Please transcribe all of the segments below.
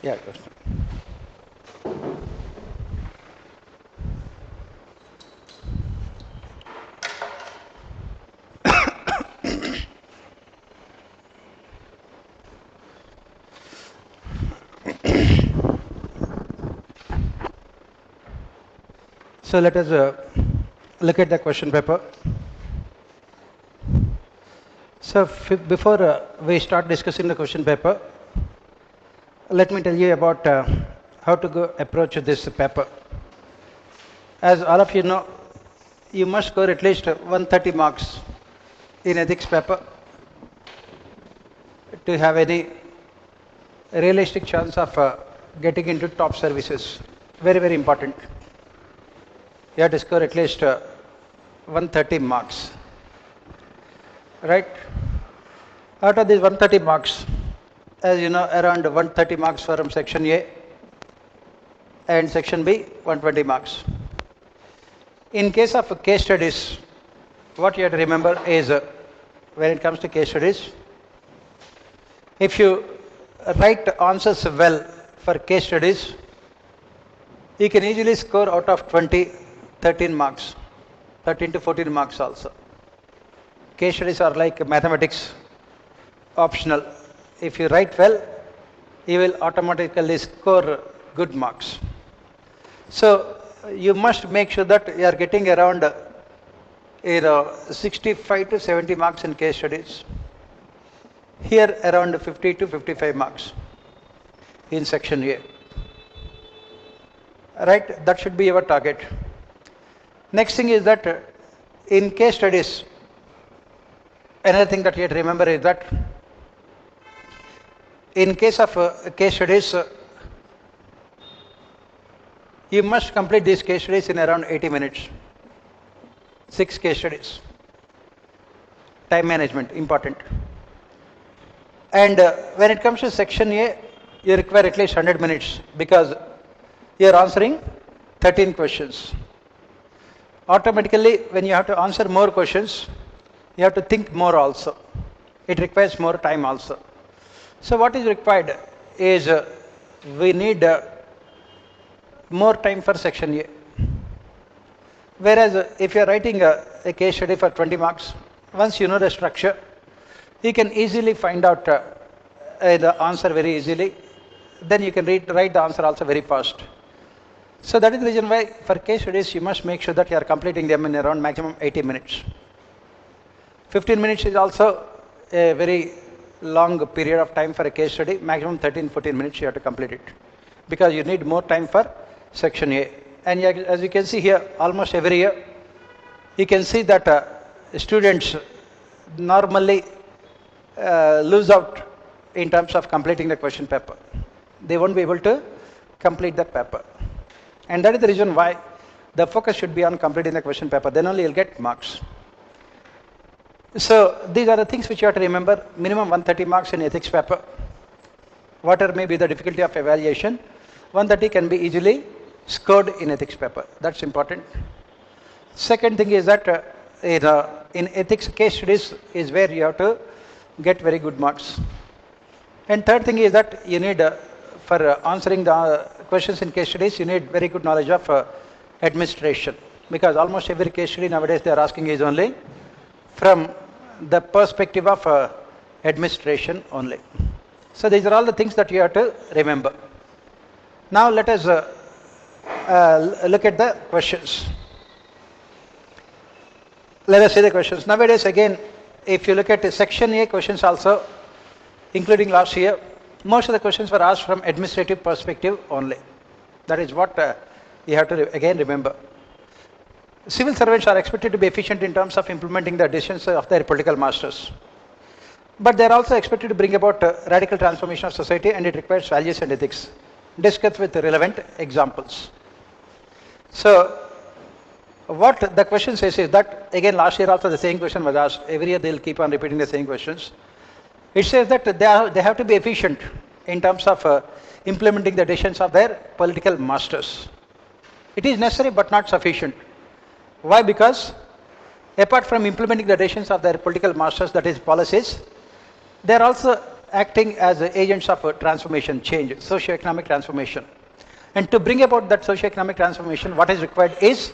Yeah, question. So let us look at the question paper. So before we start discussing the question paper, let me tell you about how to go approach this paper. As all of you know, you must score at least 130 marks in ethics paper to have any realistic chance of getting into top services. Very, very important. You have to score at least 130 marks. Right? Out of these 130 marks, as you know, around 130 marks from section A and section B, 120 marks. In case of case studies, what you have to remember is when it comes to case studies, if you write answers well for case studies, you can easily score out of 20, 13 marks, 13 to 14 marks also. Case studies are like mathematics, optional. If you write well, you will automatically score good marks. So you must make sure that you are getting around 65 to 70 marks in case studies. Here around 50 to 55 marks in section A. Right, that should be your target. Next thing is that in case studies, another thing that you have to remember is that in case of case studies, you must complete these case studies in around 80 minutes. 6 case studies. Time management, important. And when it comes to section A, you require at least 100 minutes because you are answering 13 questions. Automatically, when you have to answer more questions, you have to think more also. It requires more time also. So what is required is we need more time for section A. Whereas if you are writing a case study for 20 marks, once you know the structure, you can easily find out the answer very easily. Then you can write the answer also very fast. So that is the reason why for case studies you must make sure that you are completing them in around maximum 80 minutes. 15 minutes is also a very long period of time for a case study. Maximum 13-14 minutes you have to complete it because you need more time for section A. And as you can see here, almost every year you can see that students normally lose out in terms of completing the question paper. They won't be able to complete the paper. And that is the reason why the focus should be on completing the question paper. Then only you'll get marks. So these are the things which you have to remember. Minimum 130 marks in ethics paper. Whatever may be the difficulty of evaluation, 130 can be easily scored in ethics paper. That's important. Second thing is that in ethics case studies is where you have to get very good marks. And third thing is that you need for answering the questions in case studies, you need very good knowledge of administration because almost every case study nowadays they are asking is only from the perspective of administration only. So these are all the things that you have to remember. Now let us look at the questions. Let us see the questions. Nowadays again, if you look at section A questions also, including last year, most of the questions were asked from administrative perspective only. That is what you have to again remember. Civil servants are expected to be efficient in terms of implementing the decisions of their political masters. But they are also expected to bring about radical transformation of society, and it requires values and ethics. Discuss with relevant examples. So what the question says is that, again last year also the same question was asked. Every year they will keep on repeating the same questions. It says that they have to be efficient in terms of implementing the decisions of their political masters. It is necessary but not sufficient. Why? Because apart from implementing the decisions of their political masters, that is policies, they are also acting as agents of transformation, change, socio-economic transformation. And to bring about that socio-economic transformation, what is required is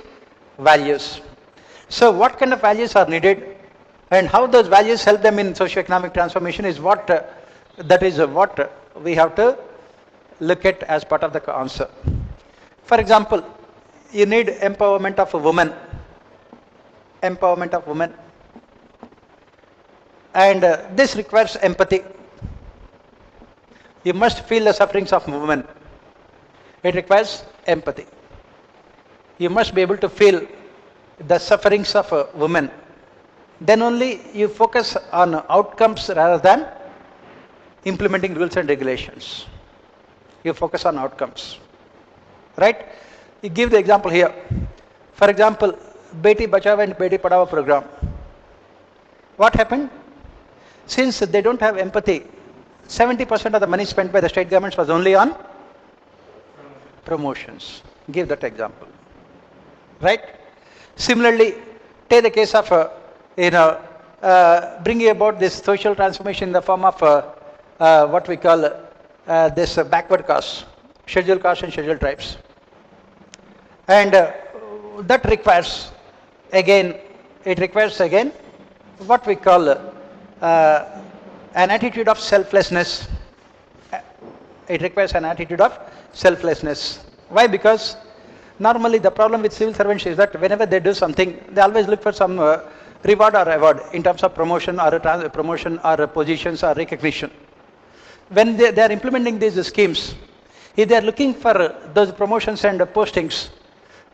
values. So what kind of values are needed and how those values help them in socio-economic transformation is what, what we have to look at as part of the answer. For example, you need empowerment of a woman, empowerment of women, and this requires empathy. You must feel the sufferings of women. It requires empathy. You must be able to feel the sufferings of a woman. Then only you focus on outcomes rather than implementing rules and regulations. You focus on outcomes. Right? You give the example here. For example, Beti Bachao and Beti Padhao program. What happened? Since they don't have empathy, 70% of the money spent by the state governments was only on promotions. Give that example. Right? Similarly, take the case of bringing about this social transformation in the form of what we call this backward castes, scheduled castes and scheduled tribes. And that requires again, what we call an attitude of selflessness. It requires an attitude of selflessness. Why? Because normally the problem with civil servants is that whenever they do something, they always look for some reward or reward in terms of promotion or promotion or positions or recognition. When they are implementing these schemes, if they are looking for those promotions and postings,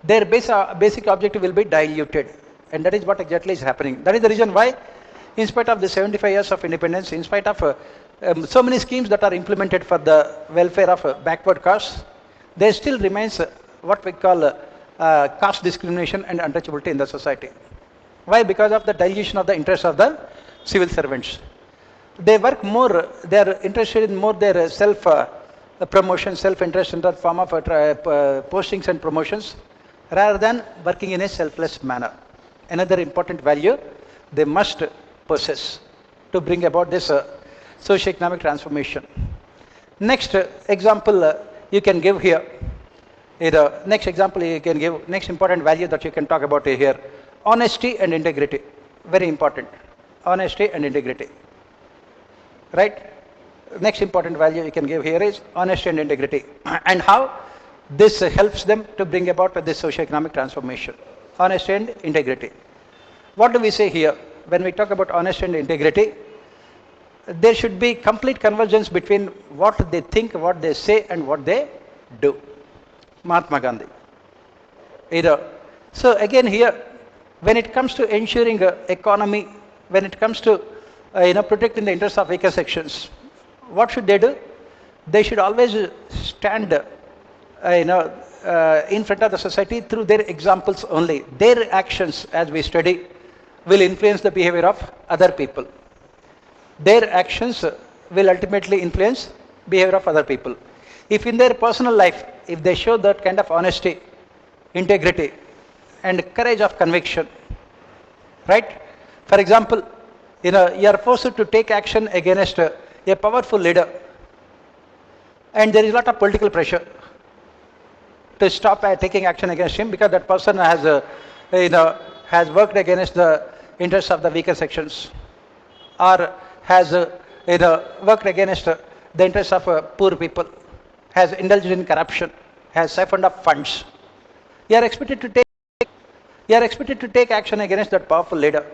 their basic objective will be diluted. And that is what exactly is happening. That is the reason why, in spite of the 75 years of independence, in spite of so many schemes that are implemented for the welfare of backward castes, there still remains what we call caste discrimination and untouchability in the society. Why? Because of the dilution of the interests of the civil servants. They work more, they are interested in more their self-promotion, self-interest in the form of postings and promotions, rather than working in a selfless manner. Another important value they must possess to bring about this socio-economic transformation. Next example you can give here. Next example you can give, next important value that you can talk about here. Honesty and integrity. Very important. Honesty and integrity. Right? Next important value you can give here is honesty and integrity. And how this helps them to bring about this socio-economic transformation. Honesty and integrity. What do we say here? When we talk about honesty and integrity, there should be complete convergence between what they think, what they say, and what they do. Mahatma Gandhi. So again here, when it comes to ensuring economy, when it comes to protecting the interests of weaker sections, what should they do? They should always stand in front of the society through their examples only. Their actions, as we study, will influence the behavior of other people. Their actions will ultimately influence behavior of other people. If in their personal life, if they show that kind of honesty, integrity, and courage of conviction, right? For example, you are forced to take action against a powerful leader, and there is a lot of political pressure to stop taking action against him because that person has, has worked against the interests of the weaker sections, or has, worked against the interests of poor people, has indulged in corruption, has siphoned off funds. You are expected to take action against that powerful leader.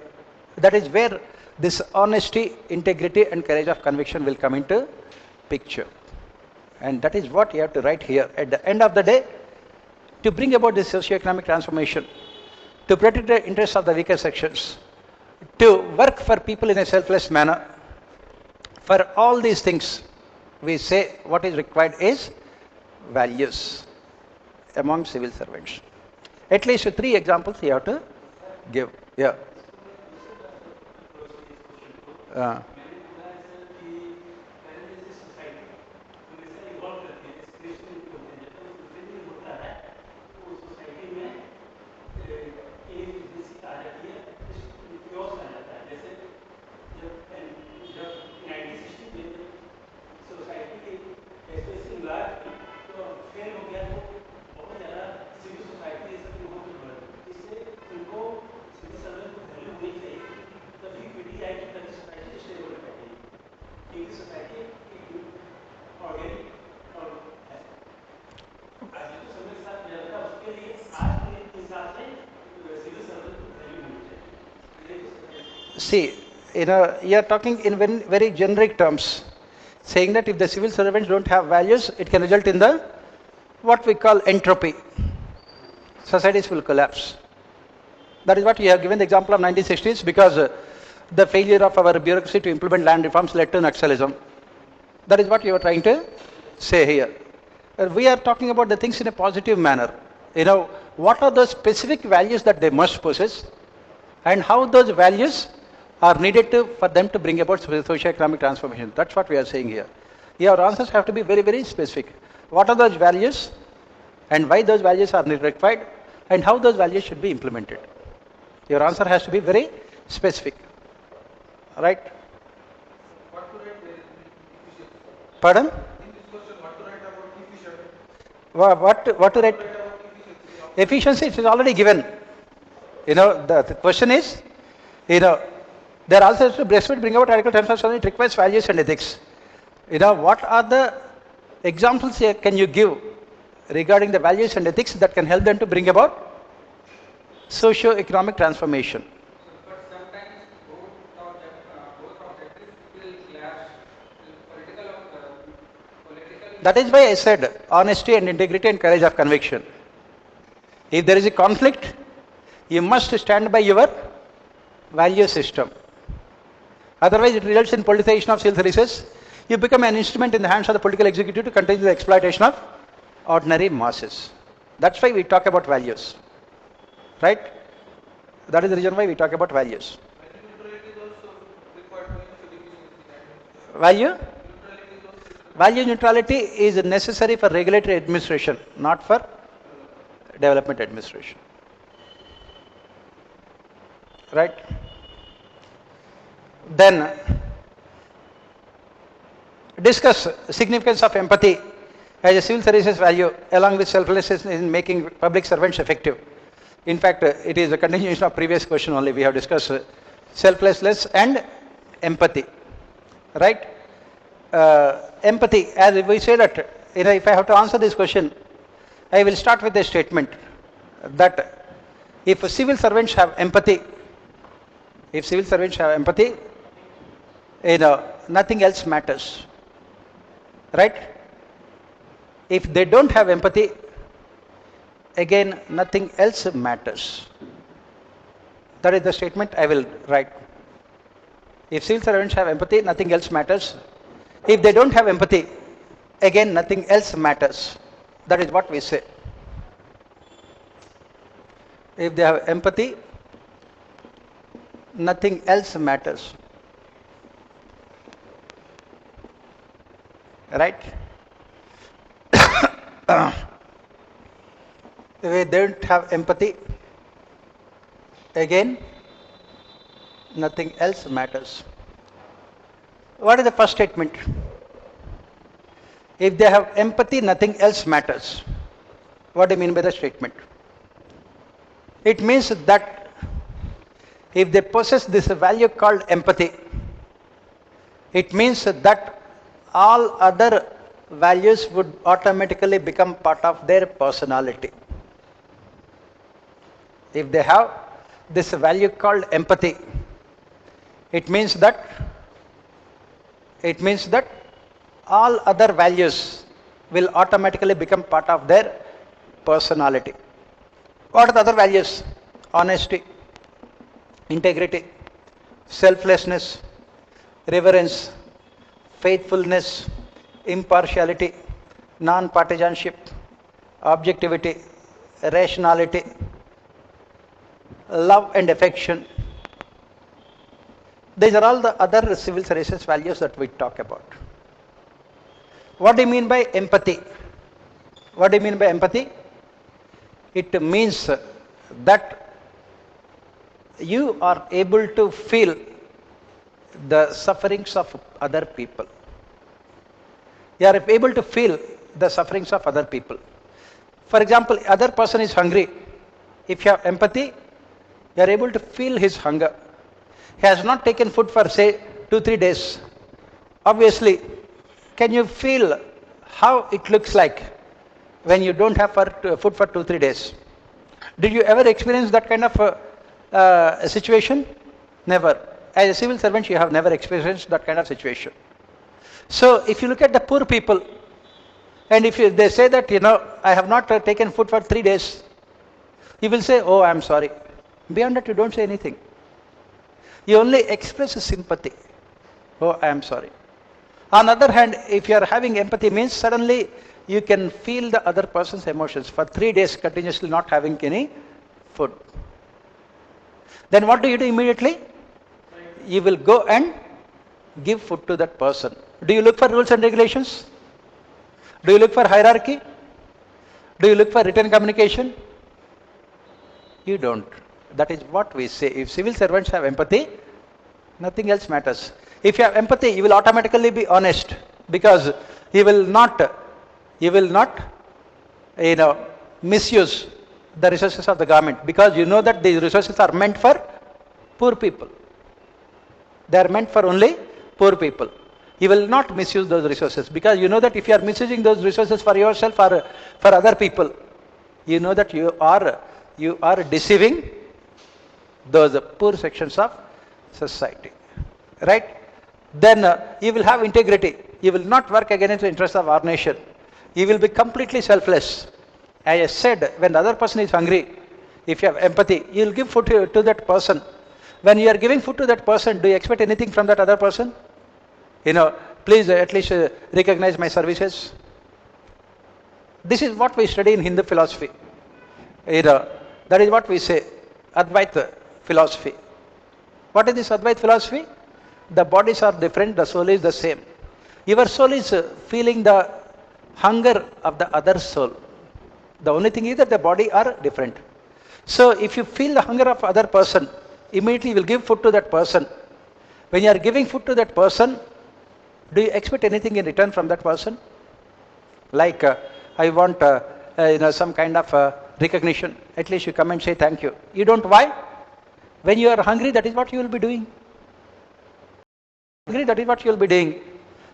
That is where this honesty, integrity, and courage of conviction will come into picture. And that is what you have to write here. At the end of the day, to bring about this socio-economic transformation, to protect the interests of the weaker sections, to work for people in a selfless manner, for all these things, we say what is required is values among civil servants. At least 3 examples you have to give. Yeah. See, you are talking in very, very generic terms, saying that if the civil servants don't have values, it can result in the what we call entropy. Societies will collapse. That is what you have given the example of 1960s because the failure of our bureaucracy to implement land reforms led to Naxalism. That is what you are trying to say here. We are talking about the things in a positive manner. What are the specific values that they must possess and how those values are needed for them to bring about socio-economic transformation. That's what we are saying here. Your answers have to be very, very specific. What are those values and why those values are required and how those values should be implemented. Your answer has to be very specific. Right? Pardon? What to write? Efficiency, it is already given. The question is, there also to bring about radical transformation, it requires values and ethics. What are the examples here can you give regarding the values and ethics that can help them to bring about socio-economic transformation? But sometimes both objectives will clash with political. That is why I said honesty and integrity and courage of conviction. If there is a conflict, you must stand by your value system. Otherwise, it results in politicization of civil services. You become an instrument in the hands of the political executive to continue the exploitation of ordinary masses. That's why we talk about values. Right? That is the reason why we talk about values. Value? Value neutrality is necessary for regulatory administration, not for development administration. Right? Then discuss significance of empathy as a civil services value along with selflessness in making public servants effective. In fact, it is a continuation of previous question only. We have discussed selflessness and empathy. Right? Empathy, as we say that, if I have to answer this question, I will start with a statement that if civil servants have empathy, nothing else matters. Right? If they don't have empathy, again, nothing else matters. That is the statement I will write. If civil servants have empathy, nothing else matters. If they don't have empathy, again, nothing else matters. That is what we say. If they have empathy, nothing else matters. Right? If they don't have empathy, again, nothing else matters. What is the first statement? If they have empathy, nothing else matters. What do you mean by the statement? It means that if they possess this value called empathy, it means that all other values would automatically become part of their personality. If they have this value called empathy, it means that all other values will automatically become part of their personality. What are the other values? Honesty, integrity, selflessness, reverence, faithfulness, impartiality, non-partisanship, objectivity, rationality, love and affection. These are all the other civil services values that we talk about. What do you mean by empathy? What do you mean by empathy? It means that you are able to feel the sufferings of other people. You are able to feel the sufferings of other people. For example, other person is hungry. If you have empathy, you are able to feel his hunger. He has not taken food for say 2-3 days. Obviously, can you feel how it looks like when you don't have food for 2-3 days? Did you ever experience that kind of situation? Never. As a civil servant, you have never experienced that kind of situation. So if you look at the poor people, and if they say that, I have not taken food for 3 days, you will say, oh, I'm sorry. Beyond that, you don't say anything. You only express sympathy. Oh, I am sorry. On the other hand, if you are having empathy, means suddenly you can feel the other person's emotions for 3 days continuously not having any food. Then what do you do immediately? You will go and give food to that person. Do you look for rules and regulations? Do you look for hierarchy? Do you look for written communication? You don't. That is what we say. If civil servants have empathy, nothing else matters. If you have empathy, you will automatically be honest, because you will not misuse the resources of the government, because you know that these resources are meant for poor people. They are meant for only poor people. You will not misuse those resources, because you know that if you are misusing those resources for yourself or for other people, you know that you are deceiving those poor sections of society. Right? Then you will have integrity. You will not work against the interests of our nation. You will be completely selfless. As I said, when the other person is hungry, if you have empathy, you will give food to that person. When you are giving food to that person, do you expect anything from that other person? Please at least recognize my services. This is what we study in Hindu philosophy. That is what we say, Advaita philosophy. What is this Advaita philosophy? The bodies are different, the soul is the same. Your soul is feeling the hunger of the other soul. The only thing is that the body are different. So if you feel the hunger of other person, immediately you will give food to that person. When you are giving food to that person, do you expect anything in return from that person? Like, I want some kind of recognition. At least you come and say thank you. You don't. Why? When you are hungry, that is what you will be doing. Hungry, that is what you will be doing.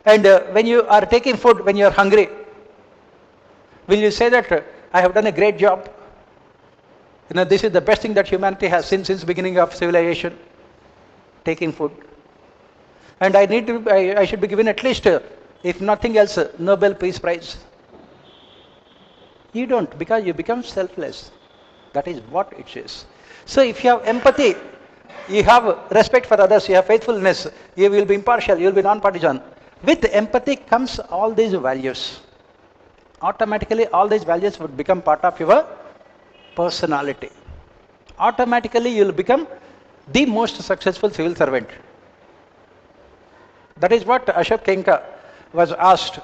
And when you are taking food, when you are hungry, will you say that I have done a great job? This is the best thing that humanity has seen since beginning of civilization, taking food. And I should be given at least, if nothing else, Nobel Peace Prize. You don't, because you become selfless. That is what it is. So if you have empathy, you have respect for others, you have faithfulness, you will be impartial, you will be non-partisan. With empathy comes all these values. Automatically all these values would become part of your personality. Automatically you will become the most successful civil servant. That is what Ashok Kenka was asked.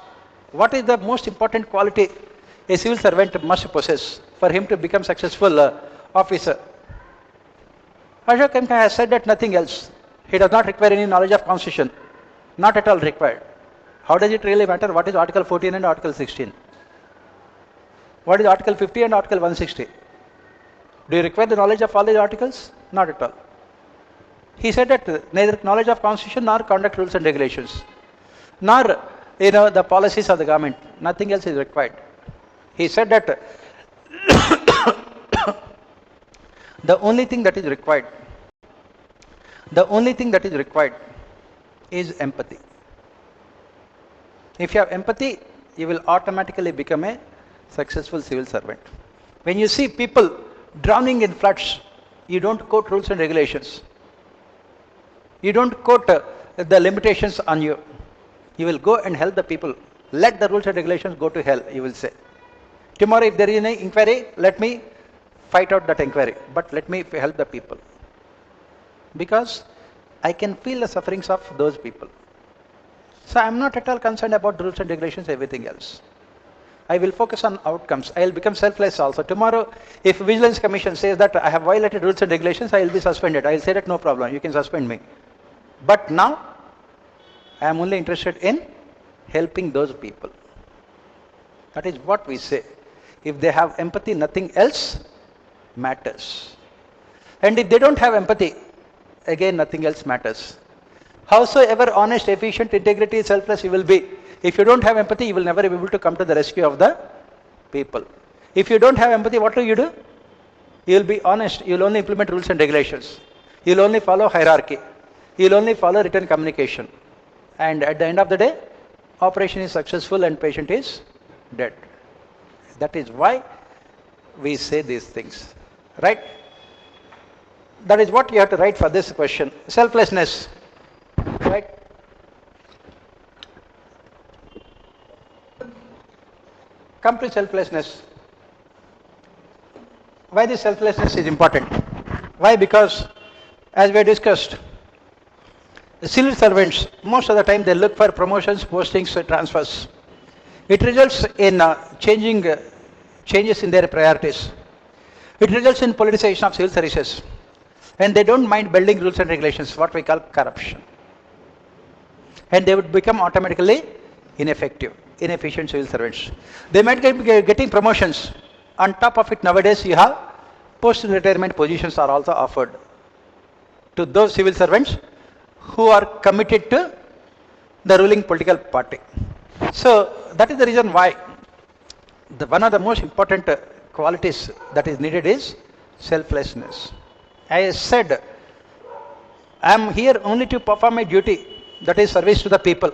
What is the most important quality a civil servant must possess for him to become successful officer? Ashok Kenka has said that nothing else. He does not require any knowledge of constitution. Not at all required. How does it really matter? What is Article 14 and Article 16? What is Article 50 and Article 160? Do you require the knowledge of all these articles? Not at all. He said that neither knowledge of constitution nor conduct rules and regulations, nor the policies of the government. Nothing else is required. He said that the only thing that is required is empathy. If you have empathy, you will automatically become a successful civil servant. When you see people drowning in floods, you don't quote rules and regulations. You don't quote the limitations on you. You will go and help the people. Let the rules and regulations go to hell, you will say. Tomorrow if there is an inquiry, let me fight out that inquiry, but let me help the people. Because I can feel the sufferings of those people. So I am not at all concerned about rules and regulations, everything else. I will focus on outcomes. I will become selfless also. Tomorrow, if Vigilance Commission says that I have violated rules and regulations, I will be suspended. I will say that no problem, you can suspend me. But now, I am only interested in helping those people. That is what we say. If they have empathy, nothing else matters. And if they don't have empathy, again nothing else matters. Howsoever honest, efficient, integrity, selfless you will be, if you don't have empathy, you will never be able to come to the rescue of the people. If you don't have empathy, what do? You'll be honest. You'll only implement rules and regulations. You'll only follow hierarchy. You'll only follow written communication. And at the end of the day, operation is successful and patient is dead. That is why we say these things. Right? That is what you have to write for this question. Selflessness. Right? Come to selflessness. Why this selflessness is important? Why? Because, as we discussed, the civil servants, most of the time they look for promotions, postings, transfers. It results in changes in their priorities. It results in politicization of civil services. And they don't mind building rules and regulations, what we call corruption. And they would become automatically ineffective, inefficient civil servants. They might get getting promotions. On top of it, nowadays you have post-retirement positions are also offered to those civil servants who are committed to the ruling political party. So that is the reason why one of the most important qualities that is needed is selflessness. I said, I am here only to perform my duty, that is service to the people.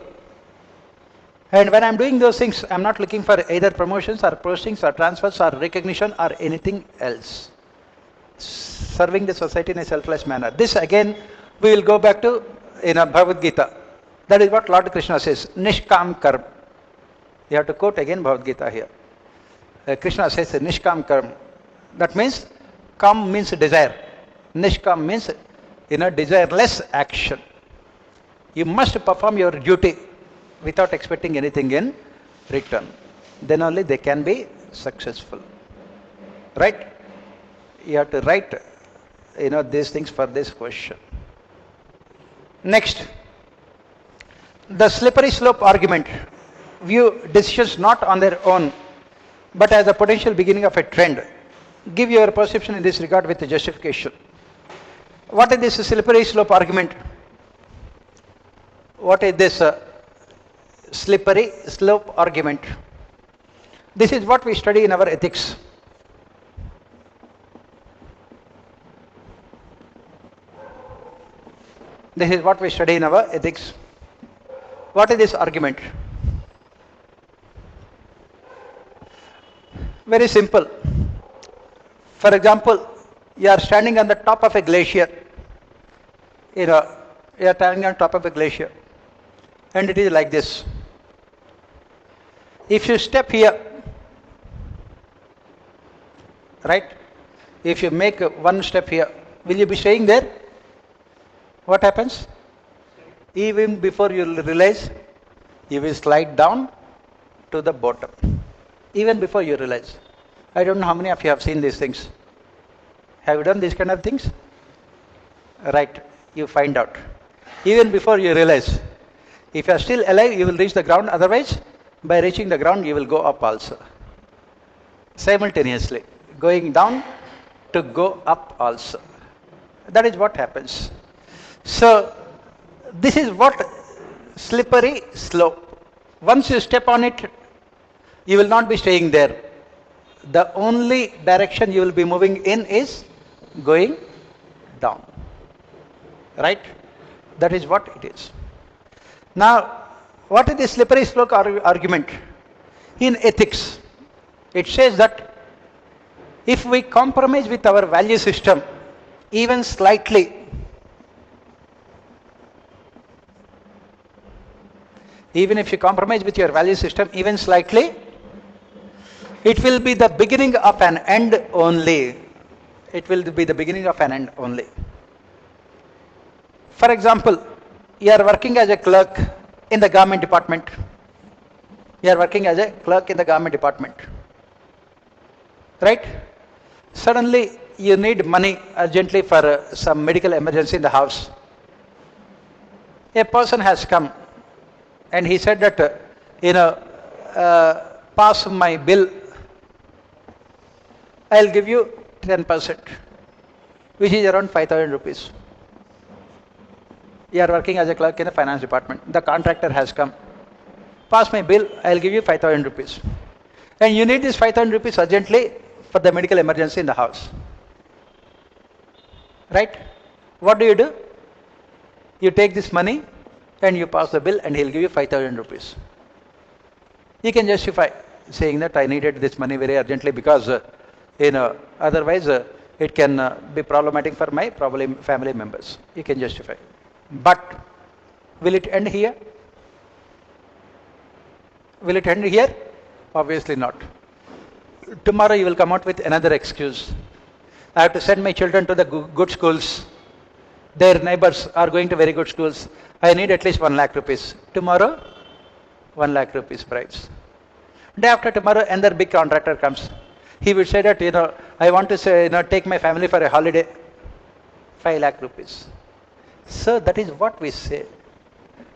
And when I am doing those things, I am not looking for either promotions or postings or transfers or recognition or anything else. Serving the society in a selfless manner. This again, we will go back to in a Bhagavad Gita. That is what Lord Krishna says, Nishkam Karma. You have to quote again Bhagavad Gita here. Krishna says Nishkam Karma. That means, Kam means desire. Nishkam means desireless action. You must perform your duty without expecting anything in return. Then only they can be successful. Right? You have to write these things for this question. Next, the slippery slope argument. View decisions not on their own, but as a potential beginning of a trend. Give your perception in this regard with justification. What is this slippery slope argument? What is this slippery slope argument? This is what we study in our ethics. This is what we study in our ethics. What is this argument? Very simple. For example, you are standing on the top of a glacier. You are standing on top of a glacier. And it is like this. If you step here, right? If you make one step here, will you be staying there? What happens? Even before you realize, you will slide down to the bottom. Even before you realize. I don't know how many of you have seen these things. Have you done these kind of things? Right, you find out. Even before you realize. If you are still alive, you will reach the ground. Otherwise, by reaching the ground, you will go up also. Simultaneously. Going down to go up also. That is what happens. So, this is what slippery slope. Once you step on it, you will not be staying there. The only direction you will be moving in is going down. Right? That is what it is. Now, what is the slippery slope argument? In ethics, it says that if we compromise with our value system, even slightly, even if you compromise with your value system, even slightly, it will be the beginning of an end only. It will be the beginning of an end only. For example, you are working as a clerk in the government department. You are working as a clerk in the government department. Right? Suddenly, you need money urgently for some medical emergency in the house. A person has come and he said that, pass my bill. I'll give you 10%, which is around 5,000 rupees. You are working as a clerk in the finance department. The contractor has come. Pass my bill, I'll give you 5,000 rupees. And you need this 5,000 rupees urgently for the medical emergency in the house. Right? What do? You take this money and you pass the bill and he'll give you 5,000 rupees. You can justify saying that I needed this money very urgently because, otherwise it can be problematic for my probably family members. You can justify. But will it end here? Will it end here? Obviously not. Tomorrow you will come out with another excuse. I have to send my children to the good schools. Their neighbors are going to very good schools. I need at least 1 lakh rupees. Tomorrow, 1 lakh rupees price. Day after tomorrow, another big contractor comes. He will say that, I want to say, take my family for a holiday. 5 lakh rupees. So that is what we say.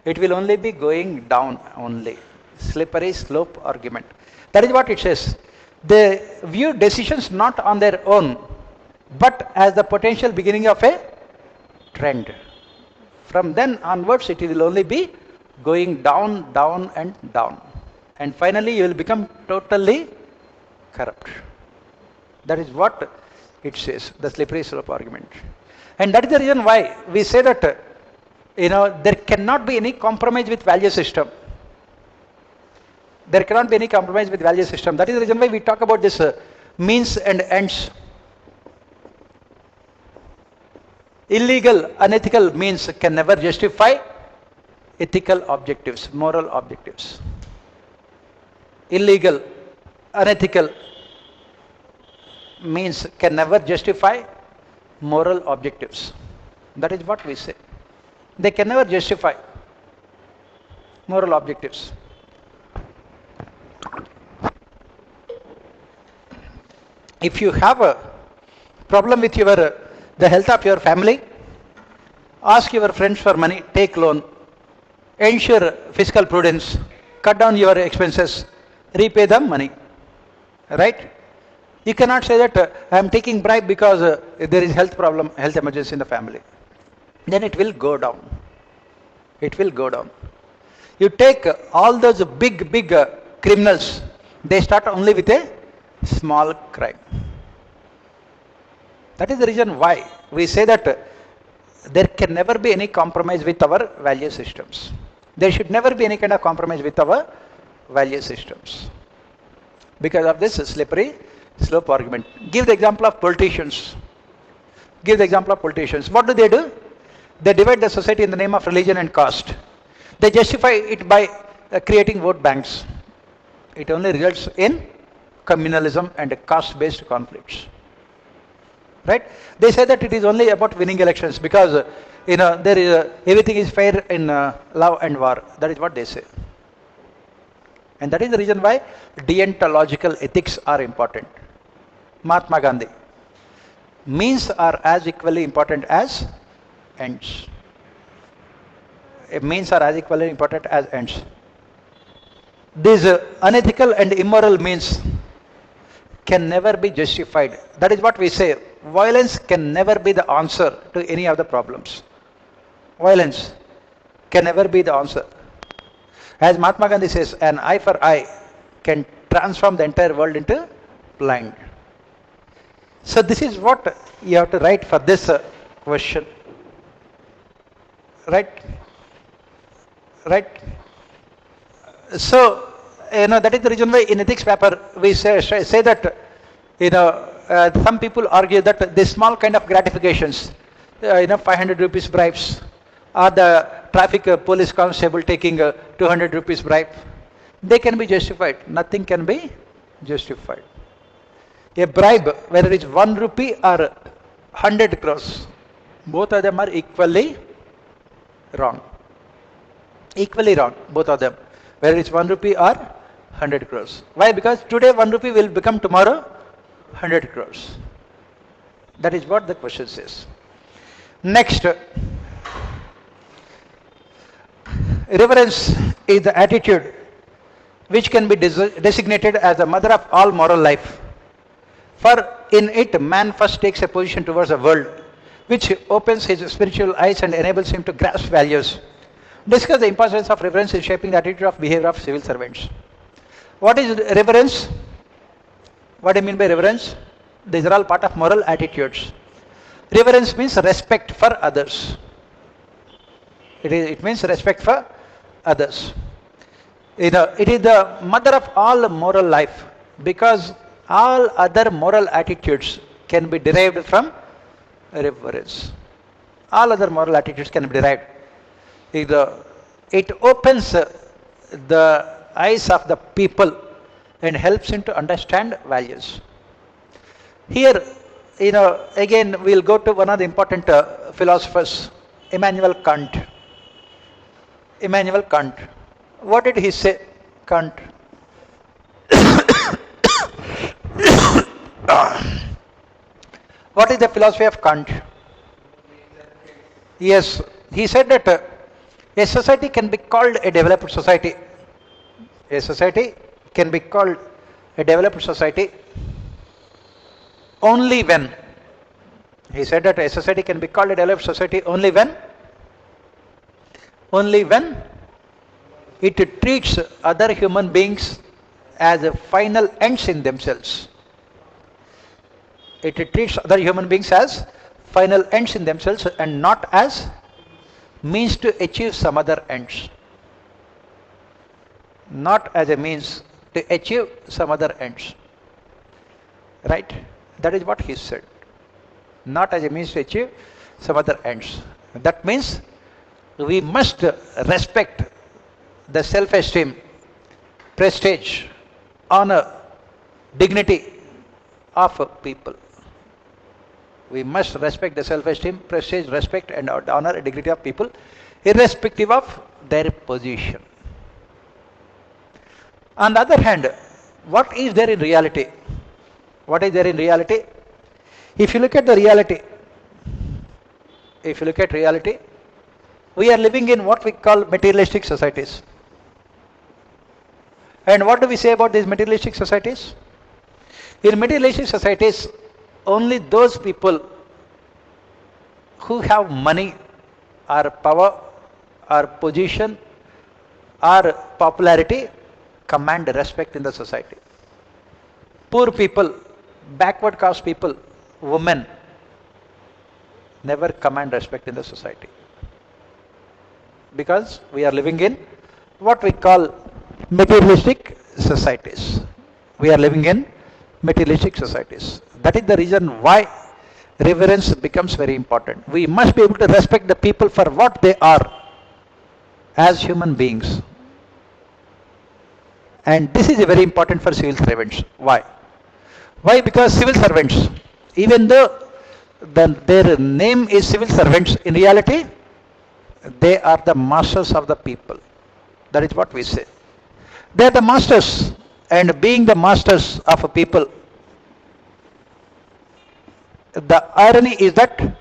It will only be going down only. Slippery slope argument. That is what it says. They view decisions not on their own, but as the potential beginning of a trend. From then onwards, it will only be going down, down and down. And finally, you will become totally corrupt. That is what it says, the slippery slope argument. And that is the reason why we say that, there cannot be any compromise with value system. There cannot be any compromise with value system. That is the reason why we talk about this means and ends. Illegal, unethical means can never justify ethical objectives, moral objectives. Illegal, unethical means can never justify moral objectives. That is what we say. They can never justify moral objectives. If you have a problem with the health of your family, ask your friends for money, take loan, ensure fiscal prudence, cut down your expenses, repay them money. Right? You cannot say that I am taking bribe because there is health problem, health emergency in the family. Then it will go down. It will go down. You take all those big criminals, they start only with a small crime. That is the reason why we say that there can never be any compromise with our value systems. There should never be any kind of compromise with our value systems. Because of this slippery slope argument. Give the example of politicians. Give the example of politicians. What do? They divide the society in the name of religion and caste. They justify it by creating vote banks. It only results in communalism and caste-based conflicts. Right? They say that it is only about winning elections because there is everything is fair in love and war. That is what they say. And that is the reason why deontological ethics are important. Mahatma Gandhi. Means are as equally important as ends. Means are as equally important as ends. These unethical and immoral means can never be justified. That is what we say. Violence can never be the answer to any of the problems. Violence can never be the answer. As Mahatma Gandhi says, an eye for eye can transform the entire world into blind. So this is what you have to write for this question. Right? Right? So, that is the reason why in ethics paper we say that, some people argue that this small kind of gratifications, 500 rupees bribes, or the traffic police constable taking 200 rupees bribe, they can be justified. Nothing can be justified. A bribe, whether it's 1 rupee or 100 crores, both of them are equally wrong. Equally wrong, both of them. Whether it's 1 rupee or 100 crores. Why? Because today 1 rupee will become tomorrow 100 crores. That is what the question says. Next, reverence is the attitude which can be designated as the mother of all moral life. For in it, man first takes a position towards the world, which opens his spiritual eyes and enables him to grasp values. Discuss the importance of reverence in shaping the attitude of behavior of civil servants. What is reverence? What do you mean by reverence? These are all part of moral attitudes. Reverence means respect for others. It means respect for others. It is the mother of all moral life because all other moral attitudes can be derived from reverence. All other moral attitudes can be derived. It opens the eyes of the people and helps him to understand values. Here, again, we'll go to one of the important philosophers, Immanuel Kant. Immanuel Kant. What did he say? Kant. What is the philosophy of Kant? Yes, he said that a society can be called a developed society. A society can be called a developed society only when, he said that a society can be called a developed society only when it treats other human beings as a final ends in themselves. It treats other human beings as final ends in themselves and not as means to achieve some other ends. Not as a means to achieve some other ends. Right? That is what he said. Not as a means to achieve some other ends. That means we must respect the self-esteem, prestige, honor, dignity of people. We must respect the self-esteem, prestige, respect and honor and dignity of people irrespective of their position. On the other hand, what is there in reality? What is there in reality? If you look at the reality, we are living in what we call materialistic societies. And what do we say about these materialistic societies? In materialistic societies, only those people who have money or power or position or popularity command respect in the society. Poor people, backward caste people, women never command respect in the society. Because we are living in what we call materialistic societies. We are living in materialistic societies. That is the reason why reverence becomes very important. We must be able to respect the people for what they are as human beings. And this is very important for civil servants. Why? Why? Because civil servants, even though their name is civil servants, in reality, they are the masters of the people. That is what we say. They are the masters, and being the masters of a people, the irony is that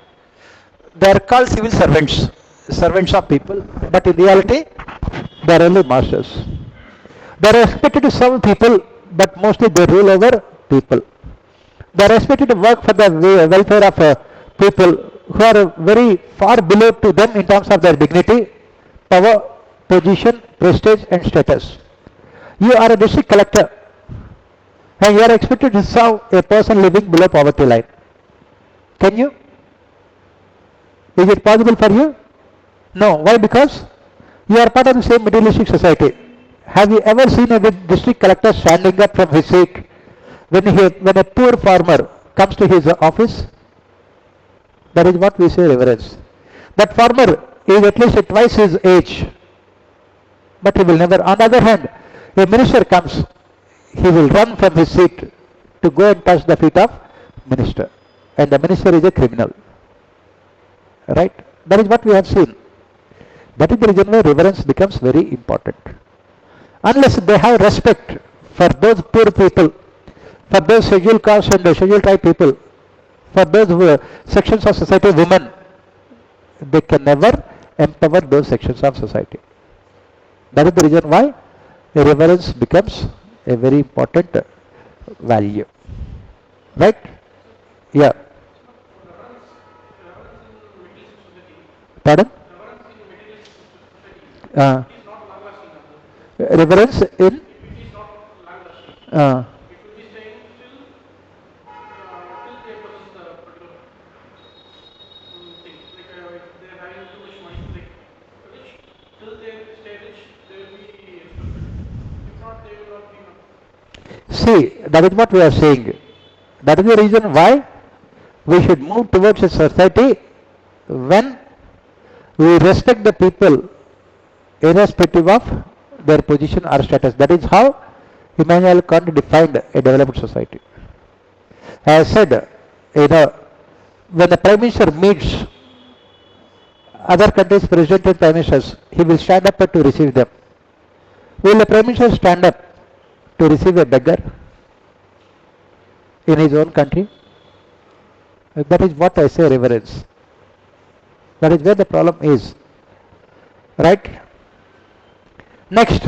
they are called civil servants, servants of people, but in reality, they are only masters. They are expected to serve people, but mostly they rule over people. They are expected to work for the welfare of people who are very far below to them in terms of their dignity, power, position, prestige and status. You are a district collector and you are expected to serve a person living below poverty line. Can you? Is it possible for you? No. Why? Because you are part of the same materialistic society. Have you ever seen a district collector standing up from his seat when a poor farmer comes to his office? That is what we say reverence. That farmer is at least twice his age, but he will never. On the other hand, a minister comes, he will run from his seat to go and touch the feet of minister, and the minister is a criminal. Right? That is what we have seen. That is the reason why reverence becomes very important. Unless they have respect for those poor people, for those scheduled caste and scheduled tribe people, for those sections of society, women, they can never empower those sections of society. That is the reason why reverence becomes a very important value. Right? Yeah. Pardon? Uh, reverence in? Uh, See, that is what we are saying. That is the reason why we should move towards a society when we respect the people irrespective of their position or status. That is how Immanuel Kant defined a developed society. As I said, when the Prime Minister meets other countries' president and Prime Ministers, he will stand up to receive them. Will the Prime Minister stand up to receive a beggar in his own country? That is what I say reverence. That is where the problem is. Right? Next,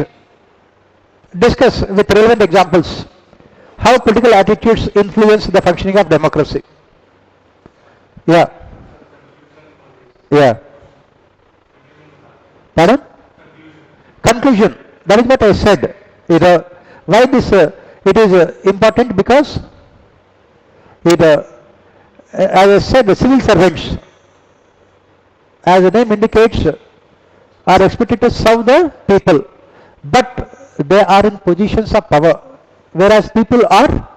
discuss with relevant examples how political attitudes influence the functioning of democracy. Yeah. Yeah. Pardon? Conclusion. That is what I said. Why this? It is important because as I said, the civil servants, as the name indicates, are expected to serve the people, but they are in positions of power, whereas people are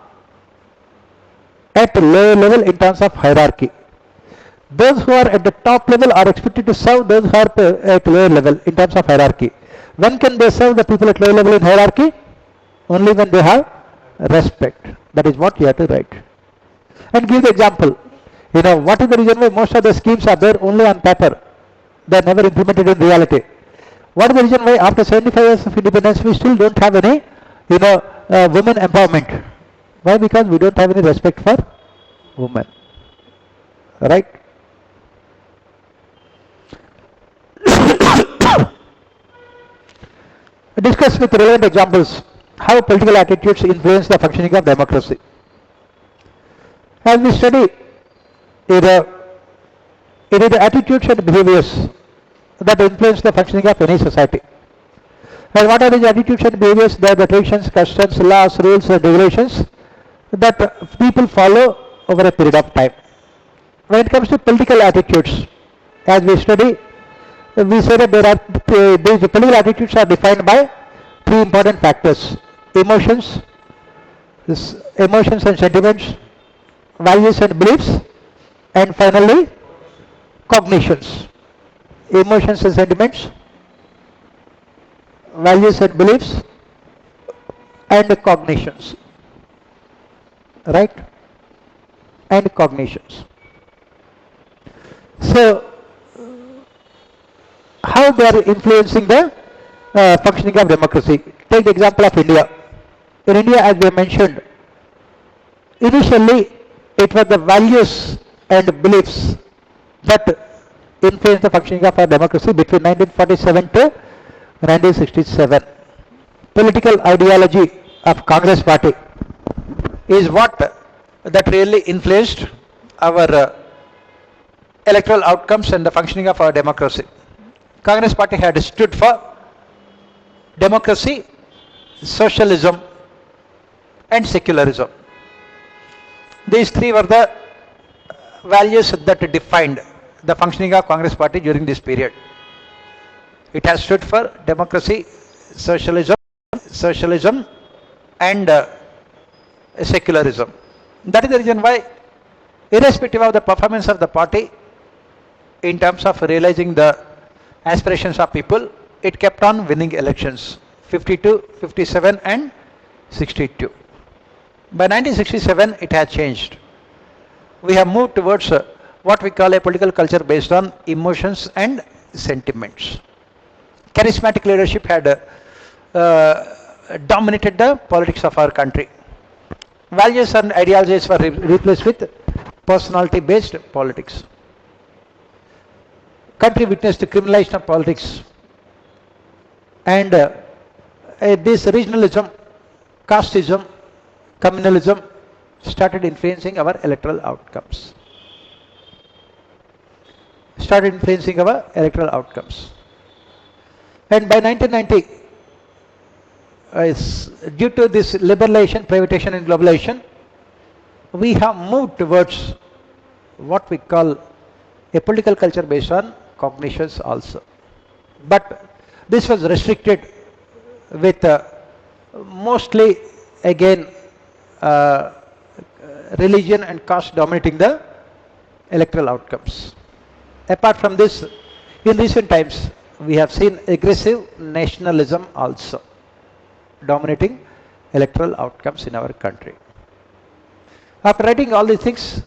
at lower level in terms of hierarchy. Those who are at the top level are expected to serve those who are at lower level in terms of hierarchy. When can they serve the people at lower level in hierarchy? Only when they have respect. That is what you have to write. And give the example. What is the reason why most of the schemes are there only on paper? They are never implemented in reality. What is the reason why after 75 years of independence we still don't have any, women empowerment? Why? Because we don't have any respect for women. Right? Discuss with relevant examples how political attitudes influence the functioning of democracy. As we study, it is the attitudes and behaviors that influence the functioning of any society. And what are these attitudes and behaviors? They are the traditions, customs, laws, rules and regulations that people follow over a period of time. When it comes to political attitudes, as we study, we say that these political attitudes are defined by three important factors: emotions, emotions and sentiments, values and beliefs, and finally cognitions. Emotions and sentiments, values and beliefs, and cognitions. Right? And cognitions. So, how they are influencing the functioning of democracy. Take the example of India. In India, as we mentioned, initially it was the values and beliefs that influenced the functioning of our democracy between 1947 to 1967. Political ideology of Congress party is what that really influenced our electoral outcomes and the functioning of our democracy. Congress party had stood for democracy, socialism and secularism. These three were the values that defined the functioning of Congress party during this period. It has stood for democracy, socialism and secularism. That is the reason why, irrespective of the performance of the party in terms of realizing the aspirations of people, it kept on winning elections, 52, 57 and 62. By 1967 it has changed. We have moved towards what we call a political culture based on emotions and sentiments. Charismatic leadership had dominated the politics of our country. Values and ideologies were replaced with personality based politics. Country witnessed the criminalization of politics, and this regionalism, casteism, communalism started influencing our electoral outcomes. And by 1990, due to this liberalization, privatization and globalization, we have moved towards what we call a political culture based on cognitions also. But this was restricted with mostly again uh, religion and caste dominating the electoral outcomes. Apart from this, in recent times, we have seen aggressive nationalism also dominating electoral outcomes in our country. After writing all these things,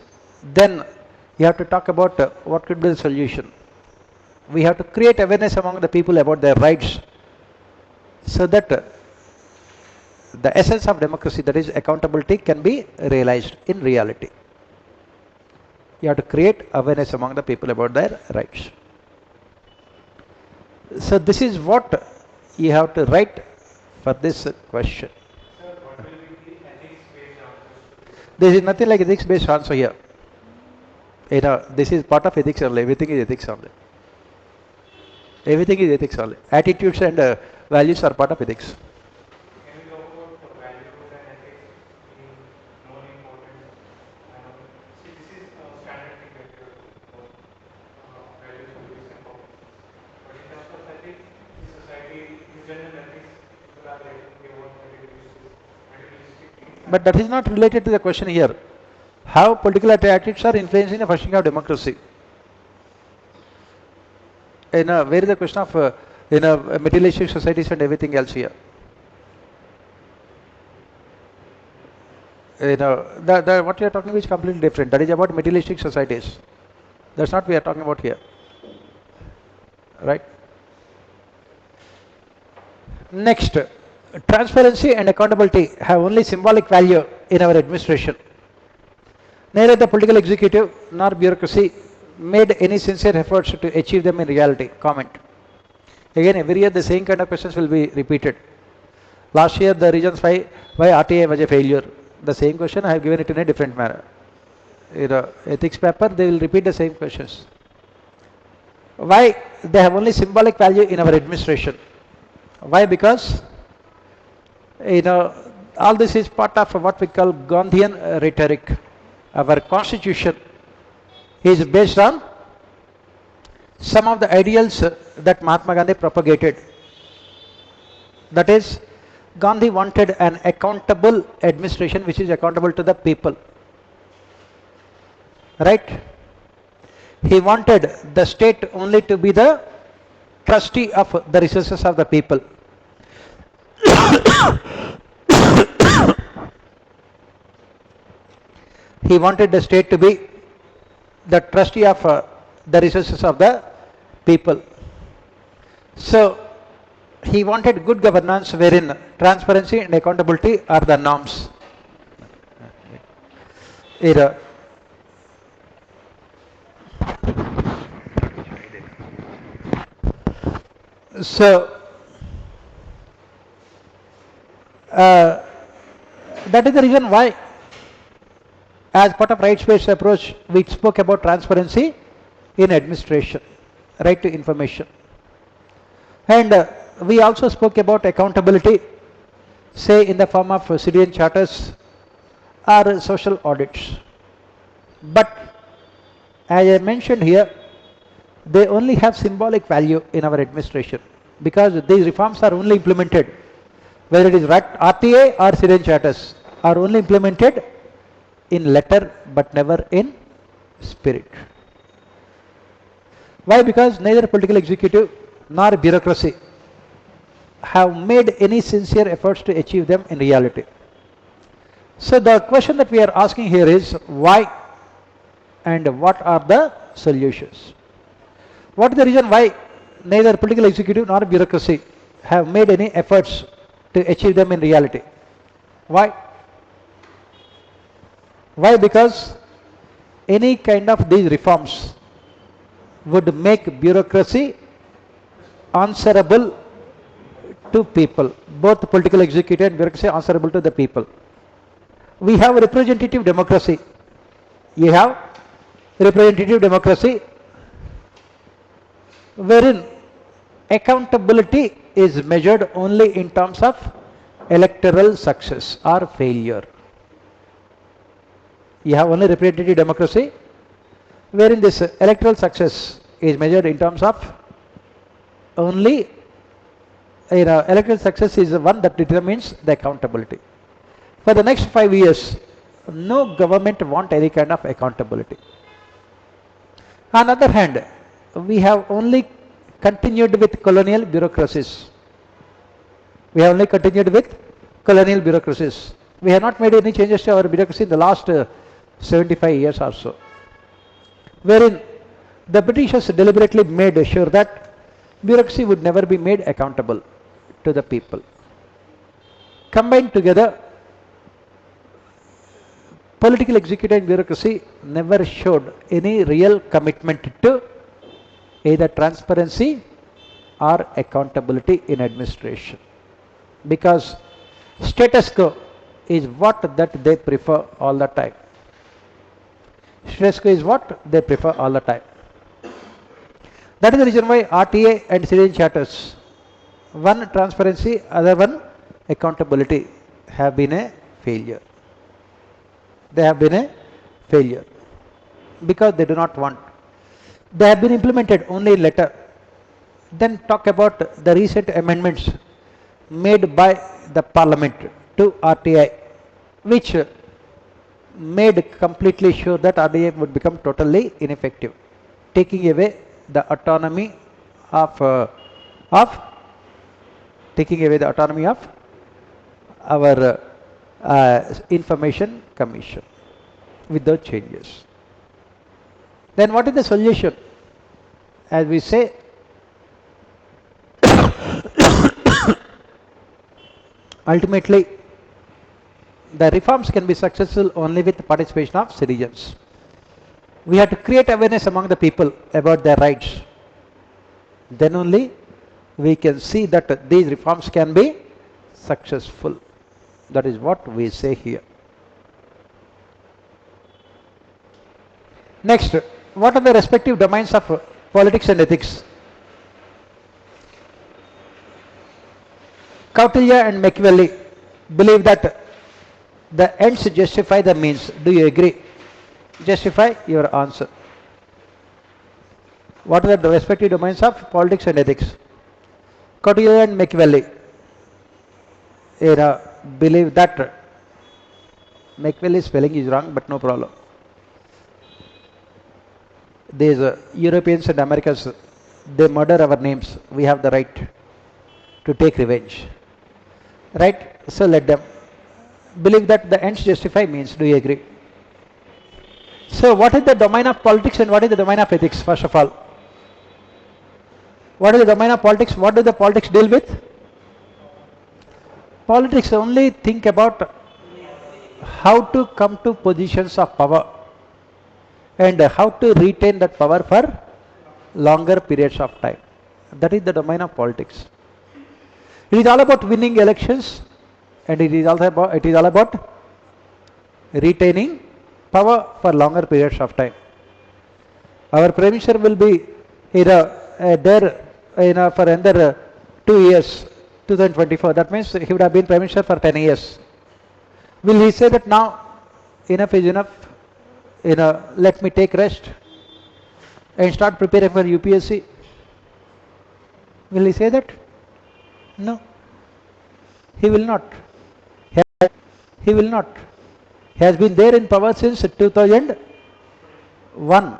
then you have to talk about what could be the solution. We have to create awareness among the people about their rights so that the essence of democracy, that is accountability, can be realized in reality. You have to create awareness among the people about their rights. So this is what you have to write for this question. Sir, what will be the ethics-based answers? There is nothing like ethics based answer here. This is part of ethics only. Everything is ethics only. Everything is ethics only. Attitudes and values are part of ethics. Can we talk about the values and ethics being more important? See, this is a standard thing that you have about values, beliefs, and policies. But in terms of ethics, the society, in general ethics, people are like, okay, what materialistic things. But that is not related to the question here. How political attitudes are influencing the functioning of democracy? Where is the question of materialistic societies and everything else here? What you are talking about is completely different. That is about materialistic societies. That's not what we are talking about here. Right? Next, transparency and accountability have only symbolic value in our administration. Neither the political executive nor bureaucracy made any sincere efforts to achieve them in reality. Comment. Again, every year the same kind of questions will be repeated. Last year the reasons why RTA was a failure. The same question I have given it in a different manner. Ethics paper, they will repeat the same questions. Why? They have only symbolic value in our administration. Why? Because all this is part of what we call Gandhian rhetoric. Our constitution is based on some of the ideals that Mahatma Gandhi propagated. That is, Gandhi wanted an accountable administration which is accountable to the people. Right? He wanted the state only to be the trustee of the resources of the people. He wanted the state to be the trustee of the resources of the people. So, he wanted good governance wherein transparency and accountability are the norms. So, that is the reason why, as part of rights-based approach, we spoke about transparency in administration, right to information. And we also spoke about accountability, say in the form of citizen charters or social audits. But as I mentioned here, they only have symbolic value in our administration because these reforms are only implemented, whether it is RTA or citizen charters, are only implemented in letter but never in spirit. Why? Because neither political executive nor bureaucracy have made any sincere efforts to achieve them in reality. So the question that we are asking here is why and what are the solutions? What is the reason why neither political executive nor bureaucracy have made any efforts to achieve them in reality? Why? Why? Because any kind of these reforms would make bureaucracy answerable to people, both political executive and bureaucracy answerable to the people. We have representative democracy. You have representative democracy wherein accountability is measured only in terms of electoral success or failure. You have only representative democracy wherein this electoral success is measured in terms of only electoral success is the one that determines the accountability. for the next 5 years, no government want any kind of accountability. On the other hand, we have only continued with colonial bureaucracies. We have only continued with colonial bureaucracies. We have not made any changes to our bureaucracy in the last 75 years or so, wherein the Britishers deliberately made sure that bureaucracy would never be made accountable to the people. Combined together, political executive and bureaucracy never showed any real commitment to either transparency or accountability in administration, because status quo is what that they prefer all the time. Status quo is what they prefer all the time. That is the reason why RTA and citizen charters, one transparency, other one accountability, have been a failure. They have been a failure because they do not want. They have been implemented only in letter. Then talk about the recent amendments made by the Parliament to RTI, which made completely sure that RTI would become totally ineffective, taking away the autonomy of our information commission without changes. Then what is the solution? As we say, ultimately the reforms can be successful only with the participation of citizens. We have to create awareness among the people about their rights. Then only we can see that these reforms can be successful. That is what we say here. Next, what are the respective domains of politics and ethics? Kautilya and Machiavelli believe that the ends justify the means. Do you agree? Justify your answer. What are the respective domains of politics and ethics? Kautilya and Machiavelli believe that Machiavelli's spelling is wrong, but no problem. These Europeans and Americans, they murder our names. We have the right to take revenge. Right? So let them believe that the ends justify means. Do you agree? So what is the domain of politics and what is the domain of ethics, first of all? What is the domain of politics? What do the politics deal with? Politics only think about how to come to positions of power and how to retain that power for longer periods of time. That is the domain of politics. It is all about winning elections, and it is all about retaining power for longer periods of time. Our Prime Minister will be there for another 2 years, 2024. That means he would have been Prime Minister for 10 years. Will he say that now enough is enough? Let me take rest and start preparing for UPSC? Will he say that? No. He will not. He will not. He has been there in power since 2001,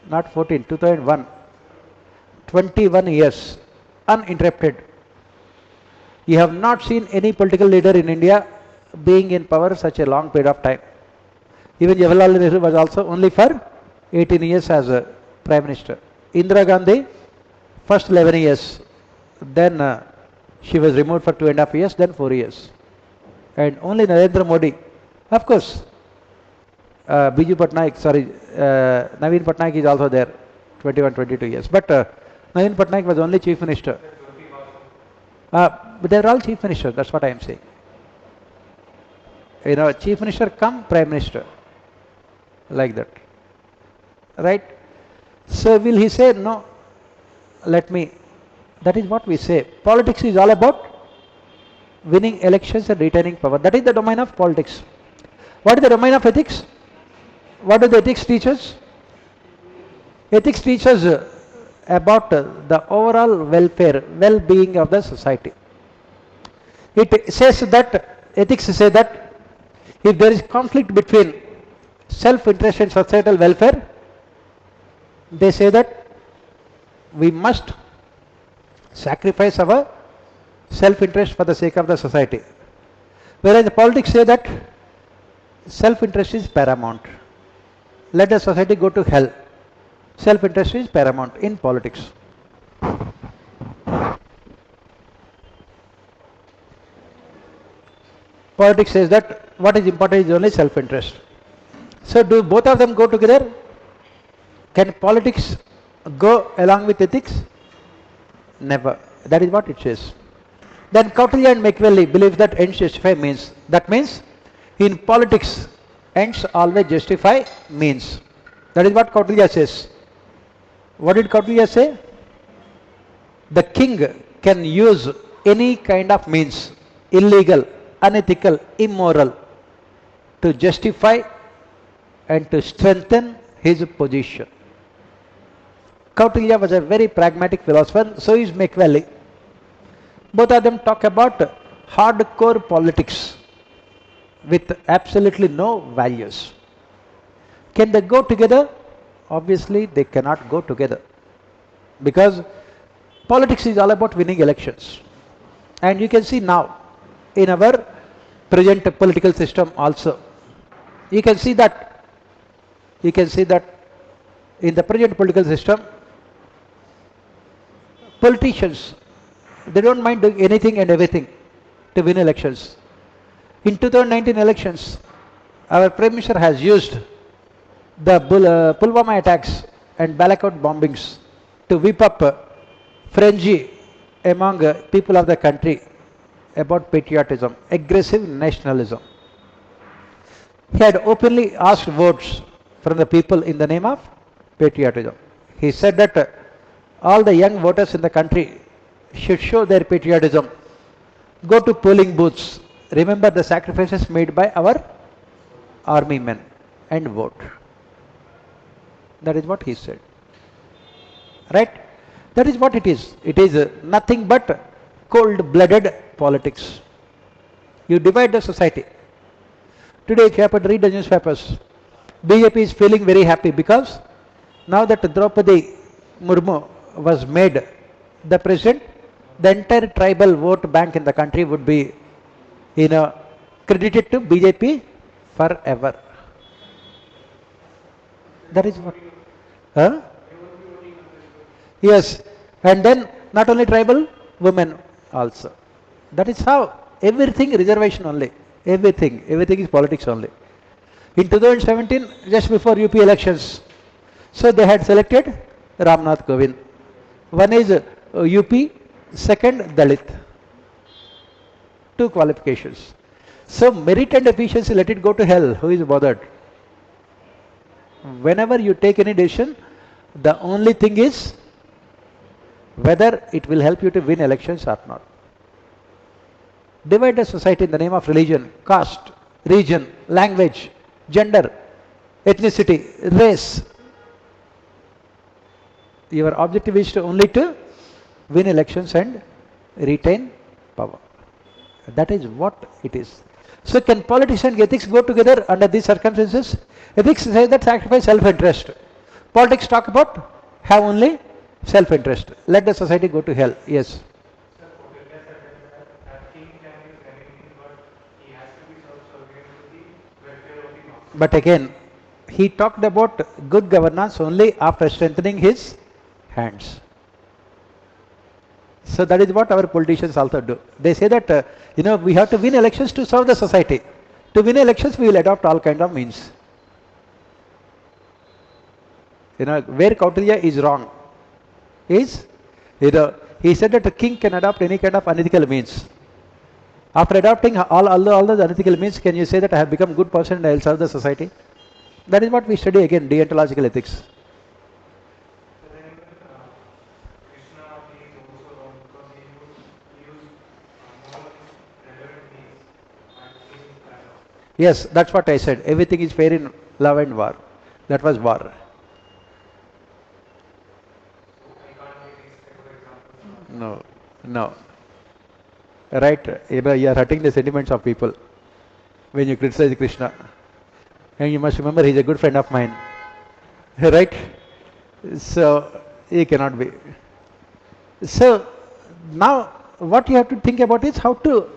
not 14, 2001. 21 years, uninterrupted. You have not seen any political leader in India being in power such a long period of time. Even Jawaharlal Nehru was also only for 18 years as a Prime Minister. Indira Gandhi, first 11 years. Then she was removed for 2.5 years, then 4 years. And only Narendra Modi, of course, Biju Patnaik, Naveen Patnaik is also there, 21, 22 years. But Naveen Patnaik was only Chief Minister. But they are all Chief Ministers, that's what I am saying. Chief Minister come Prime Minister, like that. Right? So will he say, no, let me, that is what we say. Politics is all about winning elections and retaining power. That is the domain of politics. What is the domain of ethics? What do the ethics teach us? Ethics teaches about the overall welfare, well-being of the society. It says that ethics say that if there is conflict between self-interest and societal welfare, they say that we must sacrifice our self-interest for the sake of the society. Whereas the politics say that self-interest is paramount. Let the society go to hell. Self-interest is paramount in politics. Politics says that what is important is only self-interest. So do both of them go together? Can politics go along with ethics? Never. That is what it says. Then Kautilya and Machiavelli believe that ends justify means. That means in politics, ends always justify means. That is what Kautilya says. What did Kautilya say? The king can use any kind of means, illegal, unethical, immoral, to justify and to strengthen his position. Kautilya was a very pragmatic philosopher, so is Machiavelli. Both of them talk about hardcore politics with absolutely no values. Can they go together? Obviously, they cannot go together because politics is all about winning elections. And you can see now in our present political system also. You can see that in the present political system, politicians, they don't mind doing anything and everything to win elections. In 2019 elections, our Prime Minister has used the Pulwama attacks and Balakot bombings to whip up frenzy among people of the country about patriotism, aggressive nationalism. He had openly asked votes from the people in the name of patriotism. He said that all the young voters in the country should show their patriotism, go to polling booths, remember the sacrifices made by our army men and vote. That is what he said. Right? That is what it is. It is nothing but cold-blooded politics. You divide the society. Today if you happen to read the newspapers, BJP is feeling very happy because now that Draupadi Murmu was made the president, the entire tribal vote bank in the country would be, credited to BJP forever. That is what. Huh? Yes, and then not only tribal, women also. That is how everything reservation only. Everything is politics only. In 2017, just before UP elections, so they had selected Ramnath Kovind. One is UP, second Dalit. Two qualifications. So merit and efficiency, let it go to hell. Who is bothered? Whenever you take any decision, the only thing is whether it will help you to win elections or not. Divide the society in the name of religion, caste, region, language, gender, ethnicity, race. Your objective is to only to win elections and retain power. That is what it is. So can politics and ethics go together under these circumstances? Ethics says that sacrifice self-interest. Politics talk about have only self-interest. Let the society go to hell. Yes. Sir, Kautilya said that king can use anything, but he has to be subservient to the welfare of the masses. But again, he talked about good governance only after strengthening his hands. So that is what our politicians also do. They say that, we have to win elections to serve the society. To win elections, we will adopt all kind of means. Where Kautilya is wrong is, he said that the king can adopt any kind of unethical means. After adopting all those unethical means, can you say that I have become a good person and I will serve the society? That is what we study again, deontological ethics. So then even Krishna he is also wrong because he used non-relevant means and kings ladder. Yes, that's what I said. Everything is fair in love and war. That was war. So I can't take these type of examples. No, no. right? You are hurting the sentiments of people when you criticize Krishna. And you must remember he's a good friend of mine. Right? So he cannot be. So now what you have to think about is how to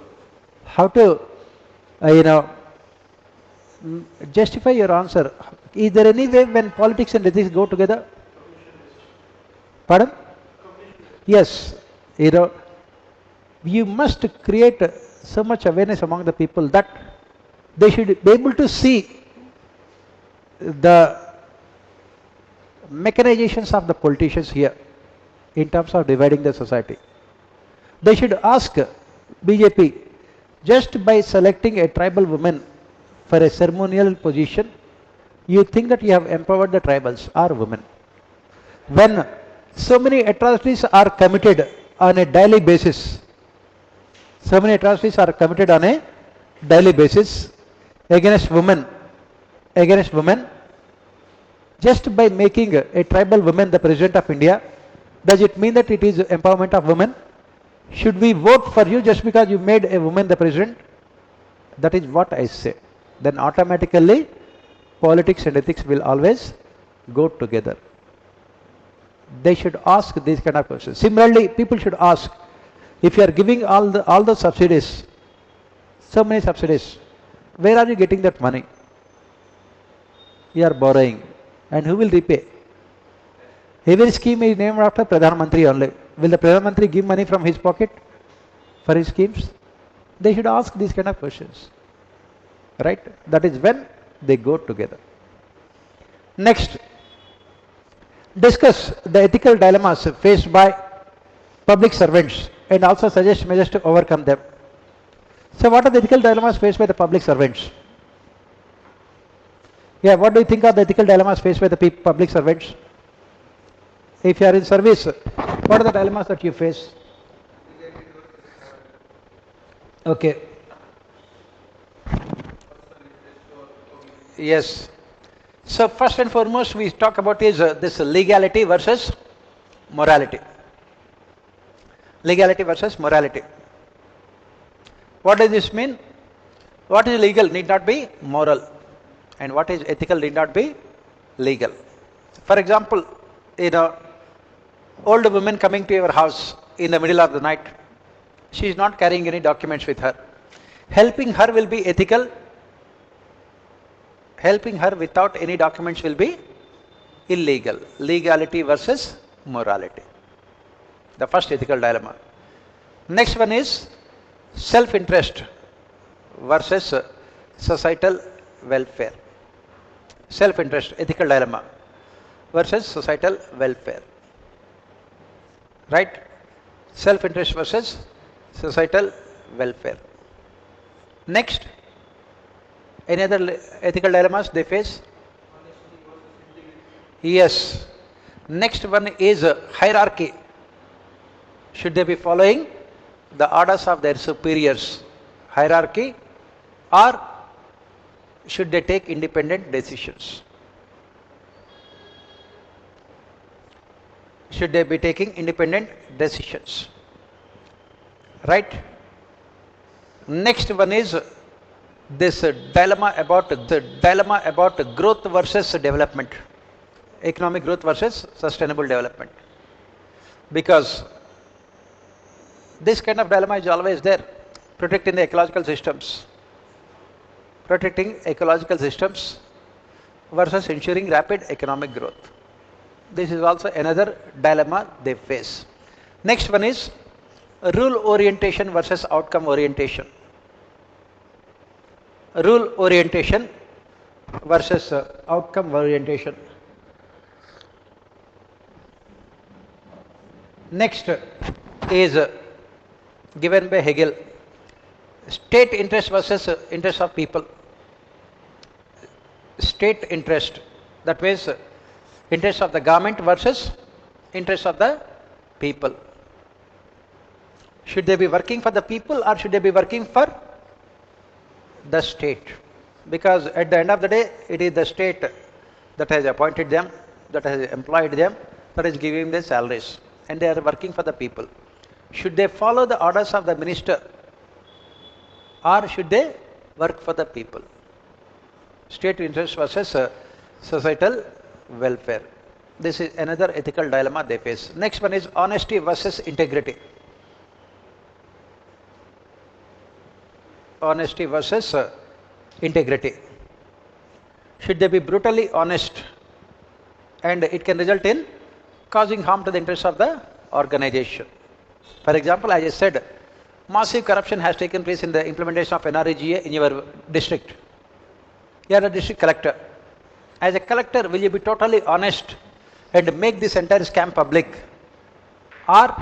you know justify your answer. Is there any way when politics and ethics go together? Pardon? Yes. You must create so much awareness among the people that they should be able to see the mechanizations of the politicians here in terms of dividing the society. They should ask BJP, just by selecting a tribal woman for a ceremonial position, you think that you have empowered the tribals or women. When so many atrocities are committed on a daily basis, so many atrocities are committed on a daily basis against women, just by making a tribal woman the president of India, does it mean that it is empowerment of women? Should we vote for you just because you made a woman the president? That is what I say. Then automatically politics and ethics will always go together. They should ask these kind of questions. Similarly, people should ask, if you are giving all the subsidies, so many subsidies, where are you getting that money? You are borrowing. And who will repay? Every scheme is named after Pradhan Mantri only. Will the Pradhan Mantri give money from his pocket for his schemes? They should ask these kind of questions. Right? That is when they go together. Next, discuss the ethical dilemmas faced by public servants and also suggest measures to overcome them. So what are the ethical dilemmas faced by the public servants? Yeah, what do you think are the ethical dilemmas faced by the public servants? If you are in service, what are the dilemmas that you face? Okay. Yes. So first and foremost we talk about is this legality versus morality. Legality versus morality. What does this mean? What is legal need not be moral, and what is ethical need not be legal. For example, old woman coming to your house in the middle of the night, she is not carrying any documents with her. Helping her will be ethical. Helping her without any documents will be illegal. Legality versus morality. The first ethical dilemma. Next one is self-interest versus societal welfare. Self-interest, ethical dilemma versus societal welfare. Right? Self-interest versus societal welfare. Next, any other ethical dilemmas they face? Yes. Next one is hierarchy. Should they be following the orders of their superiors? Hierarchy, or should they take independent decisions? Should they be taking independent decisions? Right? Next one is this dilemma about growth versus development, economic growth versus sustainable development. Because this kind of dilemma is always there, protecting the ecological systems. Protecting ecological systems versus ensuring rapid economic growth. This is also another dilemma they face. Next one is rule orientation versus outcome orientation. Rule orientation versus outcome orientation. Next is given by Hegel. State interest versus interest of people. State interest, that means interest of the government versus interest of the people. Should they be working for the people or should they be working for the state? Because at the end of the day, it is the state that has appointed them, that has employed them, that is giving them salaries, and they are working for the people. Should they follow the orders of the minister or should they work for the people? State interest versus societal welfare. This is another ethical dilemma they face. Next one is honesty versus integrity. Honesty versus integrity. Should they be brutally honest and it can result in causing harm to the interests of the organization? For example, as I said, massive corruption has taken place in the implementation of NREGA in your district. You are a district collector. As a collector, will you be totally honest and make this entire scam public? Or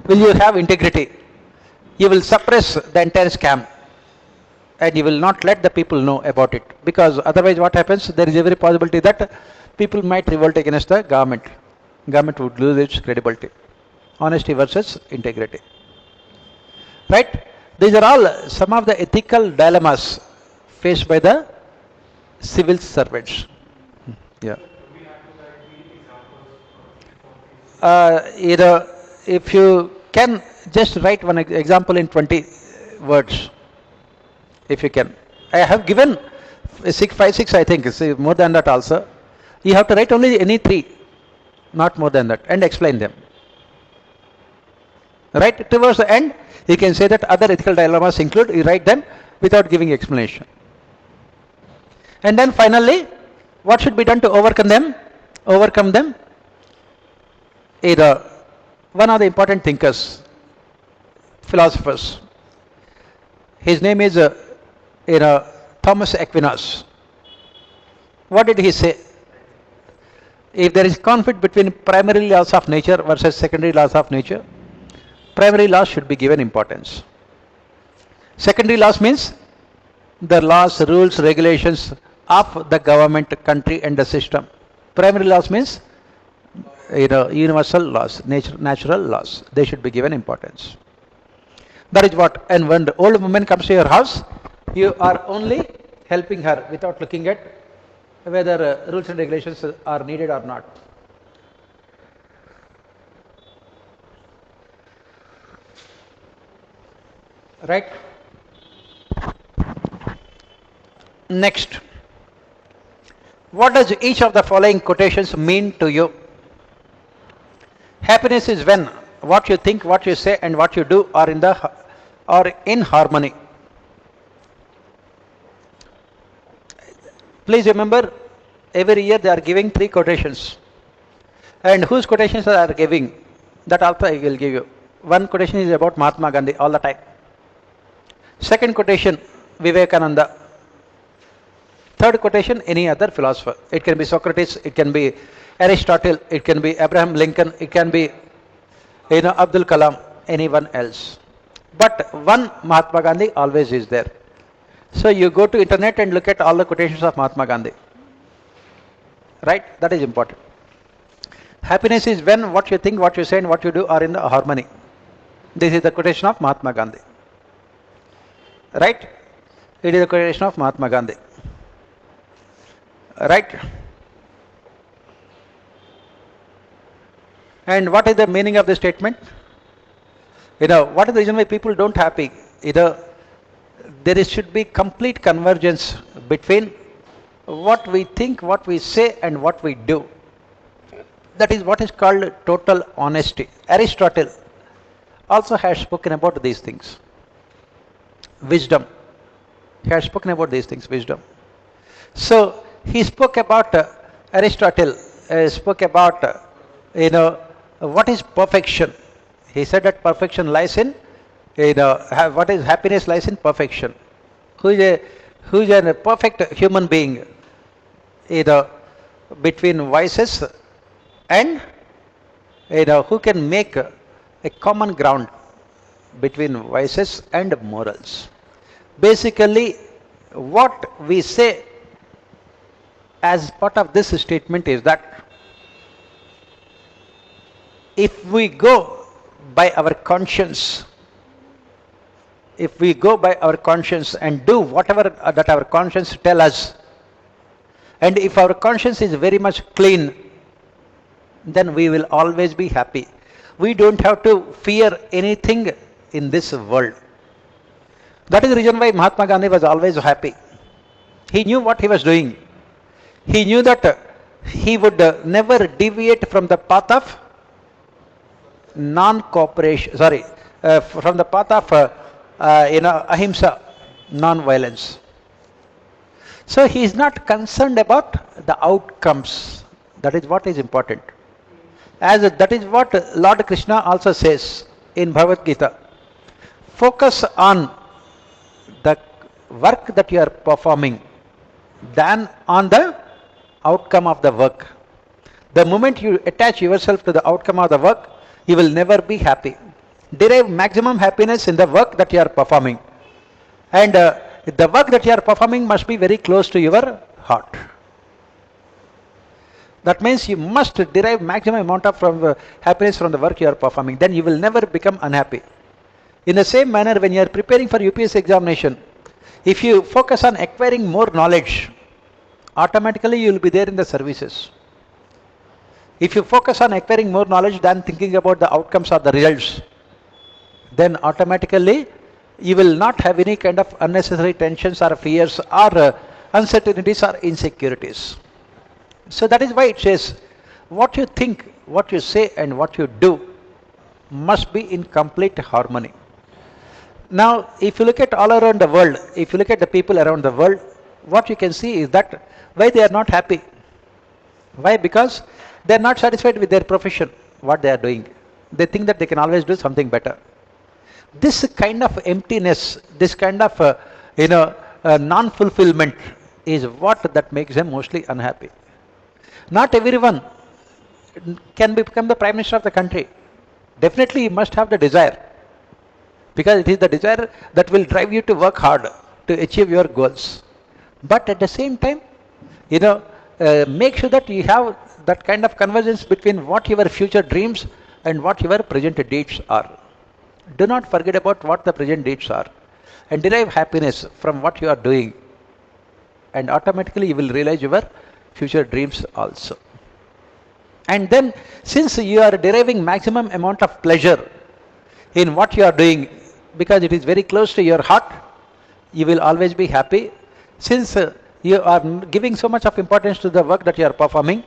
will you have integrity? You will suppress the entire scam and you will not let the people know about it, because otherwise what happens, there is every possibility that people might revolt against the government. Government would lose its credibility. Honesty versus integrity. Right? These are all some of the ethical dilemmas faced by the civil servants. Yeah. Do we have to write the examples for each of these? If you can just write one example in 20 words, if you can. I have given 5, 6, I think, more than that also. You have to write only any 3, not more than that, and explain them. Right? Towards the end, you can say that other ethical dilemmas include, you write them without giving explanation. And then finally, what should be done to overcome them? Overcome them? One of the important thinkers, philosophers, his name is Thomas Aquinas. What did he say? If there is conflict between primary laws of nature versus secondary laws of nature, primary laws should be given importance. Secondary laws means the laws, rules, regulations of the government, country and the system. Primary laws means universal laws, natural laws. They should be given importance. That is what. And when the old woman comes to your house, you are only helping her without looking at whether rules and regulations are needed or not. Right? Next. What does each of the following quotations mean to you? Happiness is when what you think, what you say and what you do are in harmony. Please remember, every year they are giving 3 quotations. And whose quotations they are giving, that also I will give you. One quotation is about Mahatma Gandhi all the time. Second quotation, Vivekananda. Third quotation, any other philosopher. It can be Socrates, it can be Aristotle, it can be Abraham Lincoln, it can be Abdul Kalam, anyone else. But one Mahatma Gandhi always is there. So you go to internet and look at all the quotations of Mahatma Gandhi. Right? That is important. Happiness is when what you think, what you say and what you do are in the harmony. This is the quotation of Mahatma Gandhi. Right? It is the quotation of Mahatma Gandhi. Right? And what is the meaning of this statement? What is the reason why people don't happy? There should be complete convergence between what we think, what we say and what we do. That is what is called total honesty. Aristotle also has spoken about these things. Wisdom. He has spoken about these things, wisdom. So he spoke about, Aristotle spoke about, what is perfection. He said that perfection lies in, what is happiness lies in perfection. Who is a perfect human being, between vices and, who can make a common ground between vices and morals. Basically, what we say as part of this statement is that if we go by our conscience, and do whatever that our conscience tell us, and if our conscience is very much clean, then we will always be happy. We don't have to fear anything in this world. That is the reason why Mahatma Gandhi was always happy. He knew what he was doing. He knew that he would never deviate from the path of non-cooperation, sorry, from the path of ahimsa, non-violence. So he is not concerned about the outcomes. That is what is important. As that is what Lord Krishna also says in Bhagavad Gita. Focus on the work that you are performing than on the outcome of the work. The moment you attach yourself to the outcome of the work, you will never be happy. Derive maximum happiness in the work that you are performing. And the work that you are performing must be very close to your heart. That means you must derive maximum amount of happiness from the work you are performing. Then you will never become unhappy. In the same manner, when you are preparing for UPSC examination, if you focus on acquiring more knowledge, automatically you will be there in the services. If you focus on acquiring more knowledge than thinking about the outcomes or the results, then automatically you will not have any kind of unnecessary tensions or fears or uncertainties or insecurities. So that is why it says, what you think, what you say and what you do must be in complete harmony. Now, if you look at all around the world, if you look at the people around the world, what you can see is that why they are not happy. Why? Because they are not satisfied with their profession, what they are doing. They think that they can always do something better. This kind of emptiness, this kind of non-fulfillment is what that makes them mostly unhappy. Not everyone can become the Prime Minister of the country. Definitely you must have the desire, because it is the desire that will drive you to work hard to achieve your goals. But at the same time, make sure that you have that kind of convergence between what your future dreams and what your present deeds are. Do not forget about what the present deeds are and derive happiness from what you are doing, and automatically you will realize your future dreams also. And then, since you are deriving maximum amount of pleasure in what you are doing, because it is very close to your heart, you will always be happy. Since you are giving so much of importance to the work that you are performing,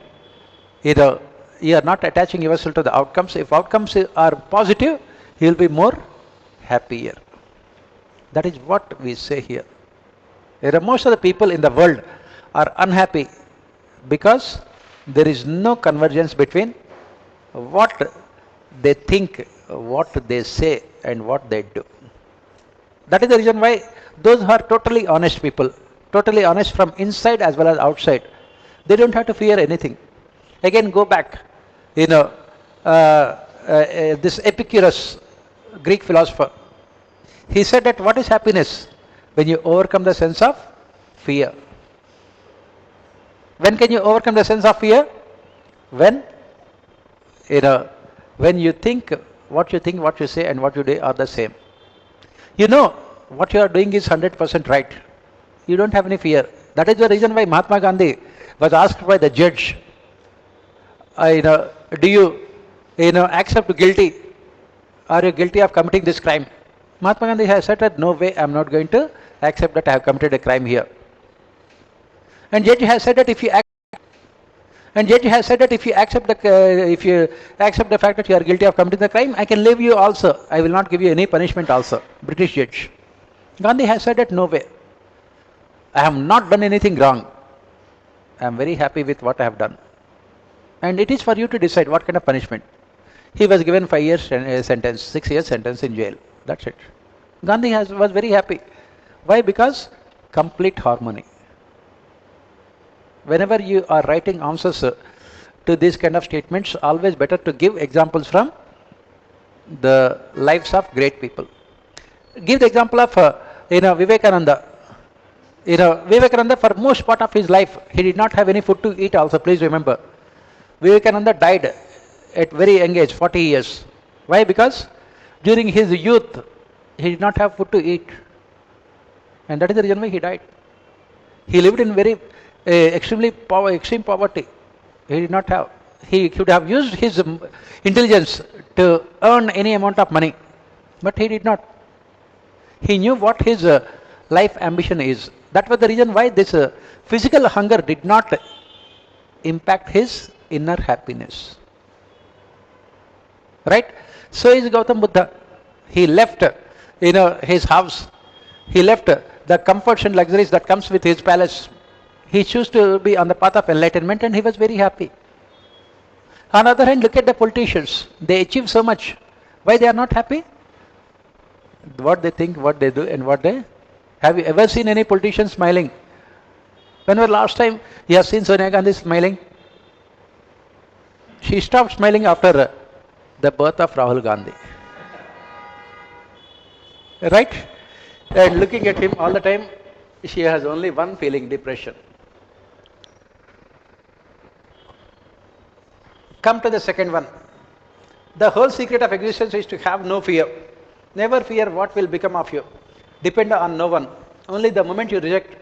you are not attaching yourself to the outcomes. If outcomes are positive, you will be more happier. That is what we say here. Most of the people in the world are unhappy because there is no convergence between what they think, what they say and what they do. That is the reason why those who are totally honest people, totally honest from inside as well as outside, they don't have to fear anything. Again, go back, this Epicurus, Greek philosopher, he said that what is happiness? When you overcome the sense of fear. When can you overcome the sense of fear? When you think, what you say and what you do are the same. What you are doing is 100% right. You don't have any fear. That is the reason why Mahatma Gandhi was asked by the judge, do you accept guilty? Are you guilty of committing this crime? Mahatma Gandhi has said that no way, I am not going to accept that I have committed a crime here. And judge has said that if you accept the fact that you are guilty of committing the crime, I can leave you also. I will not give you any punishment also. British judge. Gandhi has said that no way. I have not done anything wrong. I am very happy with what I have done. And it is for you to decide what kind of punishment. He was given 5 years sentence, 6 years sentence in jail. That's it. Gandhi was very happy. Why? Because complete harmony. Whenever you are writing answers to these kind of statements, always better to give examples from the lives of great people. Give the example of Vivekananda. Vivekananda, for most part of his life, he did not have any food to eat also. Please remember, Vivekananda died at very young age, 40 years. Why? Because during his youth, he did not have food to eat. And that is the reason why he died. He lived in very extreme poverty. He did not have. He could have used his intelligence to earn any amount of money, but he did not. He knew what his life ambition is. That was the reason why this physical hunger did not impact his inner happiness. Right? So is Gautam Buddha. He left, his house. He left the comforts and luxuries that comes with his palace. He chose to be on the path of enlightenment and he was very happy. On the other hand, look at the politicians. They achieve so much. Why they are not happy? What they think, what they do, and what they... Have you ever seen any politician smiling? When was the last time you have seen Sonia Gandhi smiling? She stopped smiling after the birth of Rahul Gandhi. Right? And looking at him all the time, she has only one feeling, depression. Come to the second one. The whole secret of existence is to have no fear. Never fear what will become of you. Depend on no one. Only the moment you reject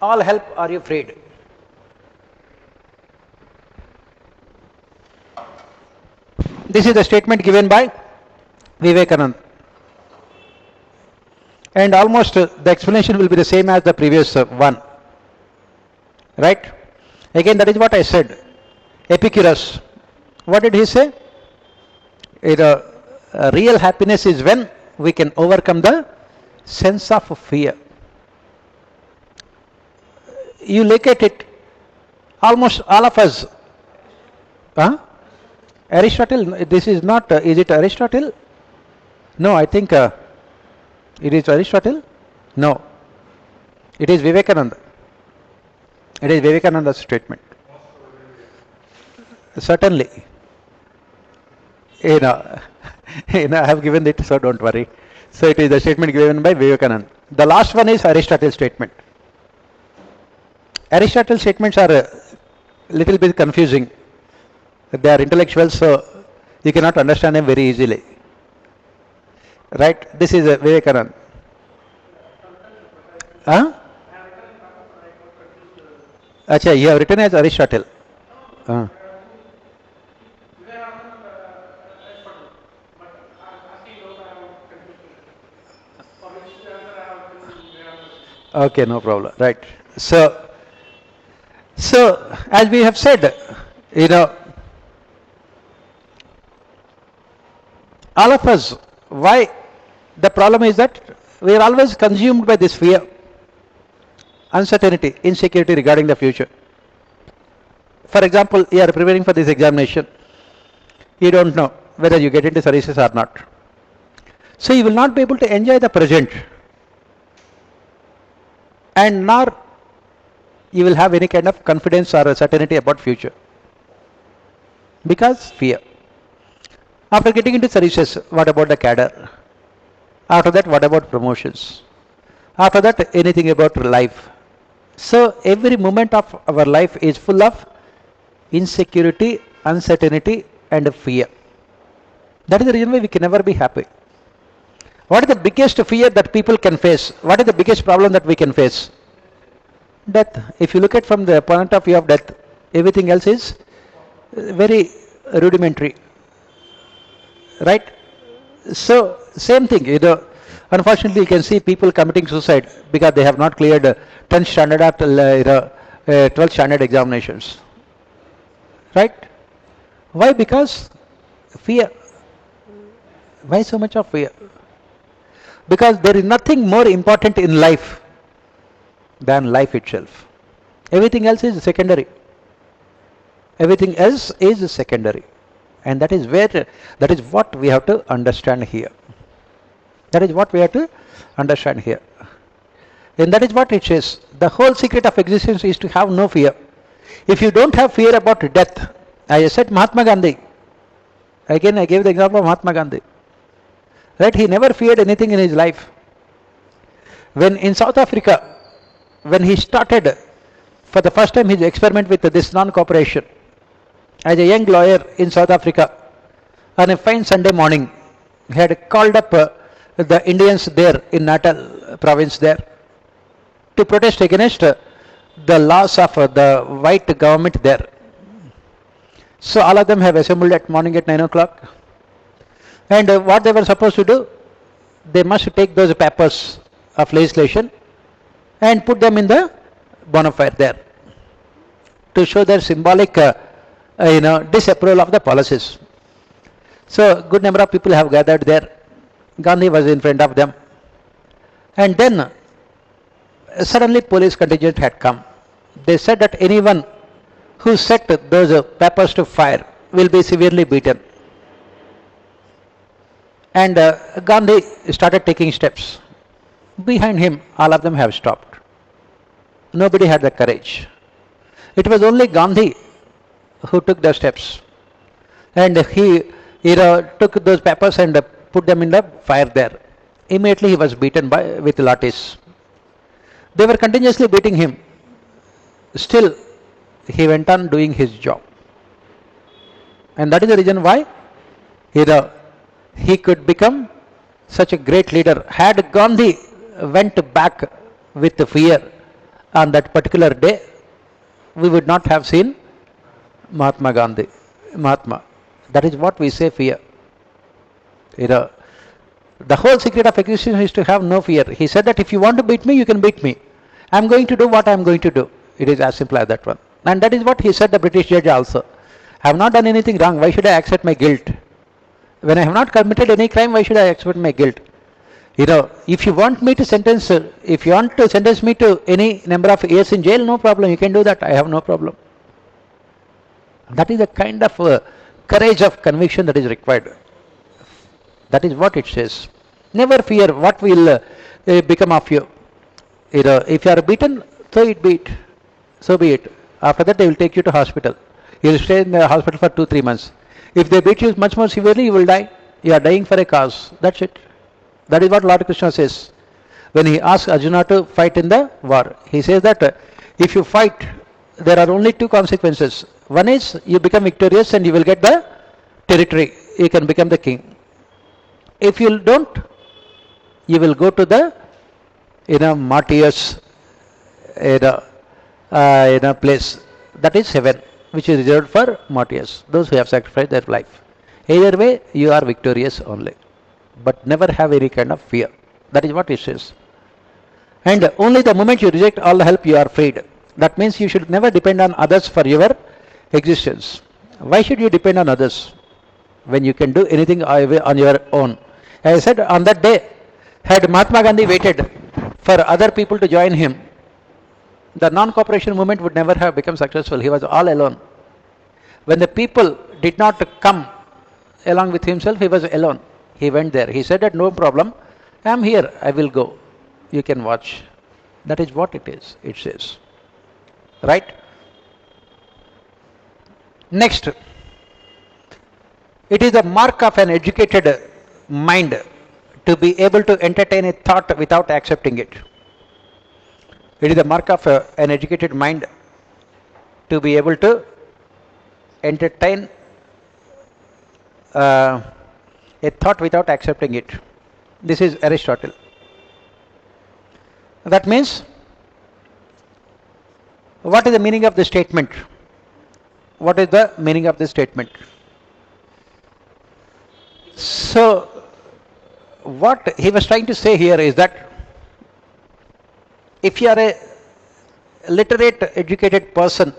all help are you freed. This is the statement given by Vivekananda. And almost the explanation will be the same as the previous one. Right? Again, that is what I said. Epicurus. What did he say? Real happiness is when we can overcome the sense of fear. You look at it, almost all of us. Aristotle, this is not, is it Aristotle? No, I think it is Aristotle. No, it is Vivekananda. It is Vivekananda's statement. Certainly. I have given it, so don't worry. So it is the statement given by Vivekananda. The last one is Aristotle's statement. Aristotle's statements are a little bit confusing. They are intellectuals, so you cannot understand them very easily. Right? This is Vivekananda. Huh? Acha, you have written as Aristotle. Okay, no problem. Right. So as we have said, all of us, why the problem is that we are always consumed by this fear, uncertainty, insecurity regarding the future. For example, you are preparing for this examination. You don't know whether you get into services or not. So you will not be able to enjoy the present, and nor you will have any kind of confidence or certainty about future, because fear. After getting into services, what about the cadre? After that, what about promotions? After that, anything about life. So every moment of our life is full of insecurity, uncertainty, and fear. That is the reason why we can never be happy. What is the biggest fear that people can face? What is the biggest problem that we can face? Death. If you look at from the point of view of death, everything else is very rudimentary. Right? So, same thing, unfortunately you can see people committing suicide because they have not cleared 10th standard or 12th standard examinations. Right? Why? Because fear. Why so much of fear? Because there is nothing more important in life than life itself. Everything else is secondary. Everything else is secondary. And that is what we have to understand here. That is what we have to understand here. And that is what it says. The whole secret of existence is to have no fear. If you don't have fear about death, I said Mahatma Gandhi. Again, I gave the example of Mahatma Gandhi. Right? He never feared anything in his life. When in South Africa, when he started for the first time his experiment with this non-cooperation, as a young lawyer in South Africa, on a fine Sunday morning, he had called up the Indians there in Natal province there to protest against the laws of the white government there. So all of them have assembled at morning at 9 o'clock. And what they were supposed to do? they must take those papers of legislation and put them in the bonfire there to show their symbolic disapproval of the policies. So good number of people have gathered there. Gandhi was in front of them. And then suddenly police contingent had come. They said that anyone who set those papers to fire will be severely beaten. And Gandhi started taking steps. Behind him, all of them have stopped. Nobody had the courage. It was only Gandhi who took the steps. And he took those papers and put them in the fire there. Immediately he was beaten with lathis. They were continuously beating him. Still, he went on doing his job. And that is the reason why he could become such a great leader. Had Gandhi went back with fear on that particular day, we would not have seen Mahatma Gandhi. Mahatma. That is what we say fear. The whole secret of existence is to have no fear. He said that if you want to beat me, you can beat me. I am going to do what I am going to do. It is as simple as that one. And that is what he said, the British judge also. I have not done anything wrong. Why should I accept my guilt? When I have not committed any crime, why should I accept my guilt? If you want me to sentence, if you want to sentence me to any number of years in jail, no problem. You can do that. I have no problem. That is the kind of courage of conviction that is required. That is what it says. Never fear what will become of you. If you are beaten, so be it. After that, they will take you to hospital. You will stay in the hospital for 2-3 months. If they beat you much more severely, you will die. You are dying for a cause. That's it. That is what Lord Krishna says. When he asks Arjuna to fight in the war, he says that if you fight, there are only 2 consequences. One is you become victorious and you will get the territory. You can become the king. If you don't, you will go to the martyrs place. That is heaven, which is reserved for martyrs, those who have sacrificed their life. Either way, you are victorious only. But never have any kind of fear. That is what it says. And only the moment you reject all help, you are freed. That means you should never depend on others for your existence. Why should you depend on others when you can do anything on your own? As I said, on that day, had Mahatma Gandhi waited for other people to join him, the non-cooperation movement would never have become successful. He was all alone. When the people did not come along with himself, he was alone. He went there. He said that no problem, I am here, I will go. You can watch. That is what it is, it says. Right? Next, it is the mark of an educated mind to be able to entertain a thought without accepting it. It is the mark of an educated mind to be able to entertain a thought without accepting it. This is Aristotle. That means, what is the meaning of the statement? What is the meaning of the statement? So, what he was trying to say here is that if you are a literate, educated person,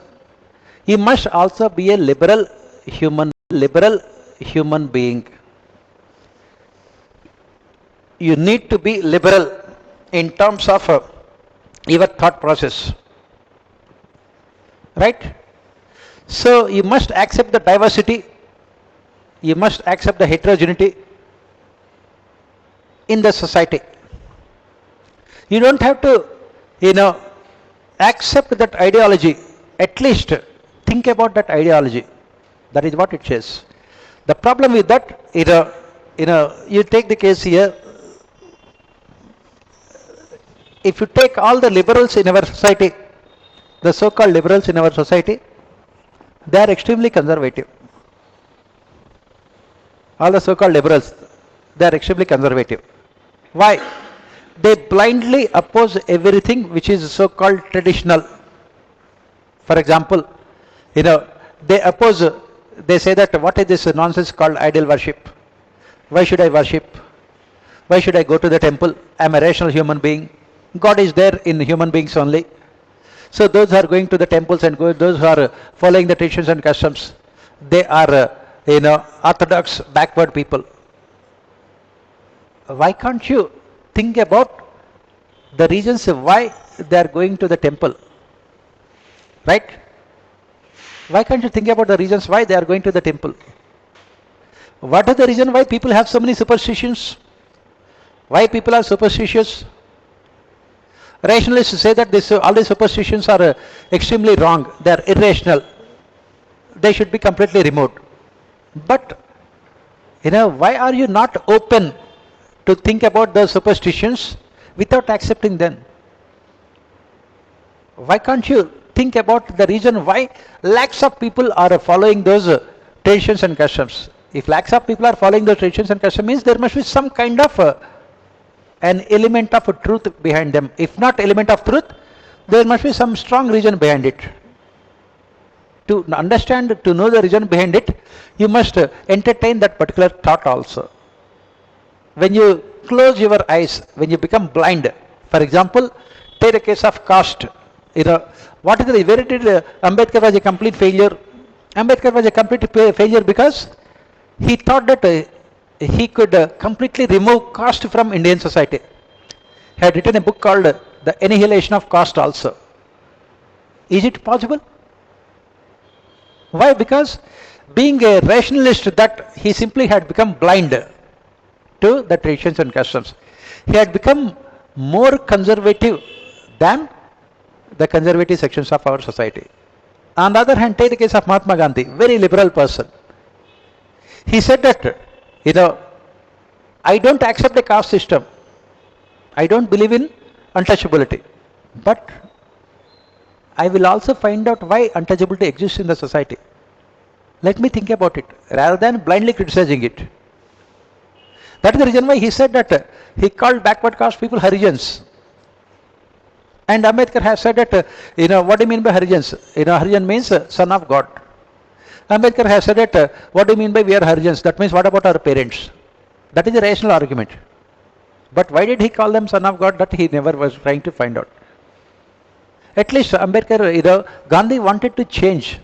you must also be a liberal human being. You need to be liberal in terms of your thought process. Right? So you must accept the diversity, you must accept the heterogeneity in the society. You don't have to, accept that ideology. At least think about that ideology. That is what it says. The problem with that, you take the case here. If you take all the liberals in our society, the so-called liberals in our society, they are extremely conservative. All the so-called liberals, they are extremely conservative. Why? They blindly oppose everything which is so-called traditional. For example, they oppose, they say that what is this nonsense called idol worship? Why should I worship? Why should I go to the temple? I'm a rational human being. God is there in human beings only. So those who are going to the temples and those who are following the traditions and customs, they are, orthodox, backward people. Why can't you think about the reasons why they are going to the temple? Right? Why can't you think about the reasons why they are going to the temple? What is the reason why people have so many superstitions? Why people are superstitious? Rationalists say that all these superstitions are extremely wrong. They are irrational. They should be completely removed. But, why are you not open to think about the superstitions without accepting them? Why can't you think about the reason why lakhs of people are following those traditions and customs? If lakhs of people are following those traditions and customs, means there must be some kind of an element of truth behind them. If not element of truth, there must be some strong reason behind it. To understand, to know the reason behind it, you must entertain that particular thought also. When you close your eyes, when you become blind, for example, take the case of caste. What is the, where did Ambedkar was a complete failure? Ambedkar was a complete failure because he thought that he could completely remove caste from Indian society. He had written a book called The Annihilation of Caste also. Is it possible? Why? Because being a rationalist, that he simply had become blind to the traditions and customs. He had become more conservative than the conservative sections of our society. On the other hand, take the case of Mahatma Gandhi, very liberal person. He said that, I don't accept the caste system. I don't believe in untouchability. But I will also find out why untouchability exists in the society. Let me think about it, rather than blindly criticizing it. That is the reason why he said that he called backward caste people Harijans. And Ambedkar has said that, what do you mean by Harijans? Harijan means son of God. Ambedkar has said that, what do you mean by we are Harijans? That means what about our parents? That is a rational argument. But why did he call them son of God? That he never was trying to find out. At least Ambedkar, Gandhi wanted to change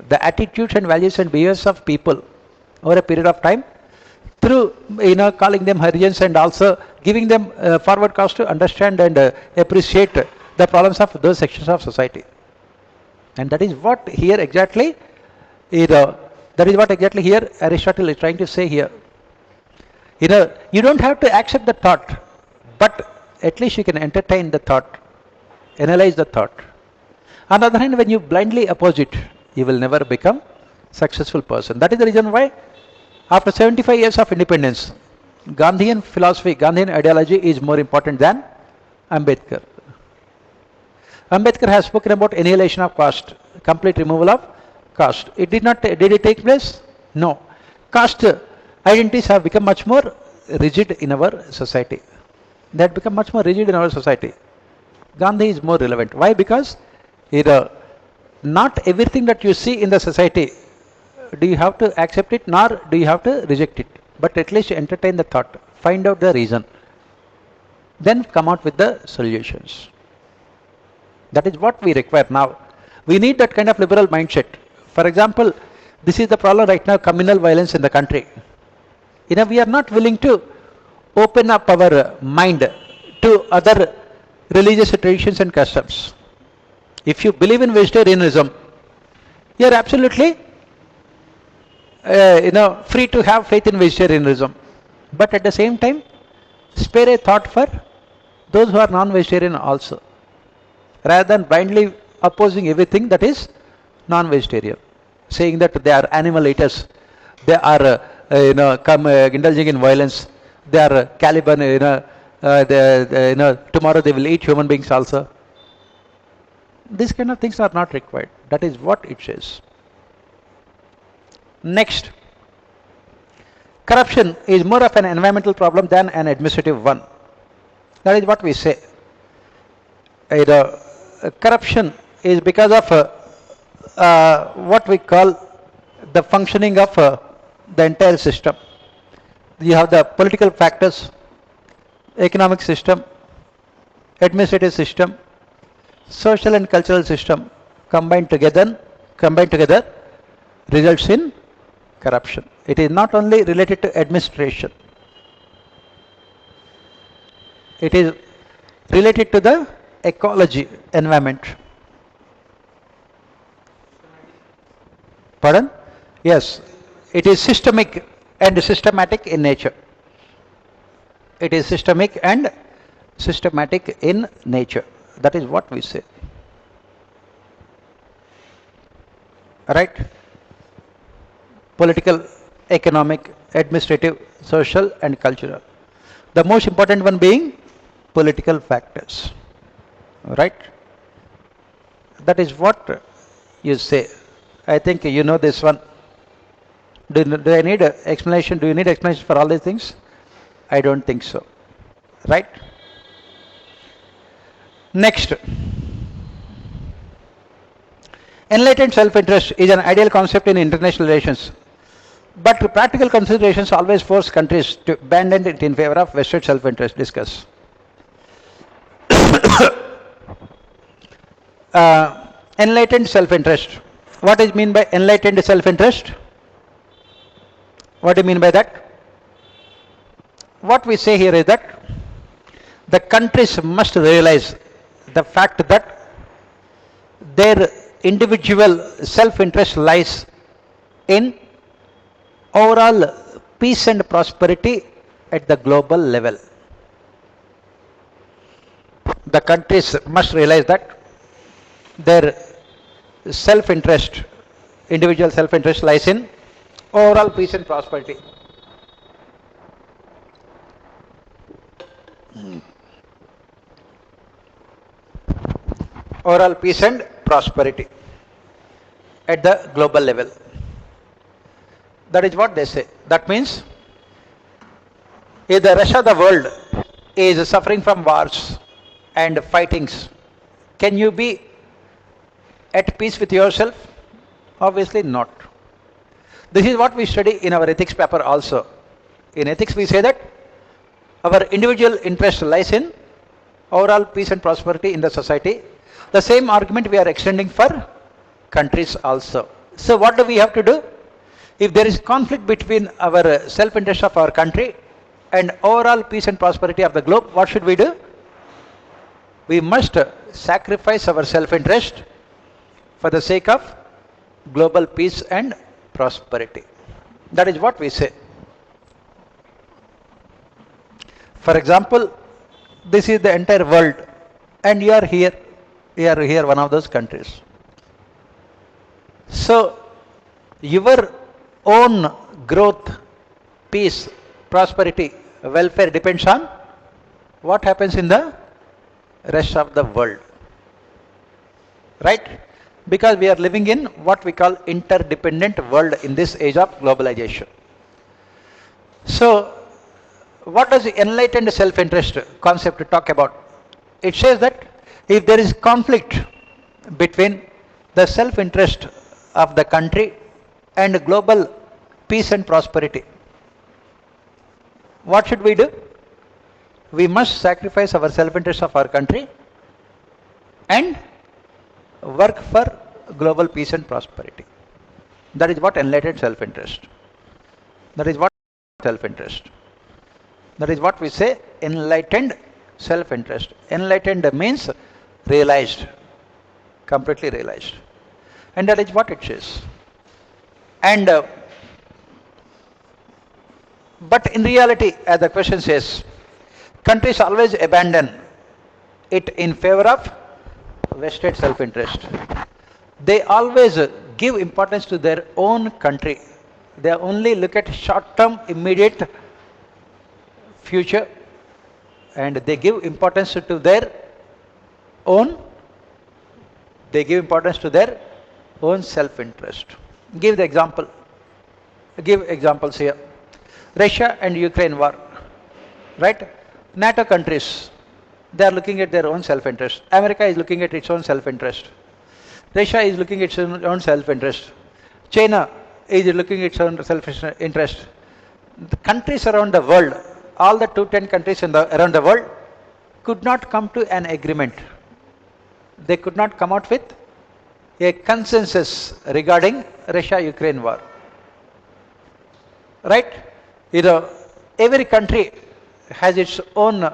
the attitudes and values and behaviors of people over a period of time through, calling them Harijans and also giving them forward caste to understand and appreciate the problems of those sections of society. And that is what here exactly, that is what exactly here Aristotle is trying to say here. You don't have to accept the thought, but at least you can entertain the thought, analyze the thought. On the other hand, when you blindly oppose it, you will never become successful person. That is the reason why after 75 years of independence, Gandhian philosophy, Gandhian ideology is more important than Ambedkar. Ambedkar has spoken about annihilation of caste, complete removal of caste. Did it take place? No. Caste identities have become much more rigid in our society. They have become much more rigid in our society. Gandhi is more relevant. Why? Because not everything that you see in the society do you have to accept it, nor do you have to reject it. But at least entertain the thought, find out the reason, then come out with the solutions. That is what we require now. We need that kind of liberal mindset. For example, this is the problem right now, communal violence in the country. We are not willing to open up our mind to other religious traditions and customs. If you believe in vegetarianism, you are absolutely free to have faith in vegetarianism. But at the same time, spare a thought for those who are non-vegetarian also, rather than blindly opposing everything that is non-vegetarian, saying that they are animal eaters, they are indulging in violence, they are Caliban, tomorrow they will eat human beings also. These kind of things are not required. That is what it says. Next, corruption is more of an environmental problem than an administrative one. That is what we say. Corruption is because of what we call the functioning of the entire system. You have the political factors, economic system, administrative system, social and cultural system combined together results in corruption. It is not only related to administration, it is related to the ecology, environment. Pardon? Yes, it is systemic and systematic in nature. It is systemic and systematic in nature. That is what we say. Right? Political, economic, administrative, social and cultural. The most important one being political factors. Right? That is what you say. I think you know this one. Do I need an explanation? Do you need explanation for all these things? I don't think so. Right? Next. Enlightened self-interest is an ideal concept in international relations. But practical considerations always force countries to abandon it in favor of vested self-interest. Discuss. Enlightened self-interest. What is mean by enlightened self-interest? What do you mean by that? What we say here is that the countries must realize the fact that their individual self-interest lies in overall peace and prosperity at the global level. The countries must realize that their self-interest, individual self-interest lies in overall peace and prosperity. Overall peace and prosperity at the global level. That is what they say. That means if the rest of the world is suffering from wars and fightings, can you be at peace with yourself? Obviously not. This is what we study in our ethics paper also. In ethics we say that our individual interest lies in overall peace and prosperity in the society. The same argument we are extending for countries also. So what do we have to do? If there is conflict between our self-interest of our country and overall peace and prosperity of the globe, what should we do? We must sacrifice our self-interest for the sake of global peace and prosperity. That is what we say. For example, this is the entire world and you are here, one of those countries. So, your own growth, peace, prosperity, welfare depends on what happens in the rest of the world. Right? Because we are living in what we call interdependent world in this age of globalization. So, what does the enlightened self-interest concept talk about? It says that if there is conflict between the self-interest of the country and global peace and prosperity, what should we do? We must sacrifice our self-interest of our country and work for global peace and prosperity. That is what enlightened self-interest. That is what self-interest. That is what we say enlightened self-interest. Enlightened means realized, completely realized. And that is what it says. And but in reality, as the question says, countries always abandon it in favor of vested self-interest. They always give importance to their own country. They only look at short-term, immediate future, and they give importance to their own. They give importance to their own self-interest. Give the example. Give examples here. Russia and Ukraine war, right? NATO countries, they are looking at their own self-interest. America is looking at its own self-interest. Russia is looking at its own self-interest. China is looking at its own self-interest. The countries around the world, all the 210 countries around the world could not come to an agreement. They could not come out with a consensus regarding Russia-Ukraine war. Right? Every country has its own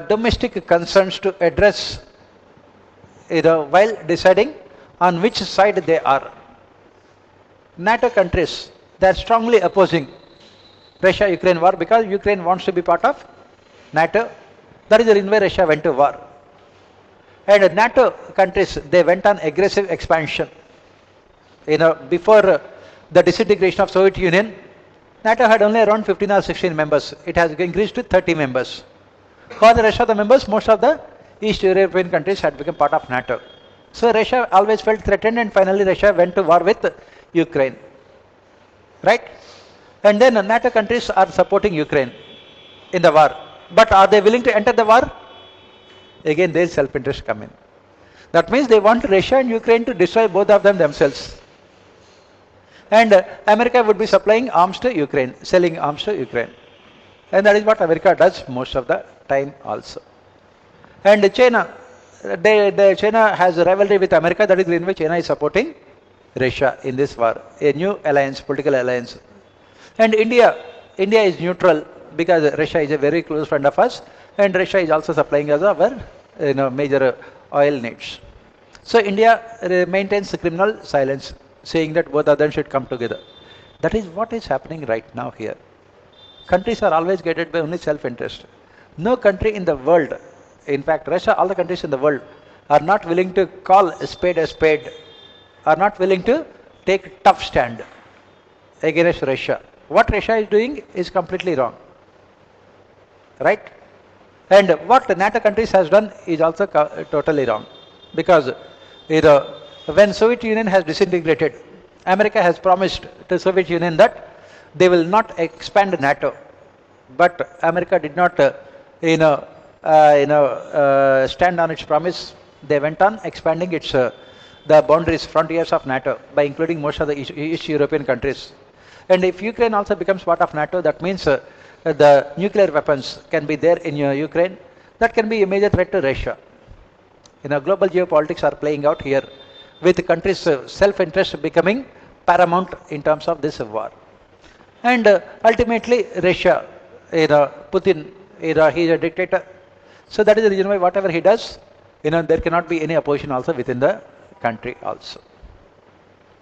domestic concerns to address, while deciding on which side they are. NATO countries, they are strongly opposing Russia-Ukraine war because Ukraine wants to be part of NATO. That is the reason why Russia went to war. And NATO countries, they went on aggressive expansion. Before the disintegration of Soviet Union, NATO had only around 15 or 16 members. It has increased to 30 members. For the rest of the members, most of the East European countries had become part of NATO. So Russia always felt threatened, and finally Russia went to war with Ukraine. Right? And then NATO countries are supporting Ukraine in the war. But are they willing to enter the war? Again, their self-interest come in. That means they want Russia and Ukraine to destroy both of them themselves. And America would be supplying arms to Ukraine, selling arms to Ukraine. And that is what America does most of the time also. And China, China has a rivalry with America. That is the reason why China is supporting Russia in this war, a new alliance, political alliance. And India is neutral because Russia is a very close friend of us, and Russia is also supplying us our major oil needs. So India maintains criminal silence, saying that both of them should come together. That is what is happening right now here. Countries are always guided by only self-interest. No country in the world, in fact Russia, all the countries in the world are not willing to call a spade, are not willing to take a tough stand against Russia. What Russia is doing is completely wrong. Right? And what the NATO countries has done is also totally wrong. Because when Soviet Union has disintegrated, America has promised to Soviet Union that they will not expand NATO. But America did not stand on its promise. They went on expanding its the boundaries, frontiers of NATO by including most of the East European countries. And if Ukraine also becomes part of NATO, that means the nuclear weapons can be there in Ukraine. That can be a major threat to Russia. Global geopolitics are playing out here, with countries' self-interest becoming paramount in terms of this war. And ultimately, Russia, Putin, he is a dictator. So that is the reason why whatever he does, there cannot be any opposition also within the country also.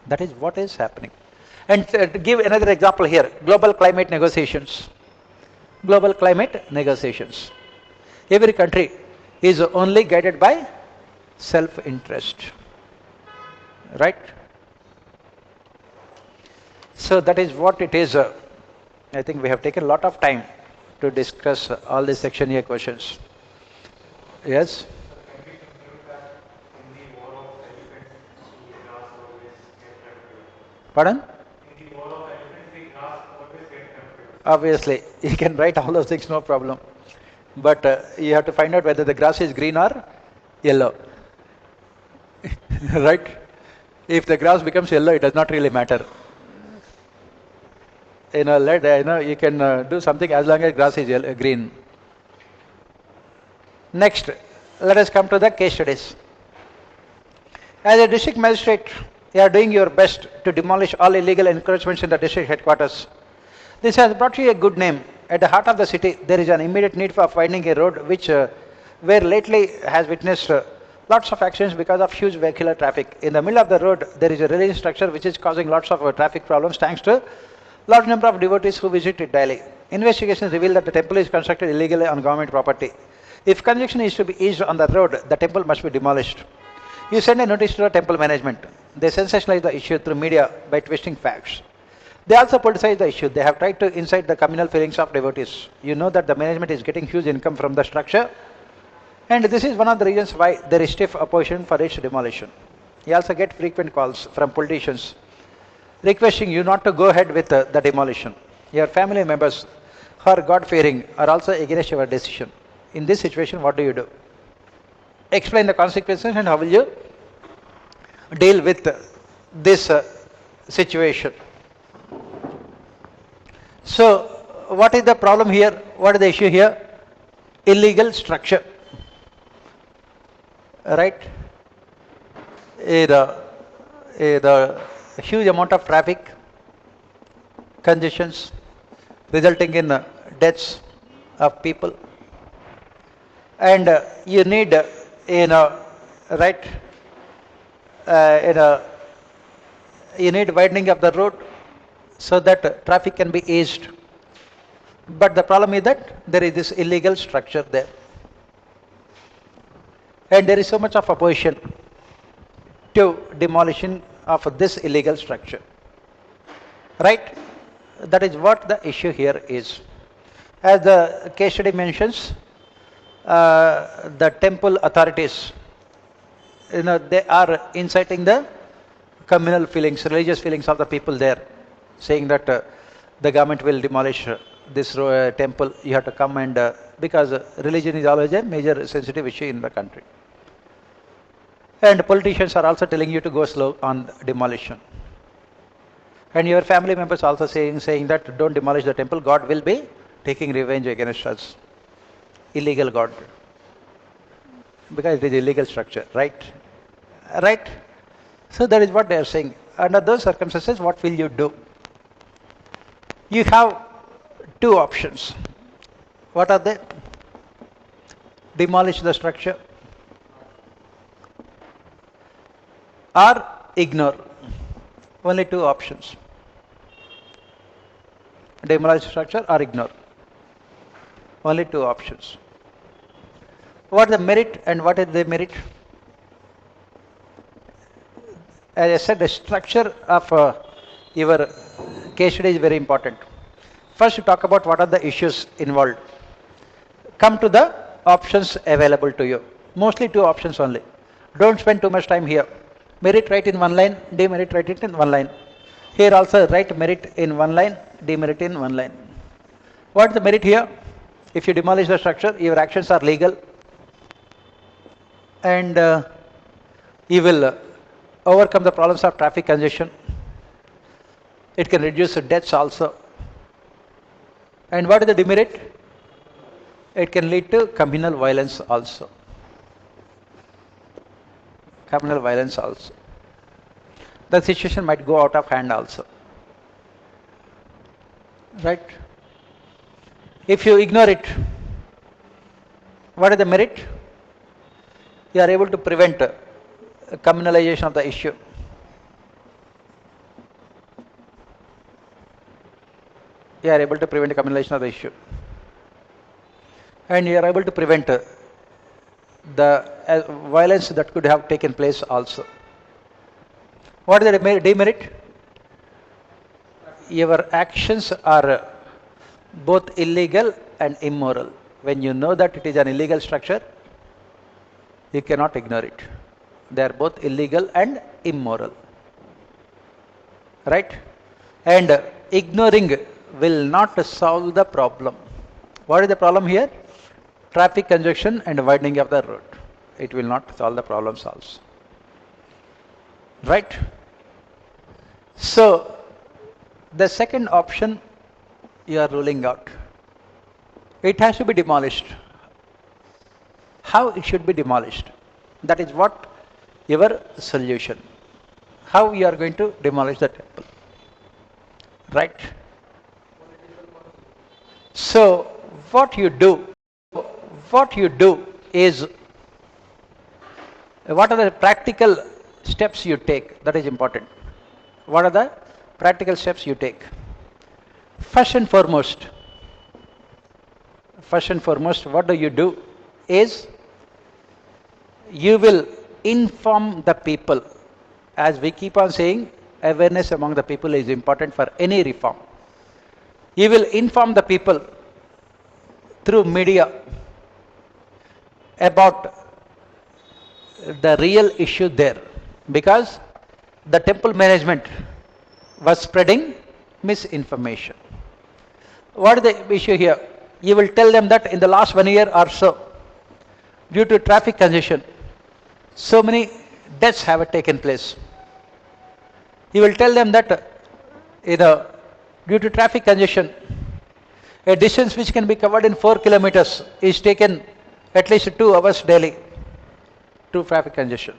That is what is happening. And to give another example here, global climate negotiations. Global climate negotiations. Every country is only guided by self-interest. Right? So that is what it is. I think we have taken a lot of time to discuss all these section here questions. Yes? Can we conclude that in the war of elephants, the grass always gets left? Pardon? In the war of elephants, the grass always gets left. Obviously, you can write all those things, no problem. But you have to find out whether the grass is green or yellow. Right? If the grass becomes yellow, it does not really matter. You can do something as long as grass is green. Next, let us come to the case studies. As a district magistrate, you are doing your best to demolish all illegal encroachments in the district headquarters. This has brought you a good name. At the heart of the city, there is an immediate need for finding a road where lately has witnessed lots of accidents because of huge vehicular traffic. In the middle of the road, there is a religious structure which is causing lots of traffic problems thanks to large number of devotees who visit it daily. Investigations reveal that the temple is constructed illegally on government property. If congestion is to be eased on the road, the temple must be demolished. You send a notice to the temple management. They sensationalize the issue through media by twisting facts. They also politicize the issue. They have tried to incite the communal feelings of devotees. You know that the management is getting huge income from the structure, and this is one of the reasons why there is stiff opposition for its demolition. You also get frequent calls from politicians requesting you not to go ahead with the demolition. Your family members who are God-fearing are also against your decision. In this situation, what do you do? Explain the consequences and how will you deal with this situation. So, what is the problem here? what is the issue here? Illegal structure. Right? The huge amount of traffic, congestions, resulting in deaths of people. And you need, right, you need widening of the road so that traffic can be eased. But the problem is that there is this illegal structure there. And there is so much of opposition to demolition of this illegal structure. Right? That is what the issue here is. As the case study mentions, the temple authorities, they are inciting the communal feelings, religious feelings of the people there, saying that the government will demolish this temple, you have to come and, because religion is always a major sensitive issue in the country. And politicians are also telling you to go slow on demolition. And your family members also saying that don't demolish the temple, God will be taking revenge against us. Illegal God. Because it is illegal structure, right? Right? So that is what they are saying. Under those circumstances, what will you do? You have two options. What are they? Demolish the structure or ignore. Only two options. Demolish the structure or ignore. Only two options. What is the merit and what is the merit? As I said, the structure of your case study is very important. First, you talk about what are the issues involved. Come to the options available to you. Mostly two options only. Don't spend too much time here. Merit write in one line, demerit write it in one line. Here also write merit in one line, demerit in one line. What is the merit here? If you demolish the structure, your actions are legal and you will overcome the problems of traffic congestion. It can reduce deaths also. And what is the demerit? It can lead to communal violence also. Communal violence also. The situation might go out of hand also. Right? If you ignore it, what is the merit? You are able to prevent communalization of the issue. You are able to prevent communalization of the issue. And you are able to prevent the violence that could have taken place also. What is the demerit? Your actions are both illegal and immoral. When you know that it is an illegal structure, you cannot ignore it. They are both illegal and immoral. Right? And ignoring will not solve the problem. What is the problem here? Traffic congestion and widening of the road. It will not solve the problems also. Right? So, the second option you are ruling out. It has to be demolished. How it should be demolished? That is what your solution. How you are going to demolish the temple. Right? So, what you do is, what are the practical steps you take? That is important. What are the practical steps you take? First and foremost, what do you do is, you will inform the people. As we keep on saying, awareness among the people is important for any reform. You will inform the people through media about the real issue there, because the temple management was spreading misinformation. What is the issue here? You will tell them that in the last 1 year or so, due to traffic congestion, so many deaths have taken place. You will tell them that due to traffic congestion, A distance which can be covered in 4 kilometers is taken at least 2 hours daily to traffic congestion.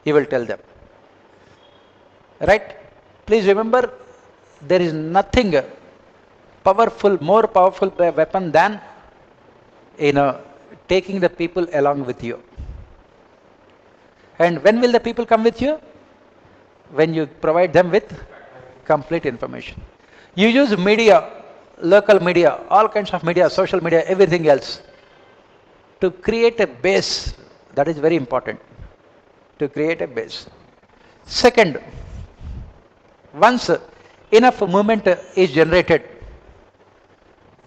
He will tell them. Right? Please remember, there is nothing powerful, more powerful weapon than, taking the people along with you. And when will the people come with you? When you provide them with complete information. You use media, local media, all kinds of media, social media, everything else, to create a base. That is very important, to create a base. Second, once enough movement is generated,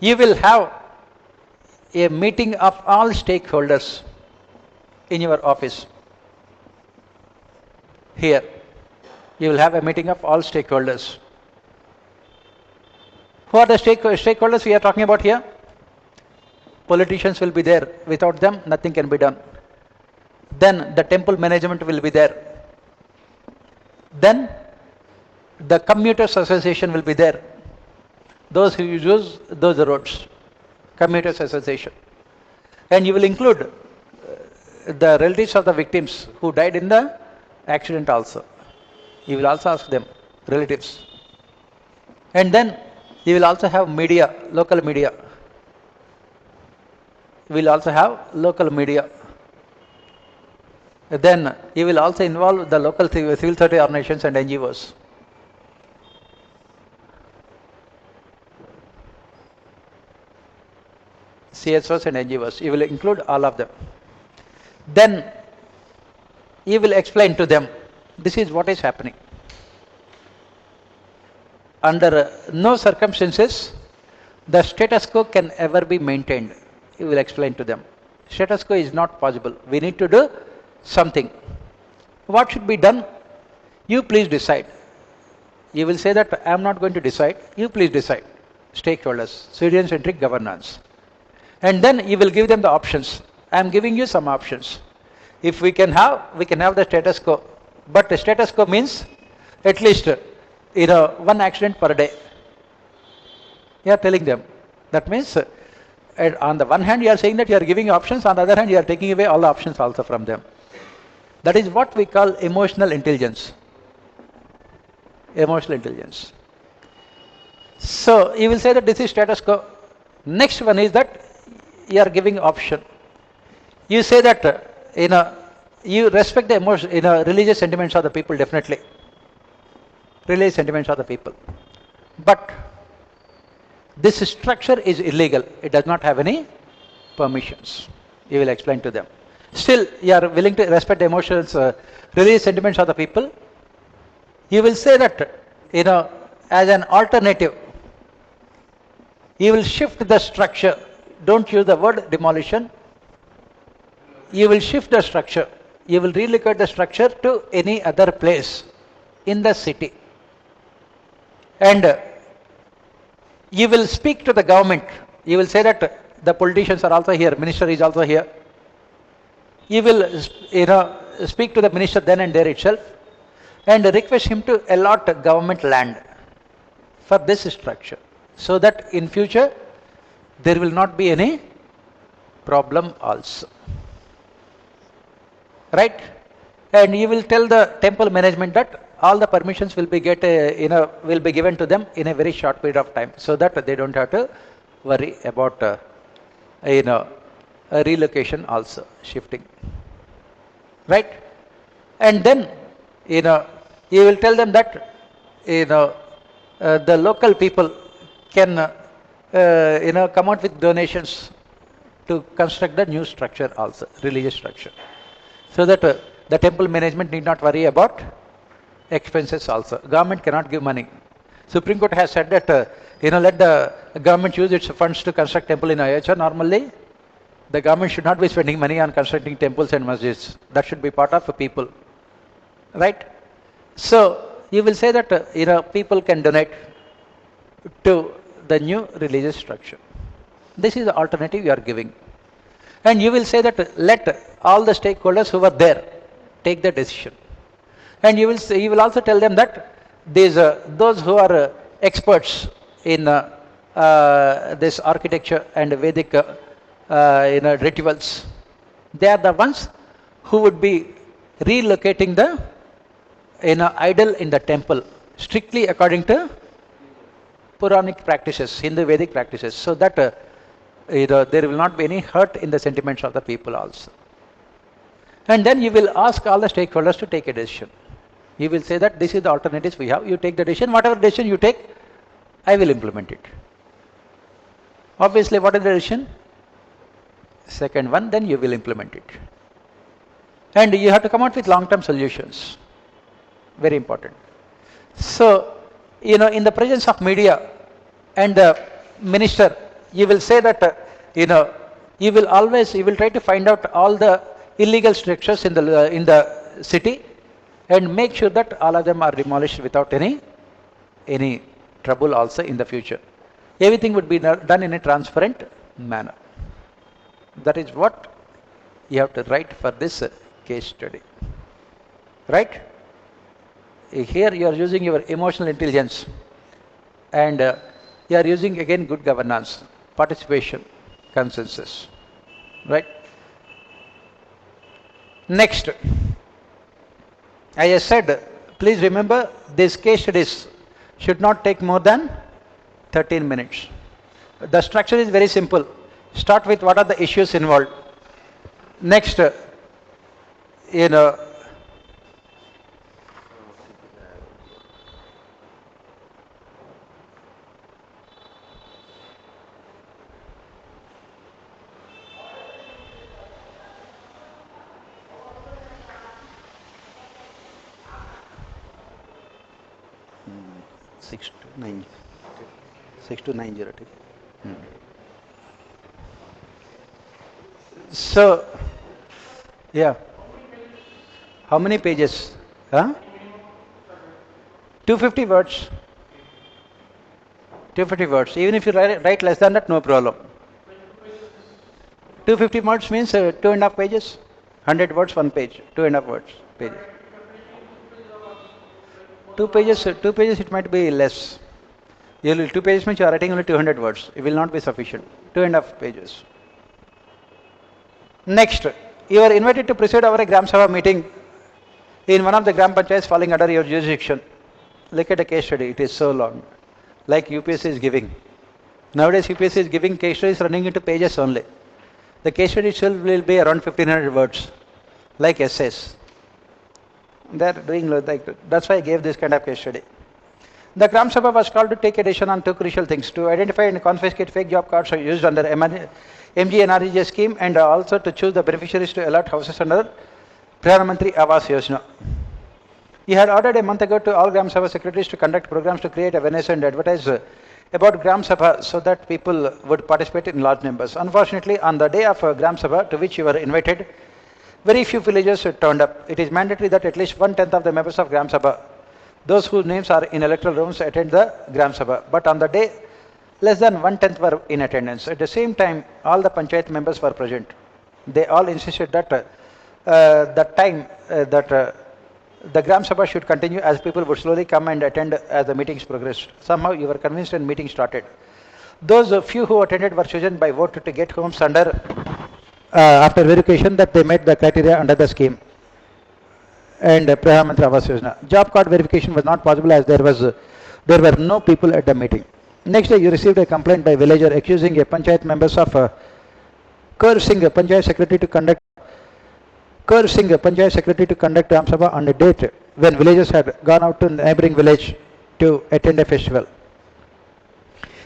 you will have a meeting of all stakeholders in your office. Here, you will have a meeting of all stakeholders. Who are the stakeholders we are talking about here? Politicians will be there. Without them, nothing can be done. Then the temple management will be there. Then the commuters association will be there. Those who use those roads, commuters association. And you will include the relatives of the victims who died in the accident also. You will also ask them, relatives. And then you will also have media, local media. You will also have local media. Then you will also involve the local civil society organizations and NGOs. CSOs and NGOs. You will include all of them. Then you will explain to them, this is what is happening. Under no circumstances, the status quo can ever be maintained. You will explain to them. Status quo is not possible. We need to do something. What should be done? You please decide. You will say that I am not going to decide. You please decide. Stakeholders, citizen-centric governance. And then you will give them the options. I am giving you some options. If we can have the status quo. But the status quo means at least, one accident per day. You are telling them. That means, on the one hand, you are saying that you are giving options. On the other hand, you are taking away all the options also from them. That is what we call emotional intelligence. Emotional intelligence. So you will say that this is status quo. Next one is that you are giving option. You say that, you respect the emotion, religious sentiments of the people, definitely. Religious sentiments of the people. But this structure is illegal. It does not have any permissions. You will explain to them. Still, you are willing to respect the emotions, religious sentiments of the people. You will say that, as an alternative, you will shift the structure. Don't use the word demolition. You will shift the structure. You will relocate the structure to any other place in the city. And you will speak to the government. You will say that the politicians are also here, minister is also here. You will, speak to the minister then and there itself and request him to allot government land for this structure, so that in future there will not be any problem also. Right? And you will tell the temple management that all the permissions will be will be given to them in a very short period of time, so that they don't have to worry about a relocation also, shifting. Right? And then you will tell them that the local people can come out with donations to construct the new structure also, religious structure, so that the temple management need not worry about expenses also. Government cannot give money. Supreme Court has said that let the government use its funds to construct temple in Ayodhya. Normally, the government should not be spending money on constructing temples and masjids. That should be part of the people. Right? So you will say that people can donate to the new religious structure. This is the alternative you are giving. And you will say that let all the stakeholders who were there take the decision. And you will also tell them that those who are experts in this architecture and Vedic rituals. They are the ones who would be relocating the idol in the temple strictly according to Puranic practices, Hindu Vedic practices, so that there will not be any hurt in the sentiments of the people also. And then you will ask all the stakeholders to take a decision. You will say that this is the alternatives we have. You take the decision. Whatever decision you take, I will implement it. Obviously, what is the decision? Second one, then you will implement it. And you have to come out with long-term solutions. Very important. So, in the presence of media and the minister, you will say that, you will try to find out all the illegal structures in the city and make sure that all of them are demolished without any trouble also in the future. Everything would be done in a transparent manner. That is what you have to write for this case study. Right? Here you are using your emotional intelligence and you are using again good governance, participation, consensus. Right? Next, as I said, please remember these case studies should not take more than 13 minutes. The structure is very simple. Start with what are the issues involved. Next, 6290. So, yeah. How many pages? Huh? 250 words. 250 words. Even if you write less than that, no problem. 250 words means 2.5 pages. 100 words, 1 page. 2.5 words, pages. 2 pages, it might be less. 2 pages means you are writing only 200 words. It will not be sufficient. 2.5 pages. Next, you are invited to preside over a Gram Sabha meeting in one of the Gram Panchayats falling under your jurisdiction. Look at the case study, it is so long. Like UPSC is giving. Nowadays UPSC is giving case studies running into pages only. The case study itself will be around 1500 words, like essays. They are doing like that. That's why I gave this kind of case study. The Gram Sabha was called to take a decision on 2 crucial things: to identify and confiscate fake job cards used under MGNREGA scheme, and also to choose the beneficiaries to allot houses under Pradhan Mantri Awas Yojana. He had ordered a month ago to all Gram Sabha secretaries to conduct programs to create awareness and advertise about Gram Sabha so that people would participate in large numbers. Unfortunately, on the day of Gram Sabha to which you were invited, very few villagers turned up. It is mandatory that at least 1/10 of the members of Gram Sabha, those whose names are in electoral rooms, attend the Gram Sabha. But on the day, less than 1/10 were in attendance. At the same time, all the Panchayat members were present. They all insisted that the Gram Sabha should continue, as people would slowly come and attend as the meetings progressed. Somehow you were convinced and meeting started. Those few who attended were chosen by vote to get homes under after verification that they met the criteria under the scheme and Pradhan Mantri Awas Yojana. Job card verification was not possible as there were no people at the meeting. Next day, you received a complaint by villager accusing a Panchayat members of coercing a Panchayat secretary to conduct Gram Sabha on a date when villagers had gone out to neighboring village to attend a festival.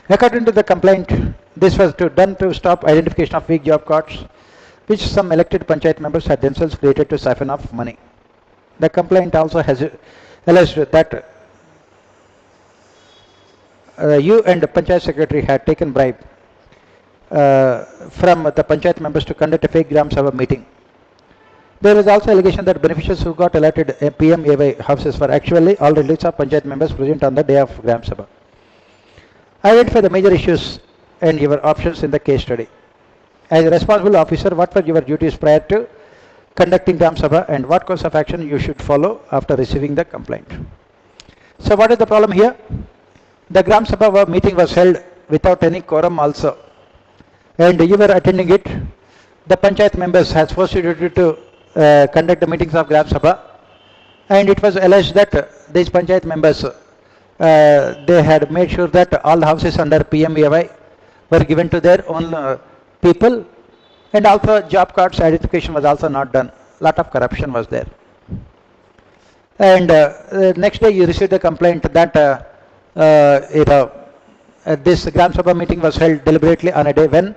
According to the complaint, this was done to stop identification of fake job cards, which some elected Panchayat members had themselves created to siphon off money. The complaint also has alleged that you and the Panchayat secretary had taken bribe from the Panchayat members to conduct a fake Gram Sabha meeting. There was also allegation that beneficiaries who got allotted PMAY houses were actually all relatives of Panchayat members present on the day of Gram Sabha. Identify the major issues and your options in the case study. As a responsible officer, what were your duties prior to conducting Gram Sabha and what course of action you should follow after receiving the complaint? So what is the problem here? The Gram Sabha meeting was held without any quorum also, and you were attending it, the panchayat members has forced you to conduct the meetings of Gram Sabha, and it was alleged that these panchayat members they had made sure that all the houses under PMVY were given to their own people, and also job cards identification was also not done. Lot of corruption was there. And next day you received a complaint that this Gram Sabha meeting was held deliberately on a day when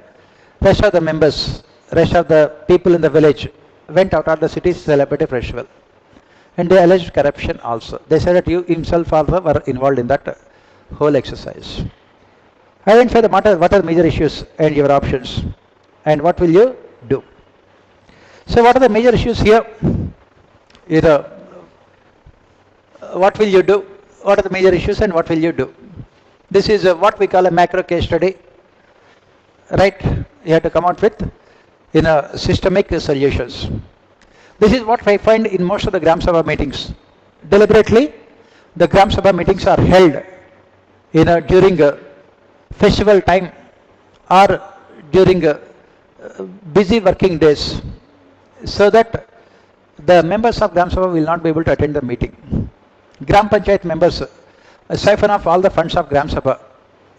rest of the members, rest of the people in the village went out of the city to celebrate a festival. And they alleged corruption also. They said that you himself also were involved in that whole exercise. Identify the matter, what are the major issues and your options, and what will you do? So what are the major issues here? What will you do? What are the major issues and what will you do? This is what we call a macro case study, right? You have to come out with systemic solutions. This is what I find in most of the Gram Sabha meetings. Deliberately, the Gram Sabha meetings are held during festival time or during busy working days, so that the members of Gram Sabha will not be able to attend the meeting. Gram Panchayat members siphon off all the funds of Gram Sabha,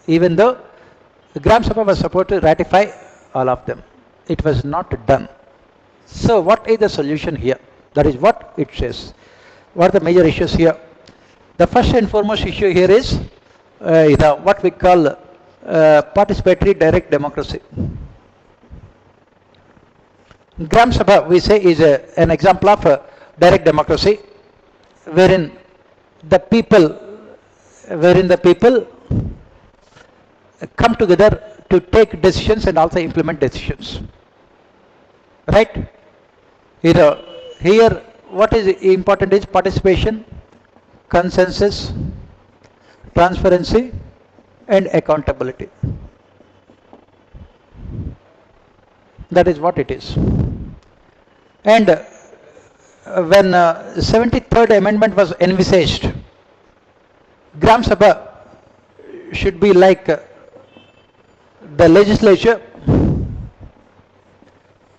even though the Gram Sabha was supposed to ratify all of them. It was not done. So what is the solution here? That is what it says. What are the major issues here? The first and foremost issue here is what we call participatory direct democracy. Gram Sabha, we say, is an example of direct democracy, wherein the people come together to take decisions and also implement decisions. Right? Here what is important is participation, consensus, transparency, and accountability. That is what it is. And when 73rd amendment was envisaged, Gram Sabha should be like the legislature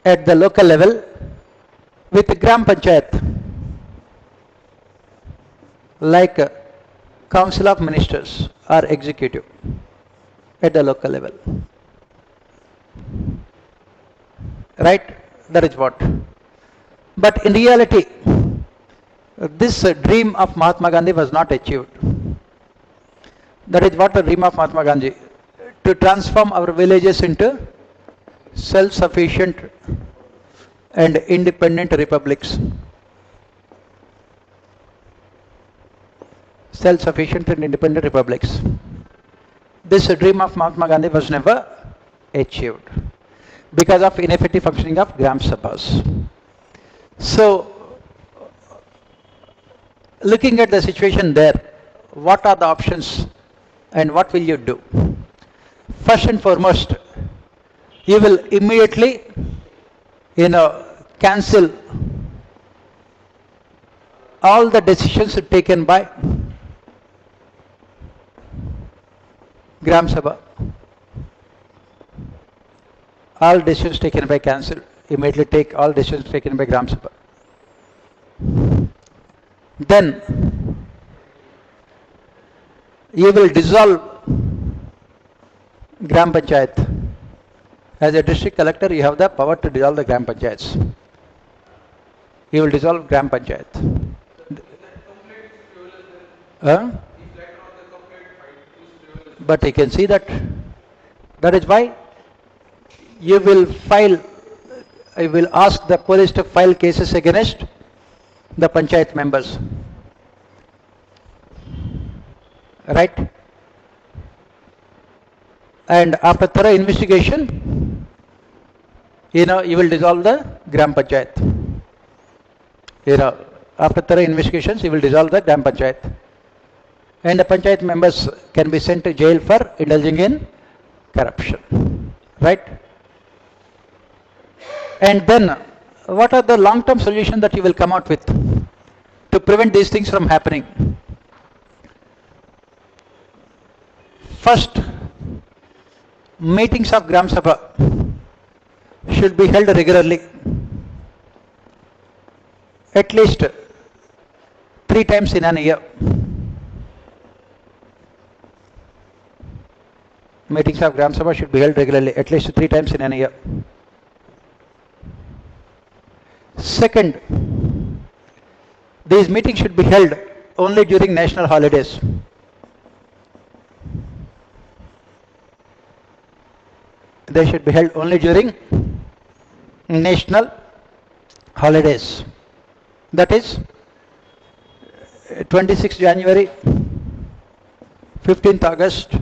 at the local level, with the Gram Panchayat like Council of Ministers or executive at the local level. Right? That is what. But in reality, this dream of Mahatma Gandhi was not achieved. That is what the dream of Mahatma Gandhi, to transform our villages into self-sufficient and independent republics. Self-sufficient and independent republics. This dream of Mahatma Gandhi was never achieved because of ineffective functioning of Gram Sabhas. So, looking at the situation there, what are the options and what will you do? First and foremost, you will immediately cancel all the decisions taken by Gram Sabha. All decisions taken by council, immediately take all decisions taken by Gram Sabha. Then you will dissolve Gram Panchayat. As a district collector, you have the power to dissolve the Gram Panchayats. You will dissolve Gram Panchayat. But you can see that. That is why you will ask the police to file cases against the Panchayat members. Right? And after thorough investigation, you will dissolve the Gram Panchayat. After thorough investigations, you will dissolve the Gram Panchayat. And the Panchayat members can be sent to jail for indulging in corruption. Right? And then, what are the long-term solutions that you will come out with to prevent these things from happening? First, Meetings of Gram Sabha should be held regularly, at least 3 times in an year. Meetings of Gram Sabha should be held regularly, at least 3 times in an year. Second, these meetings should be held only during national holidays. They should be held only during national holidays. That is 26th January, 15th August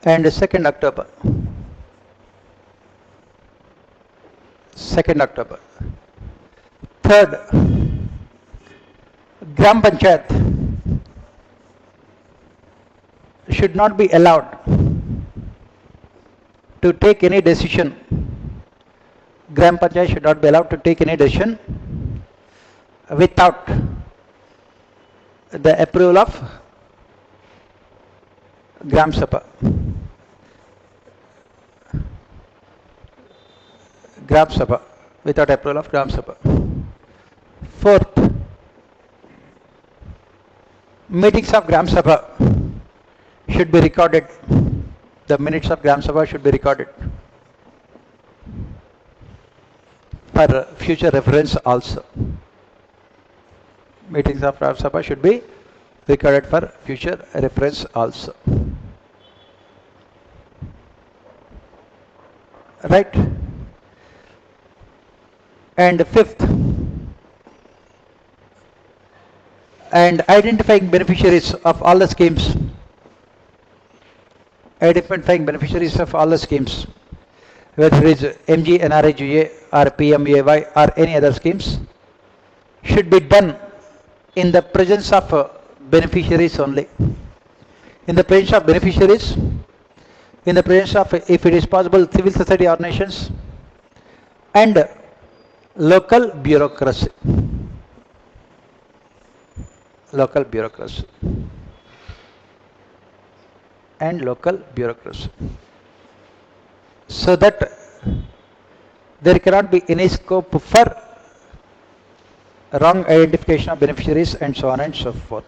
and 2nd October. 2nd October. Third, Gram Panchayat should not be allowed to take any decision. Gram Panchayat should not be allowed to take any decision without the approval of Gram Sabha. Gram Sabha, without approval of Gram Sabha. Fourth, meetings of Gram Sabha should be recorded. The minutes of Gram Sabha should be recorded for future reference also. Meetings of Gram Sabha should be recorded for future reference also. Right? And fifth, and identifying beneficiaries of all the schemes. Identifying beneficiaries of all the schemes, whether it is MG, NRIGA or PMAY or any other schemes, should be done in the presence of beneficiaries only. In the presence of beneficiaries, in the presence of, if it is possible, civil society organizations and local bureaucracy. Local bureaucracy. And local bureaucracy. So that there cannot be any scope for wrong identification of beneficiaries and so on and so forth.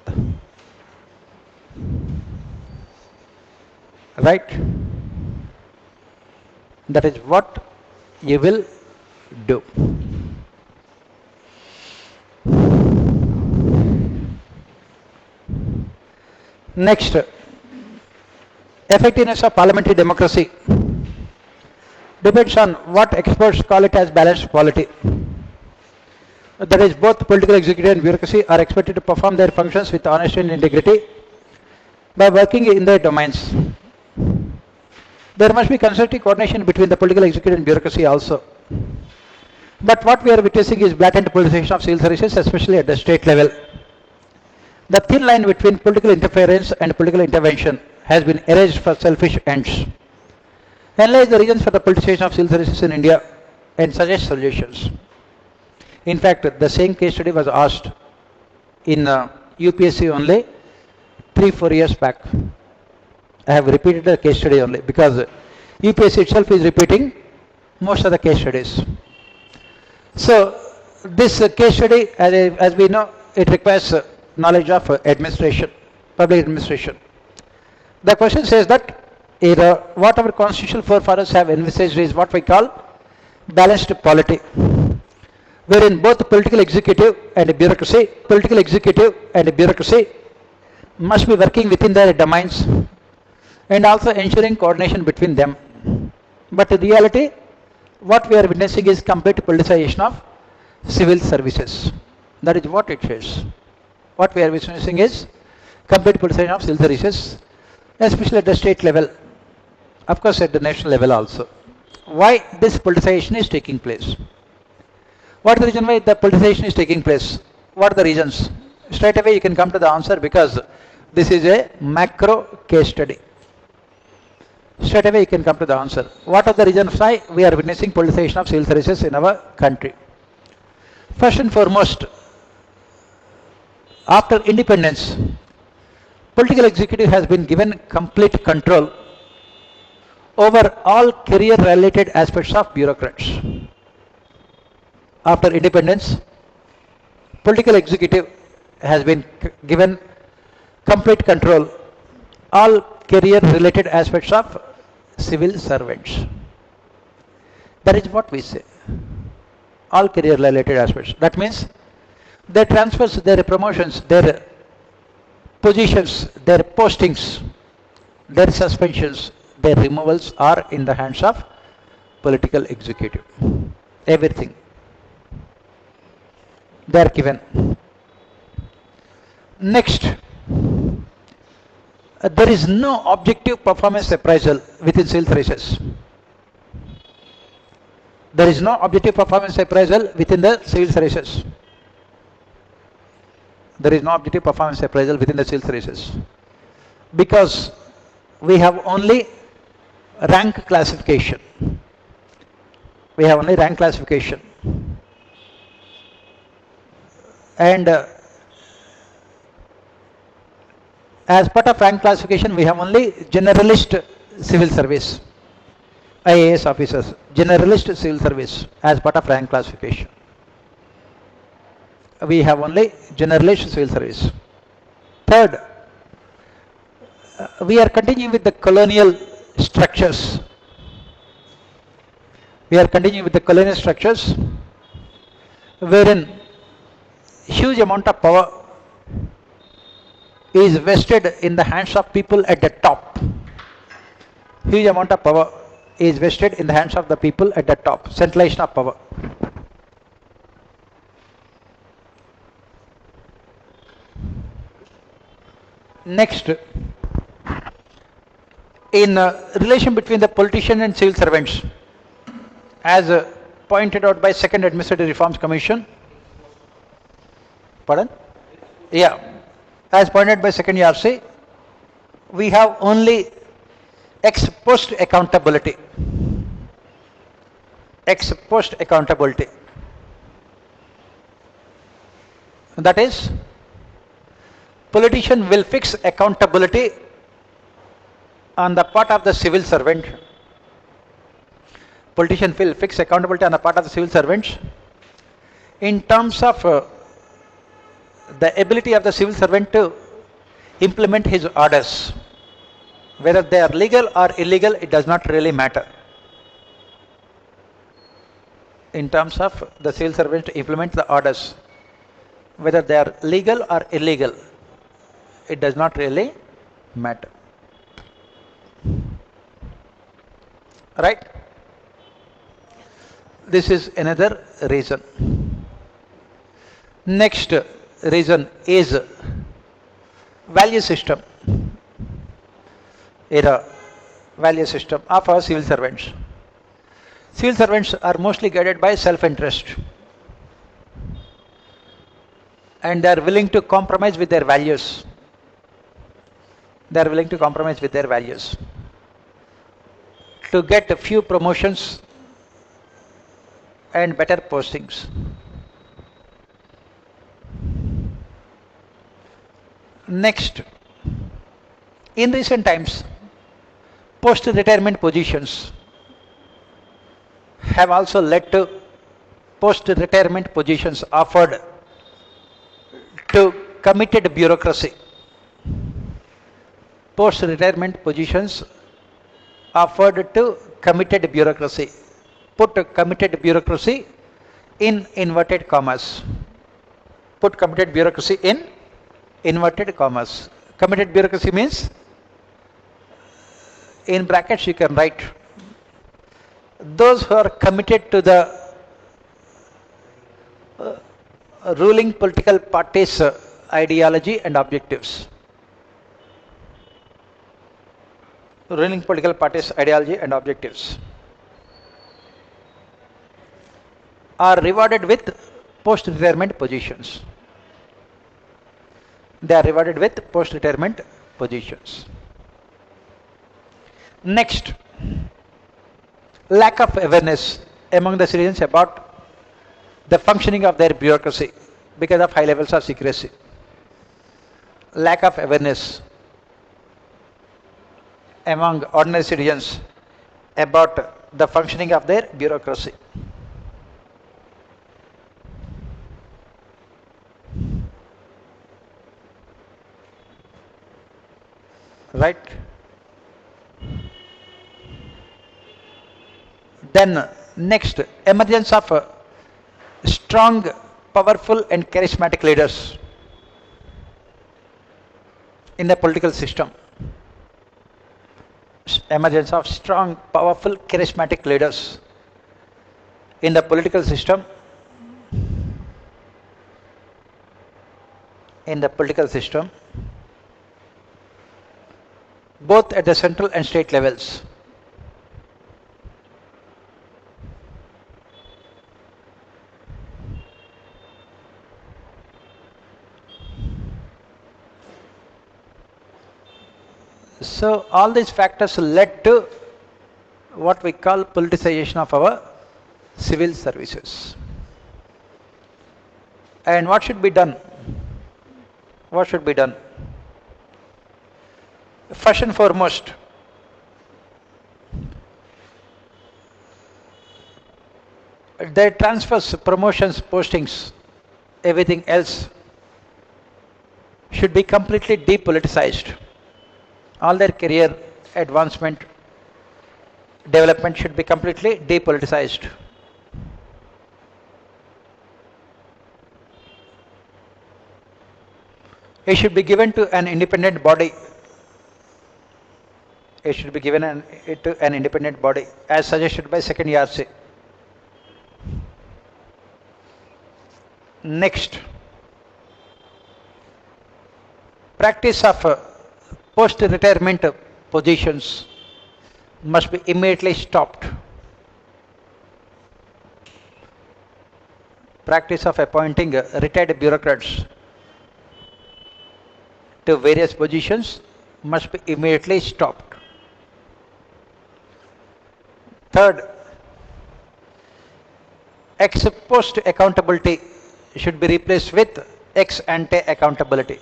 Right? That is what you will do. Next, effectiveness of parliamentary democracy depends on what experts call it as balanced polity. That is, both political executive and bureaucracy are expected to perform their functions with honesty and integrity by working in their domains. There must be constructive coordination between the political executive and bureaucracy also. But what we are witnessing is blatant politicization of civil services, especially at the state level. The thin line between political interference and political intervention has been erased for selfish ends. Analyze the reasons for the politicization of civil services in India and suggest solutions. In fact, the same case study was asked in UPSC only 3-4 years back. I have repeated the case study only because UPSC itself is repeating most of the case studies. So this case study, as we know, it requires knowledge of administration, public administration. The question says that what our constitutional forefathers have envisaged is what we call balanced polity, wherein both political executive and bureaucracy must be working within their domains and also ensuring coordination between them. But in reality, what we are witnessing is complete politicization of civil services. That is what it says. What we are witnessing is complete politicization of civil services, especially at the state level, of course at the national level also. Why this politicization is taking place? What is the reason why the politicization is taking place? What are the reasons? Straight away you can come to the answer because this is a macro case study. Straight away you can come to the answer. What are the reasons why we are witnessing politicization of civil services in our country? First and foremost, after independence, political executive has been given complete control over all career related aspects of bureaucrats. After independence, political executive has been given complete control all career related aspects of civil servants. That is what we say. All career related aspects. That means their transfers, their promotions, their positions, their postings, their suspensions, their removals are in the hands of political executive. Everything. They are given. Next, there is no objective performance appraisal within civil services. There is no objective performance appraisal within the civil services. There is no objective performance appraisal within the civil services. Because we have only rank classification. We have only rank classification. And as part of rank classification, we have only generalist civil service. IAS officers, generalist civil service as part of rank classification. We have only generalist civil service. Third, we are continuing with the colonial structures. We are continuing with the colonial structures wherein huge amount of power is vested in the hands of people at the top. Huge amount of power is vested in the hands of the people at the top. Centralization of power. Next, in relation between the politician and civil servants, as pointed out by Second Administrative Reforms Commission. Pardon? Yeah. As pointed by Second ERC, we have only ex post accountability. Ex post accountability. That is, politician will fix accountability on the part of the civil servant. Politician will fix accountability on the part of the civil servants in terms of the ability of the civil servant to implement his orders. Whether they are legal or illegal, it does not really matter. In terms of the civil servant to implement the orders, whether they are legal or illegal, it does not really matter. Right? This is another reason. Next reason is value system. Era value system of our civil servants. Civil servants are mostly guided by self-interest, and they are willing to compromise with their values. They are willing to compromise with their values to get a few promotions and better postings. Next, in recent times, post-retirement positions have also led to post-retirement positions offered to committed bureaucracy. Post-retirement positions offered to committed bureaucracy. Put committed bureaucracy in inverted commas. Put committed bureaucracy in inverted commas. Committed bureaucracy means, in brackets you can write, those who are committed to the ruling political party's ideology and objectives. Ruling political party's ideology and objectives are rewarded with post-retirement positions. They are rewarded with post-retirement positions. Next, lack of awareness among the citizens about the functioning of their bureaucracy because of high levels of secrecy. Lack of awareness among ordinary citizens about the functioning of their bureaucracy. Right? Then next, emergence of strong, powerful and charismatic leaders in the political system. Emergence of strong, powerful, charismatic leaders in the political system. In the political system, both at the central and state levels. So all these factors led to what we call politicization of our civil services. And what should be done? What should be done? First and foremost, their transfers, promotions, postings, everything else should be completely depoliticized. All their career advancement, development should be completely depoliticized. It should be given to an independent body. It should be given to an independent body as suggested by second ERC. Next, practice of post-retirement positions must be immediately stopped. Practice of appointing retired bureaucrats to various positions must be immediately stopped. Third, ex post accountability should be replaced with ex ante accountability.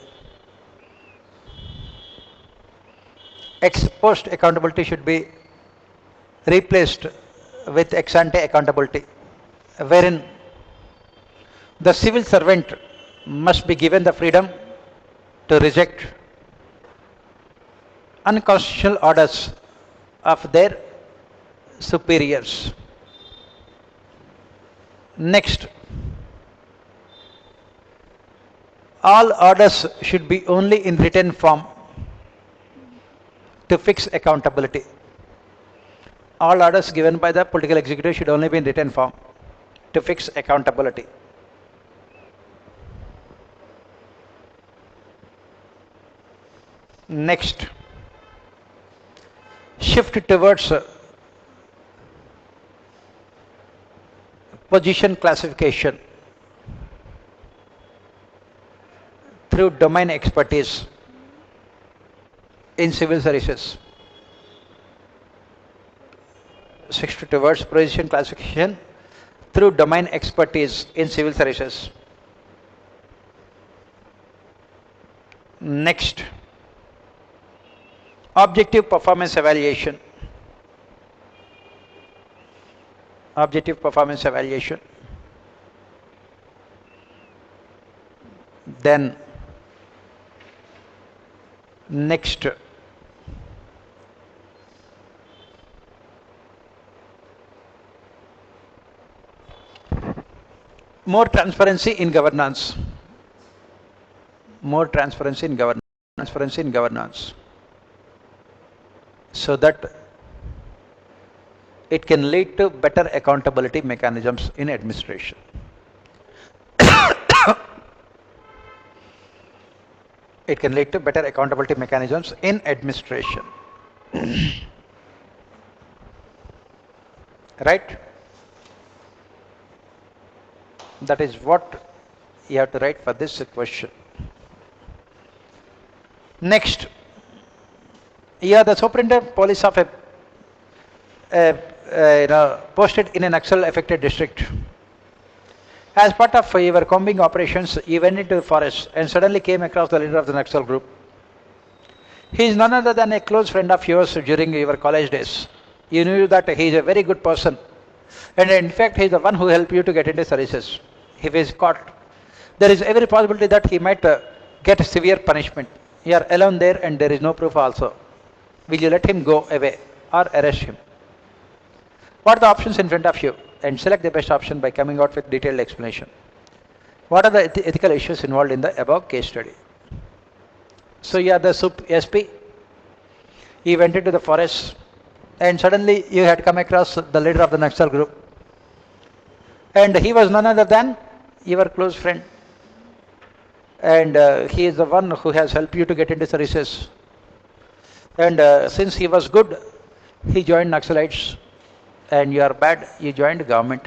Ex post accountability should be replaced with ex ante accountability, wherein the civil servant must be given the freedom to reject unconstitutional orders of their superiors. Next, all orders should be only in written form to fix accountability. All orders given by the political executive should only be in written form to fix accountability. Next, shift towards position classification through domain expertise in civil services. Shift towards position classification through domain expertise in civil services. Next, objective performance evaluation. Objective performance evaluation. Then next, more transparency in governance. More transparency in governance. Transparency in governance. So that it can lead to better accountability mechanisms in administration. It can lead to better accountability mechanisms in administration. Right? That is what you have to write for this question. Next, you are the superintendent police of posted in a Naxal affected district. As part of your combing operations, you went into the forest and suddenly came across the leader of the Naxal group. He is none other than a close friend of yours during your college days. You knew that he is a very good person. And in fact, he is the one who helped you to get into services. If he is caught, there is every possibility that he might get a severe punishment. You are alone there and there is no proof also. Will you let him go away or arrest him? What are the options in front of you? And select the best option by coming out with detailed explanation. What are the ethical issues involved in the above case study? So you are the SP. He went into the forest and suddenly you had come across the leader of the Naxal group. And he was none other than your close friend. And he is the one who has helped you to get into services. And since he was good, he joined Naxalites. And you are bad, you joined the government.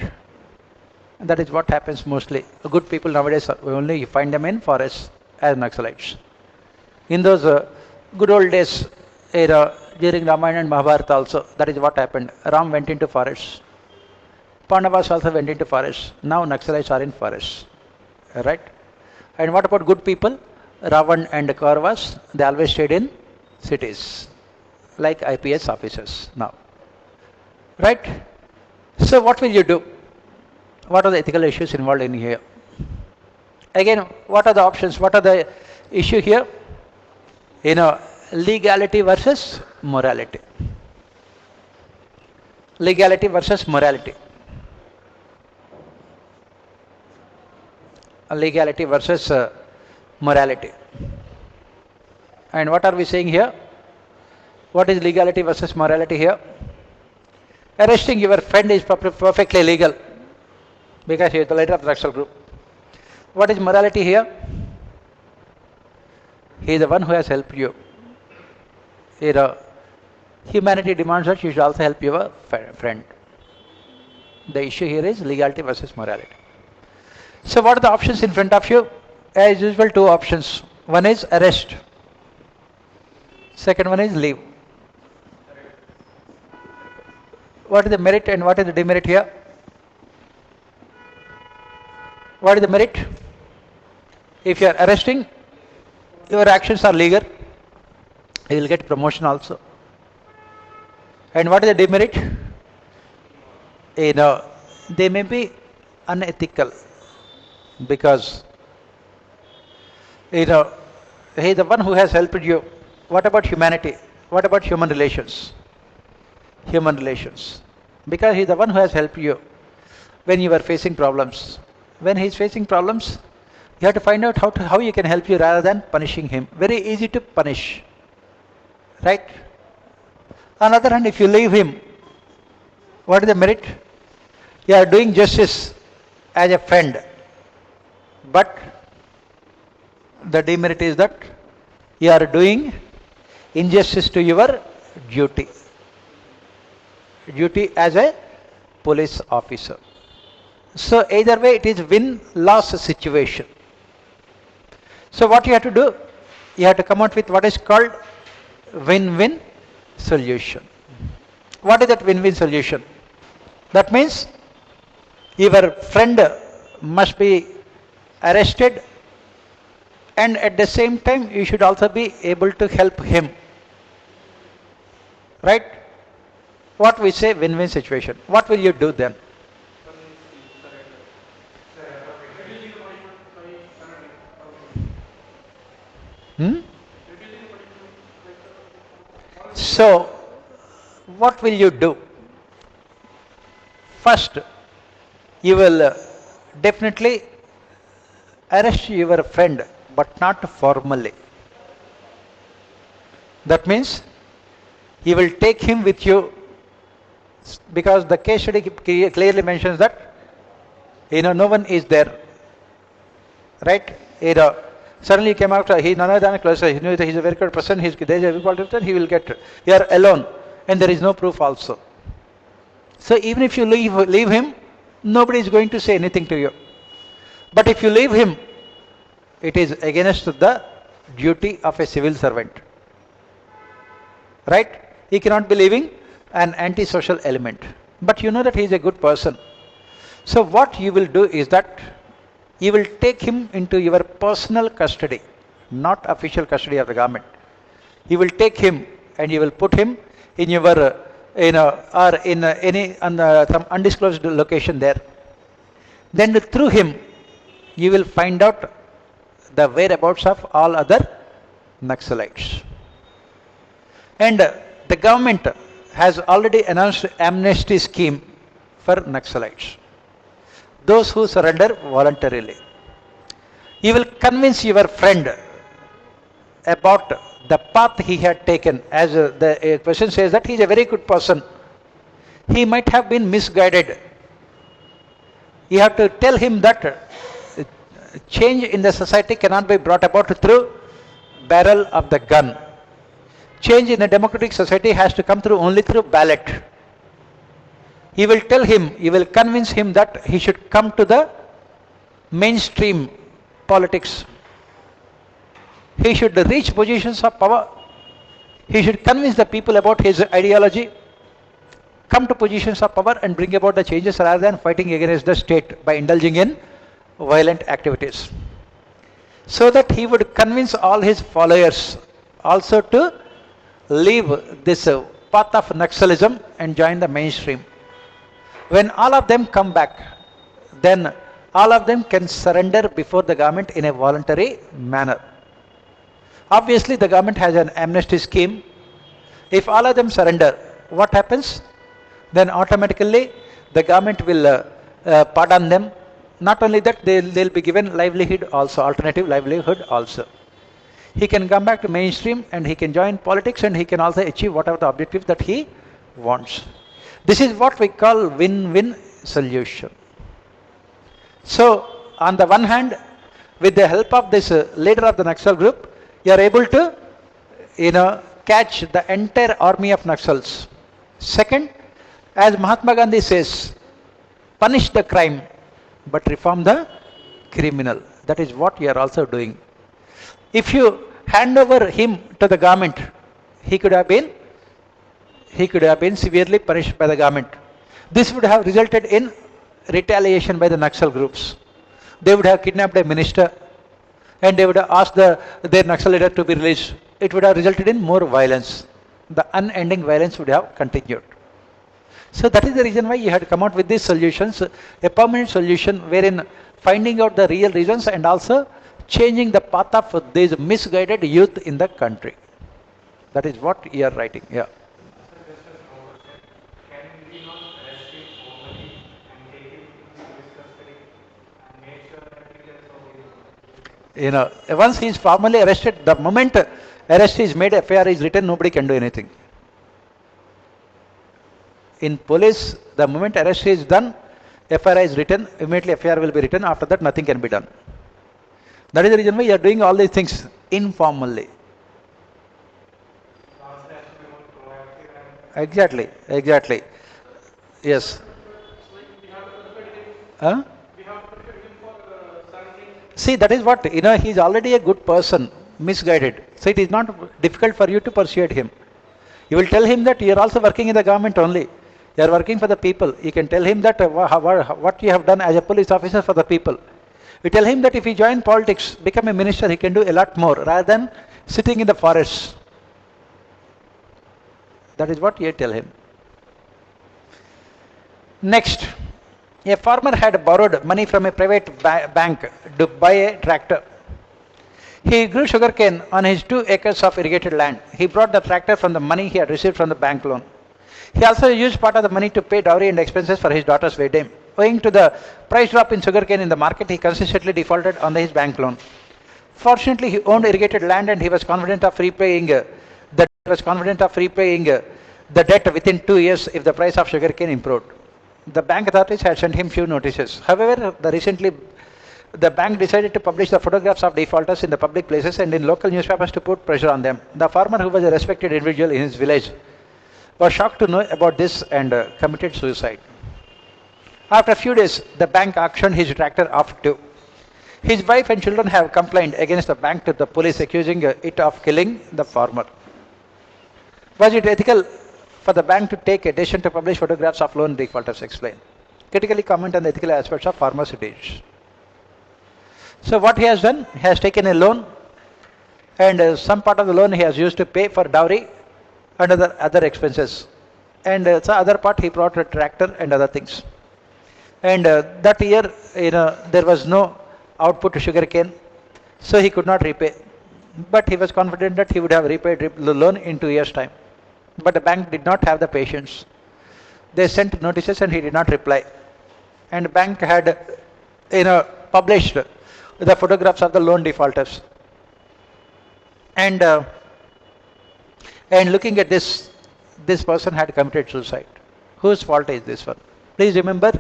And that is what happens mostly. Good people nowadays, only you find them in forests as Naxalites. In those good old days, during Ramayana and Mahabharata also, that is what happened. Ram went into forests. Pandavas also went into forests. Now Naxalites are in forests. Right? And what about good people? Ravan and Kauravas, they always stayed in cities. Like IPS officers now. Right? So what will you do? What are the ethical issues involved in here? Again, what are the options? What are the issue here? Legality versus morality. Legality versus morality. Legality versus morality. And what are we saying here? What is legality versus morality here? Arresting your friend is perfectly legal because he is the leader of the Naxal group. What is morality here? He is the one who has helped you. Humanity demands that you should also help your friend. The issue here is legality versus morality. So what are the options in front of you? As usual, two options. One is arrest. Second one is leave. What is the merit and what is the demerit here? What is the merit? If you are arresting, your actions are legal. You will get promotion also. And what is the demerit? They may be unethical because he is the one who has helped you. What about humanity? What about human relations? Human relations. Because he is the one who has helped you when you are facing problems. When he is facing problems, you have to find out how you can help you rather than punishing him. Very easy to punish. Right? On the other hand, if you leave him, what is the merit? You are doing justice as a friend. But the demerit is that you are doing injustice to your duty. Duty as a police officer. So either way it is win-loss situation. So what you have to do? You have to come out with what is called win-win solution. What is that win-win solution? That means your friend must be arrested and at the same time you should also be able to help him. Right? What we say win-win situation. What will you do then? So, what will you do? First, you will definitely arrest your friend, but not formally. That means you will take him with you because the case study clearly mentions that no one is there. Right? Suddenly he came out, he none other than a closer, he knew that he is a very good person, there is every quality, he will get, you are alone and there is no proof also. So even if you leave him, nobody is going to say anything to you. But if you leave him, it is against the duty of a civil servant. Right? He cannot be leaving an antisocial element. But you know that he is a good person. So what you will do is that you will take him into your personal custody, not official custody of the government. You will take him and you will put him in your or in any some undisclosed location there, then through him you will find out the whereabouts of all other Naxalites. And the government has already announced amnesty scheme for Naxalites, those who surrender voluntarily. You will convince your friend about the path he had taken. As the question says that he is a very good person. He might have been misguided. You have to tell him that change in the society cannot be brought about through barrel of the gun. Change in a democratic society has to come through only through ballot. You will tell him, you will convince him that he should come to the mainstream politics. He should reach positions of power. He should convince the people about his ideology, come to positions of power and bring about the changes rather than fighting against the state by indulging in violent activities. So that he would convince all his followers also to leave this path of Naxalism and join the mainstream. When all of them come back, then all of them can surrender before the government in a voluntary manner. Obviously, the government has an amnesty scheme. If all of them surrender, what happens? Then automatically the government will pardon them. Not only that, they'll be given livelihood also, alternative livelihood also. He can come back to mainstream and he can join politics and he can also achieve whatever the objective that he wants. This is what we call win-win solution. So, on the one hand, with the help of this leader of the Naxal group, you are able to, catch the entire army of Naxals. Second, as Mahatma Gandhi says, punish the crime, but reform the criminal. That is what you are also doing. If you hand over him to the government, he could have been severely punished by the government. This would have resulted in retaliation by the Naxal groups. They would have kidnapped a minister and they would have asked their Naxal leader to be released. It would have resulted in more violence. The unending violence would have continued. So that is the reason why you had to come out with these solutions, a permanent solution wherein finding out the real reasons and also changing the path of these misguided youth in the country. That is what you are writing. Yeah. So just a small question. Can we not arrest him formally and take him into police custody and make sure that he gets all his Once he is formally arrested, the moment arrest is made, FIR is written, nobody can do anything. In police, the moment arrest is done, FIR is written, immediately FIR will be written, after that nothing can be done. That is the reason why you are doing all these things informally. answer has to be more proactive and Exactly. Yes. Huh? See, that is what, he is already a good person, misguided. So it is not difficult for you to persuade him. You will tell him that you are also working in the government only. You are working for the people. You can tell him that what you have done as a police officer for the people. You tell him that if he join politics, become a minister, he can do a lot more rather than sitting in the forests. That is what you tell him. Next, a farmer had borrowed money from a private bank to buy a tractor. He grew sugarcane on his 2 acres of irrigated land. He brought the tractor from the money he had received from the bank loan. He also used part of the money to pay dowry and expenses for his daughter's wedding. Owing to the price drop in sugarcane in the market, he consistently defaulted on his bank loan. Fortunately, he owned irrigated land and he was confident of repaying the debt within 2 years if the price of sugarcane improved. The bank authorities had sent him few notices. However, the bank decided to publish the photographs of defaulters in the public places and in local newspapers to put pressure on them. The farmer, who was a respected individual in his village, was shocked to know about this and committed suicide. After a few days, the bank auctioned his tractor off too. His wife and children have complained against the bank to the police, accusing it of killing the farmer. Was it ethical for the bank to take a decision to publish photographs of loan defaulters? Explain. Critically comment on the ethical aspects of farmers' deeds. So what he has done, he has taken a loan and some part of the loan he has used to pay for dowry and other expenses. and so other part he brought a tractor and other things. And that year, there was no output to sugarcane, so he could not repay. But he was confident that he would have repaid the loan in 2 years' time. But the bank did not have the patience. They sent notices and he did not reply. And the bank had, published the photographs of the loan defaulters. And looking at this, this person had committed suicide. Whose fault is this one? Please remember,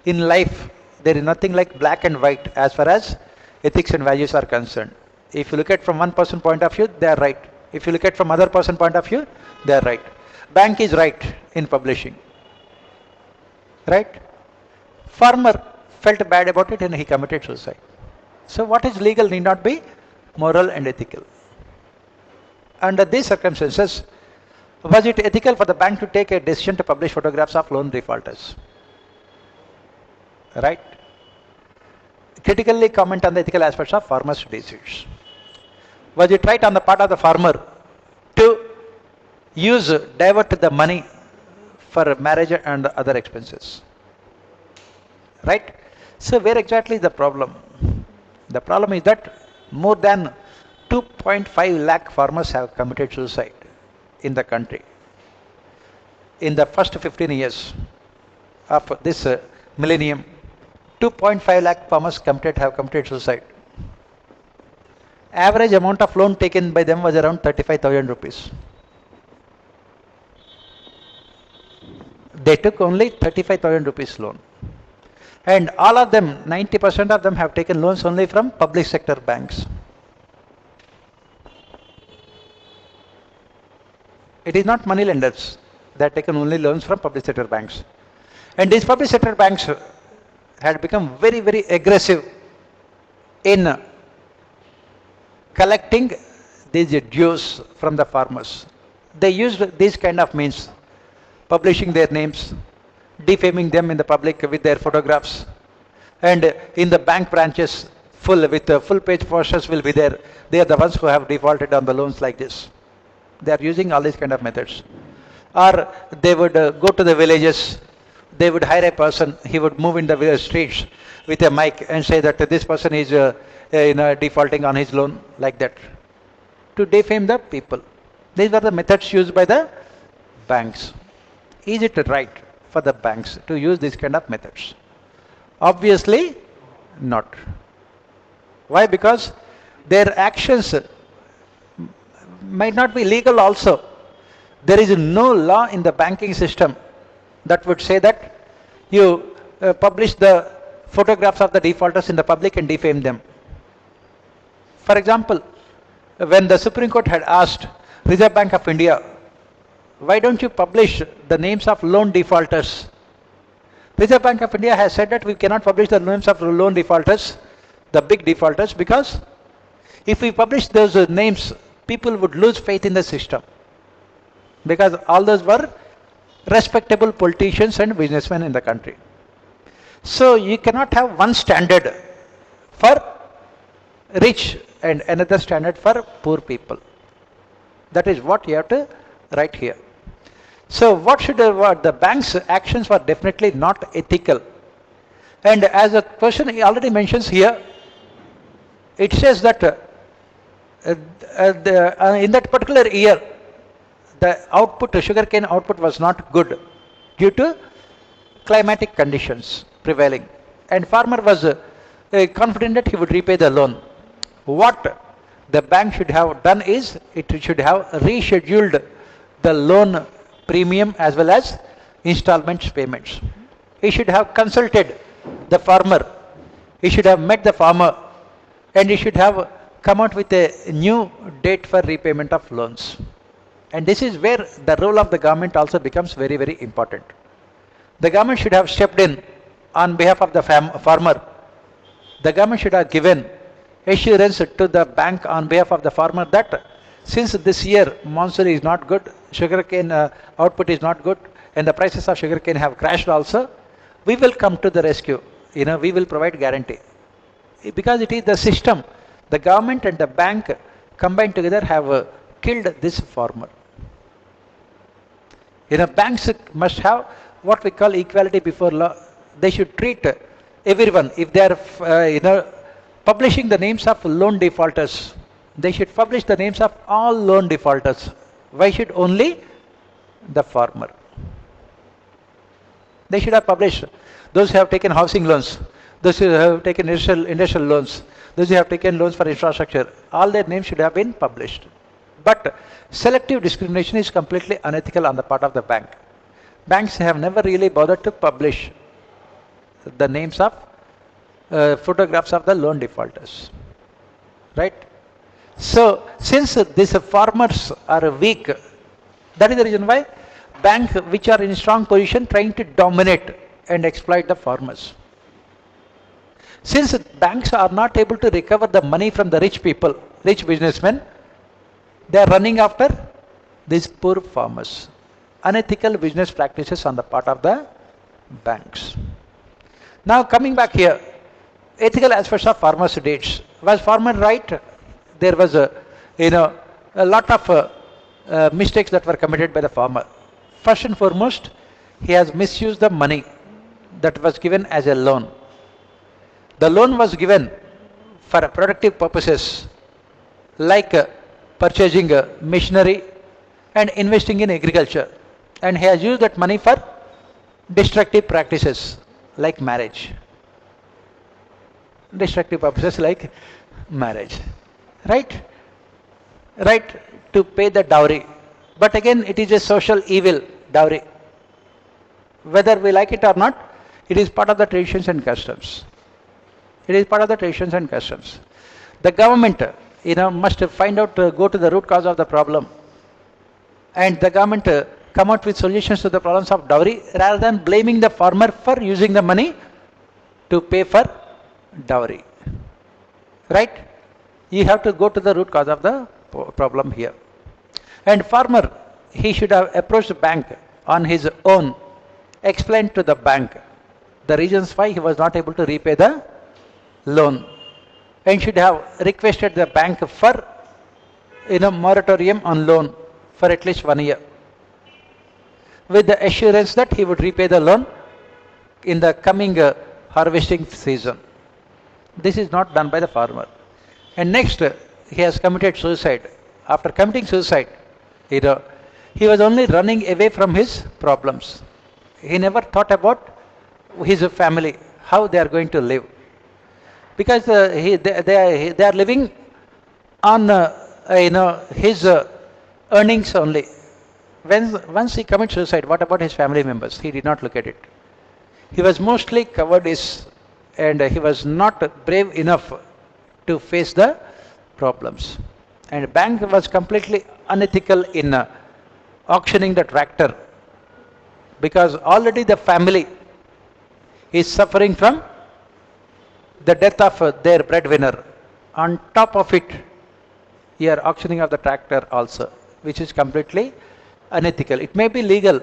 in life, there is nothing like black and white as far as ethics and values are concerned. If you look at from one person point of view, they are right. If you look at from other person point of view, they are right. Bank is right in publishing. Right? Farmer felt bad about it and he committed suicide. So what is legal need not be moral and ethical. Under these circumstances, was it ethical for the bank to take a decision to publish photographs of loan defaulters? Right? Critically comment on the ethical aspects of farmers' decisions. Was it right on the part of the farmer to divert the money for marriage and other expenses? Right? So where exactly is the problem? The problem is that more than 2.5 lakh farmers have committed suicide in the country in the first 15 years of this millennium. 2.5 lakh farmers have committed suicide. Average amount of loan taken by them was around 35,000 rupees. They took only 35,000 rupees loan. And all of them, 90% of them have taken loans only from public sector banks. It is not money lenders that taken only loans from public sector banks. And these public sector banks had become very, very aggressive in collecting these dues from the farmers. They used these kind of means, publishing their names, defaming them in the public with their photographs, and in the bank branches, full page posters will be there. They are the ones who have defaulted on the loans like this. They are using all these kind of methods. Or they would go to the villages, they would hire a person, he would move in the village streets with a mic and say that this person is defaulting on his loan, like that, to defame the people. These are the methods used by the banks. Is it right for the banks to use these kind of methods? Obviously not. Why? Because their actions might not be legal also. There is no law in the banking system that would say that you publish the photographs of the defaulters in the public and defame them. For example, when the Supreme Court had asked Reserve Bank of India, why don't you publish the names of loan defaulters? Reserve Bank of India has said that we cannot publish the names of loan defaulters, the big defaulters, because if we publish those names, people would lose faith in the system. Because all those were respectable politicians and businessmen in the country. So you cannot have one standard for rich and another standard for poor people. That is what you have to write here. So what the bank's actions were definitely not ethical. And as a question he already mentions here, it says that in that particular year, the output, sugarcane output was not good due to climatic conditions prevailing. And farmer was confident that he would repay the loan. What the bank should have done is, it should have rescheduled the loan premium as well as installments payments. He should have consulted the farmer. He should have met the farmer and he should have come out with a new date for repayment of loans. And this is where the role of the government also becomes very, very important. The government should have stepped in on behalf of the farmer. The government should have given assurance to the bank on behalf of the farmer that since this year monsoon is not good, sugarcane output is not good, and the prices of sugarcane have crashed also, we will come to the rescue. We will provide guarantee. Because it is the system, the government and the bank combined together have killed this farmer. Banks must have what we call equality before law. They should treat everyone. If they are, publishing the names of loan defaulters, they should publish the names of all loan defaulters. Why should only the farmer? They should have published those who have taken housing loans, those who have taken industrial loans, those who have taken loans for infrastructure. All their names should have been published. But selective discrimination is completely unethical on the part of the bank. Banks have never really bothered to publish the names of photographs of the loan defaulters. Right? So, since these farmers are weak, that is the reason why banks which are in strong position trying to dominate and exploit the farmers. Since banks are not able to recover the money from the rich people, rich businessmen, they are running after these poor farmers. Unethical business practices on the part of the banks. Now coming back here, ethical aspects of farmers' deeds. Was farmer right? There was a lot of mistakes that were committed by the farmer. First and foremost, he has misused the money that was given as a loan. The loan was given for productive purposes like purchasing machinery and investing in agriculture, and he has used that money for destructive practices like marriage. Destructive purposes like marriage. Right? Right, to pay the dowry. But again, it is a social evil, dowry. Whether we like it or not, it is part of the traditions and customs. It is part of the traditions and customs. The government, must find out, go to the root cause of the problem. And the government come out with solutions to the problems of dowry rather than blaming the farmer for using the money to pay for dowry. Right? You have to go to the root cause of the problem here. And farmer, he should have approached the bank on his own, explained to the bank the reasons why he was not able to repay the loan, and should have requested the bank for moratorium on loan for at least 1 year, with the assurance that he would repay the loan in the coming harvesting season. This is not done by the farmer. And next, he has committed suicide. After committing suicide, he was only running away from his problems. He never thought about his family, how they are going to live. Because they are living on his earnings only. Once he commits suicide, what about his family members? He did not look at it. He was mostly cowardice, and he was not brave enough to face the problems. And bank was completely unethical in auctioning the tractor, because already the family is suffering from the death of their breadwinner. On top of it, you are auctioning of the tractor also, which is completely unethical. It may be legal,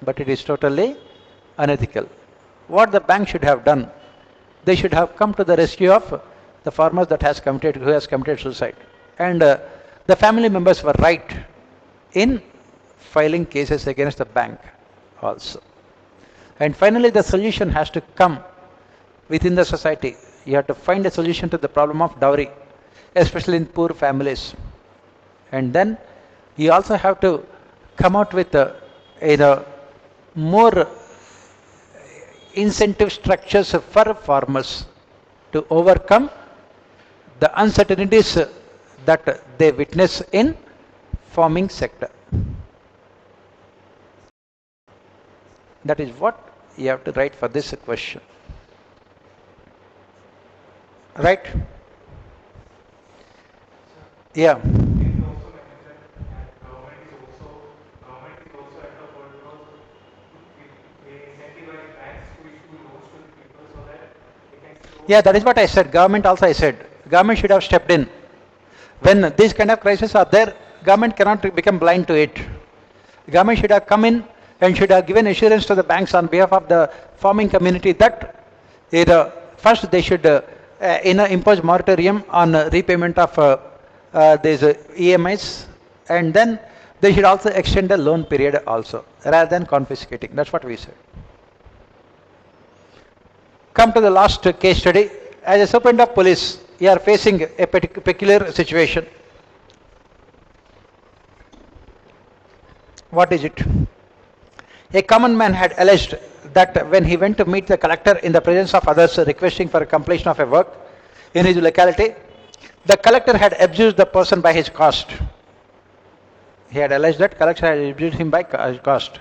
but it is totally unethical. What the bank should have done, they should have come to the rescue of the farmers who has committed suicide. And the family members were right in filing cases against the bank also. And finally, the solution has to come within the society. You have to find a solution to the problem of dowry, especially in poor families. And then you also have to come out with more incentive structures for farmers to overcome the uncertainties that they witness in farming sector. That is what you have to write for this question. Right? Yeah. Can you also mention that government is also at the point because they incentivize banks to issue loans to the people so that they can show. Yeah, that is what I said. Government also I said. Government should have stepped in. When these kind of crises are there, government cannot become blind to it. Government should have come in and should have given assurance to the banks on behalf of the farming community that first they should impose moratorium on repayment of these EMIs, and then They should also extend the loan period also, rather than confiscating. That's what we said. Come to the last case study. As a superintendent of police, you are facing a peculiar situation. What is it? A common man had alleged that when he went to meet the collector in the presence of others requesting for completion of a work in his locality, the collector had abused the person by his caste. He had alleged that collector had abused him by caste.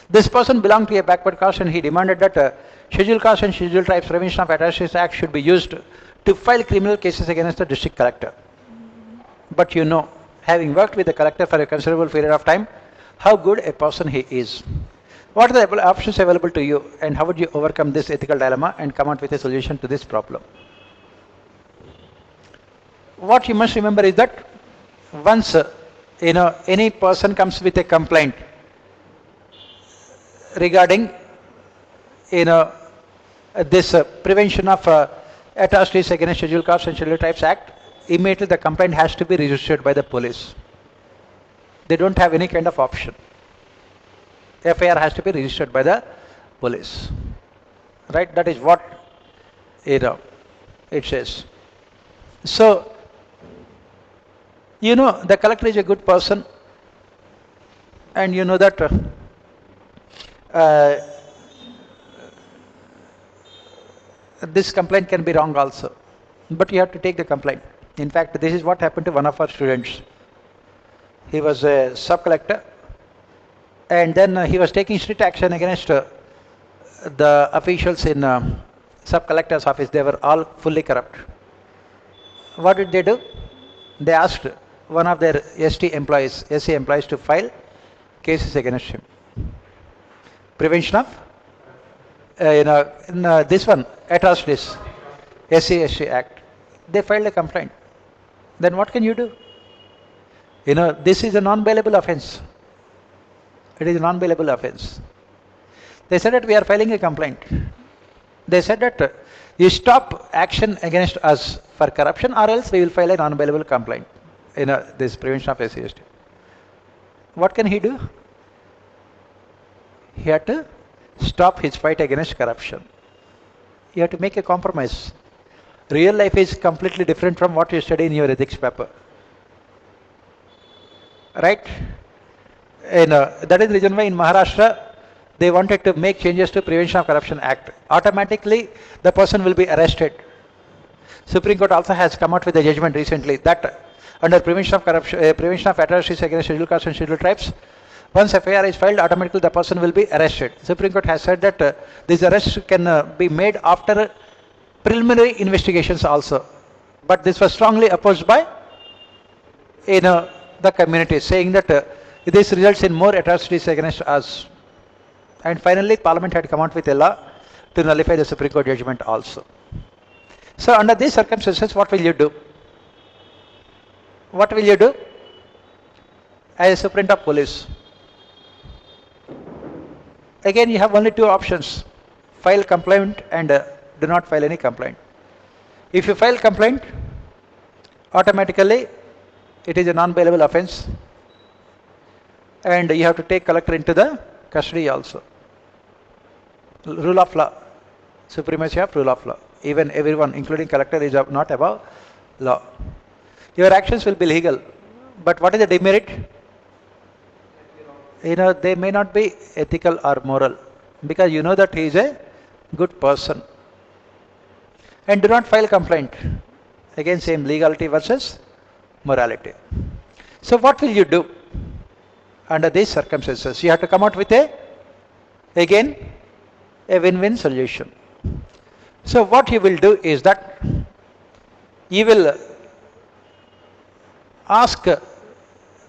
This person belonged to a backward caste and he demanded that scheduled caste and scheduled tribes Prevention of Atrocities Act should be used to file criminal cases against the district collector. But you know, having worked with the collector for a considerable period of time, how good a person he is. What are the options available to you and how would you overcome this ethical dilemma and come out with a solution to this problem? What you must remember is that once any person comes with a complaint regarding this Prevention of Atrocities Against Scheduled Castes and Scheduled Tribes Act, immediately the complaint has to be registered by the police. They don't have any kind of option. FIR has to be registered by the police. Right? That is what it says. So, the collector is a good person and you know that this complaint can be wrong also, but you have to take the complaint. In fact, this is what happened to one of our students. He was a sub-collector and then he was taking strict action against the officials in sub-collector's office. They were all fully corrupt. What did they do? They asked one of their SC employees to file cases against him. Prevention of this one, atrocities, SC Act. They filed a complaint. Then what can you do? This is a non-bailable offense. It is a non-bailable offense. They said that we are filing a complaint. They said that you stop action against us for corruption or else we will file a non-bailable complaint. This Prevention of SC. What can he do? He had to stop his fight against corruption. You have to make a compromise. Real life is completely different from what you study in your ethics paper. Right? That is the reason why in Maharashtra they wanted to make changes to Prevention of Corruption Act. Automatically the person will be arrested. Supreme Court also has come out with a judgment recently that under Prevention of Atrocities Against Scheduled Castes and Scheduled Tribes, once FIR is filed, automatically the person will be arrested. Supreme Court has said that this arrest can be made after preliminary investigations also. But this was strongly opposed by the community, saying that this results in more atrocities against us. And finally, Parliament had come out with a law to nullify the Supreme Court judgment also. So under these circumstances, what will you do? What will you do as a superintendent of police? Again, you have only two options: file complaint and do not file any complaint. If you file complaint, automatically it is a non-bailable offense and you have to take collector into the custody also. Rule of law, supremacy of rule of law. Even everyone, including collector, is not above law. Your actions will be legal, but what is the demerit? They may not be ethical or moral because you know that he is a good person. And do not file complaint. Again, same legality versus morality. So what will you do under these circumstances? You have to come out with a win-win solution. So what you will do is that you will ask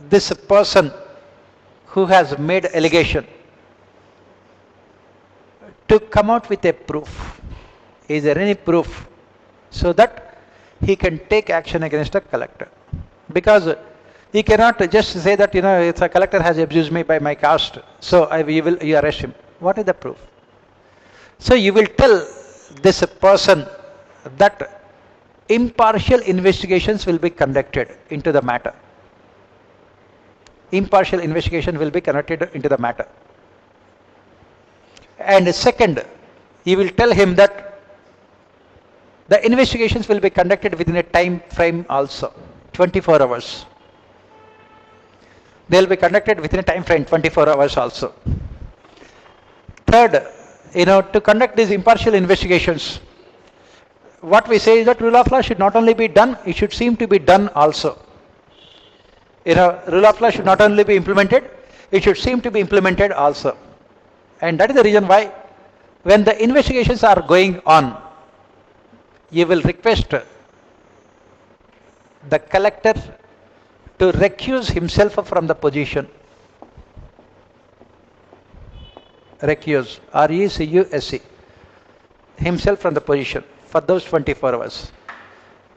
this person who has made allegation to come out with a proof. Is there any proof? So that he can take action against the collector. Because he cannot just say that, if a collector has abused me by my caste, so you arrest him. What is the proof? So you will tell this person that impartial investigations will be conducted into the matter. impartial investigation will be conducted into the matter. And second, you will tell him that the investigations will be conducted within a time frame also, 24 hours. They will be conducted within a time frame, 24 hours also. Third, to conduct these impartial investigations, what we say is that rule of law should not only be done, it should seem to be done also. Rule of law should not only be implemented, it should seem to be implemented also. And that is the reason why when the investigations are going on, you will request the collector to recuse himself from the position. Recuse, R-E-C-U-S-E, himself from the position for those 24 hours.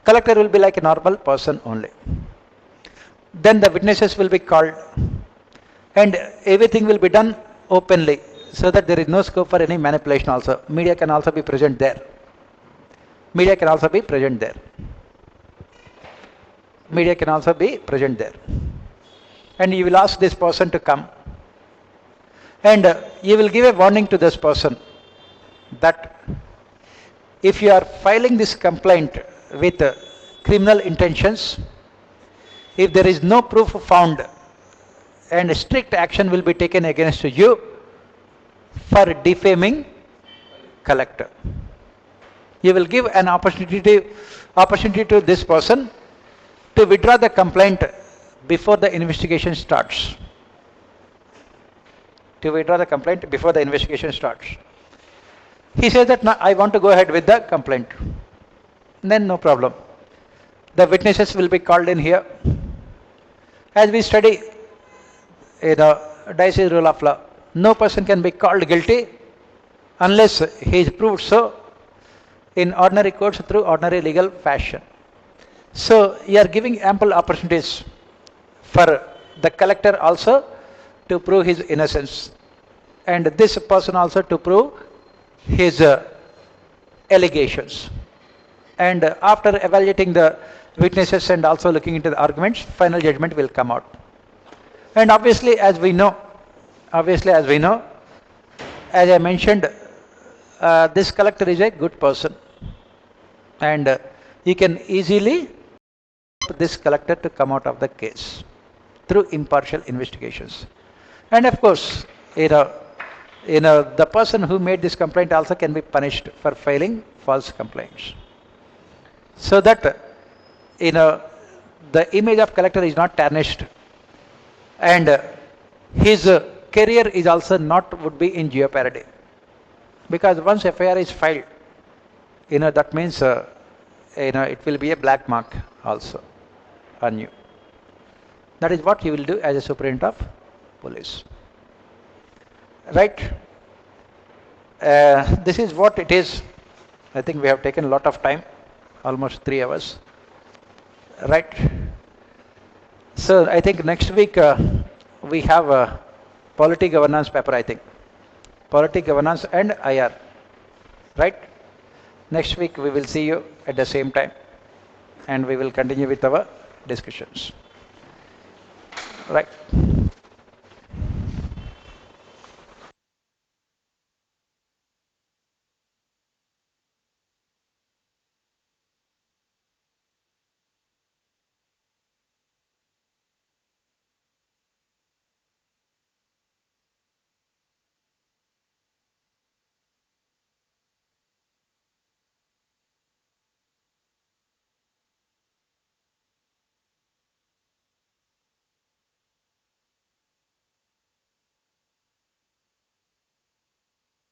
Collector will be like a normal person only. Then the witnesses will be called and everything will be done openly so that there is no scope for any manipulation also. Media can also be present there. Media can also be present there. Media can also be present there. And you will ask this person to come. And you will give a warning to this person that if you are filing this complaint with criminal intentions, if there is no proof found, and strict action will be taken against you for defaming collector. You will give an opportunity to this person to withdraw the complaint before the investigation starts. To withdraw the complaint before the investigation starts. He says that no, I want to go ahead with the complaint. Then no problem. The witnesses will be called in here. As we study diocese rule of law, no person can be called guilty unless he is proved so in ordinary courts through ordinary legal fashion. So you are giving ample opportunities for the collector also to prove his innocence and this person also to prove his allegations. And after evaluating the witnesses and also looking into the arguments, final judgment will come out. And obviously as we know, as I mentioned, this collector is a good person and you can easily this collector to come out of the case through impartial investigations. And of course, the person who made this complaint also can be punished for filing false complaints. So that, the image of collector is not tarnished and his career is also would be in jeopardy. Because once FIR is filed, that means, it will be a black mark also on you. That is what you will do as a superintendent of police. Right? This is what it is. I think we have taken a lot of time, almost 3 hours. Right? So I think next week we have a polity governance paper, I think. Polity governance and IR. Right? Next week we will see you at the same time and we will continue with our discussions. Right.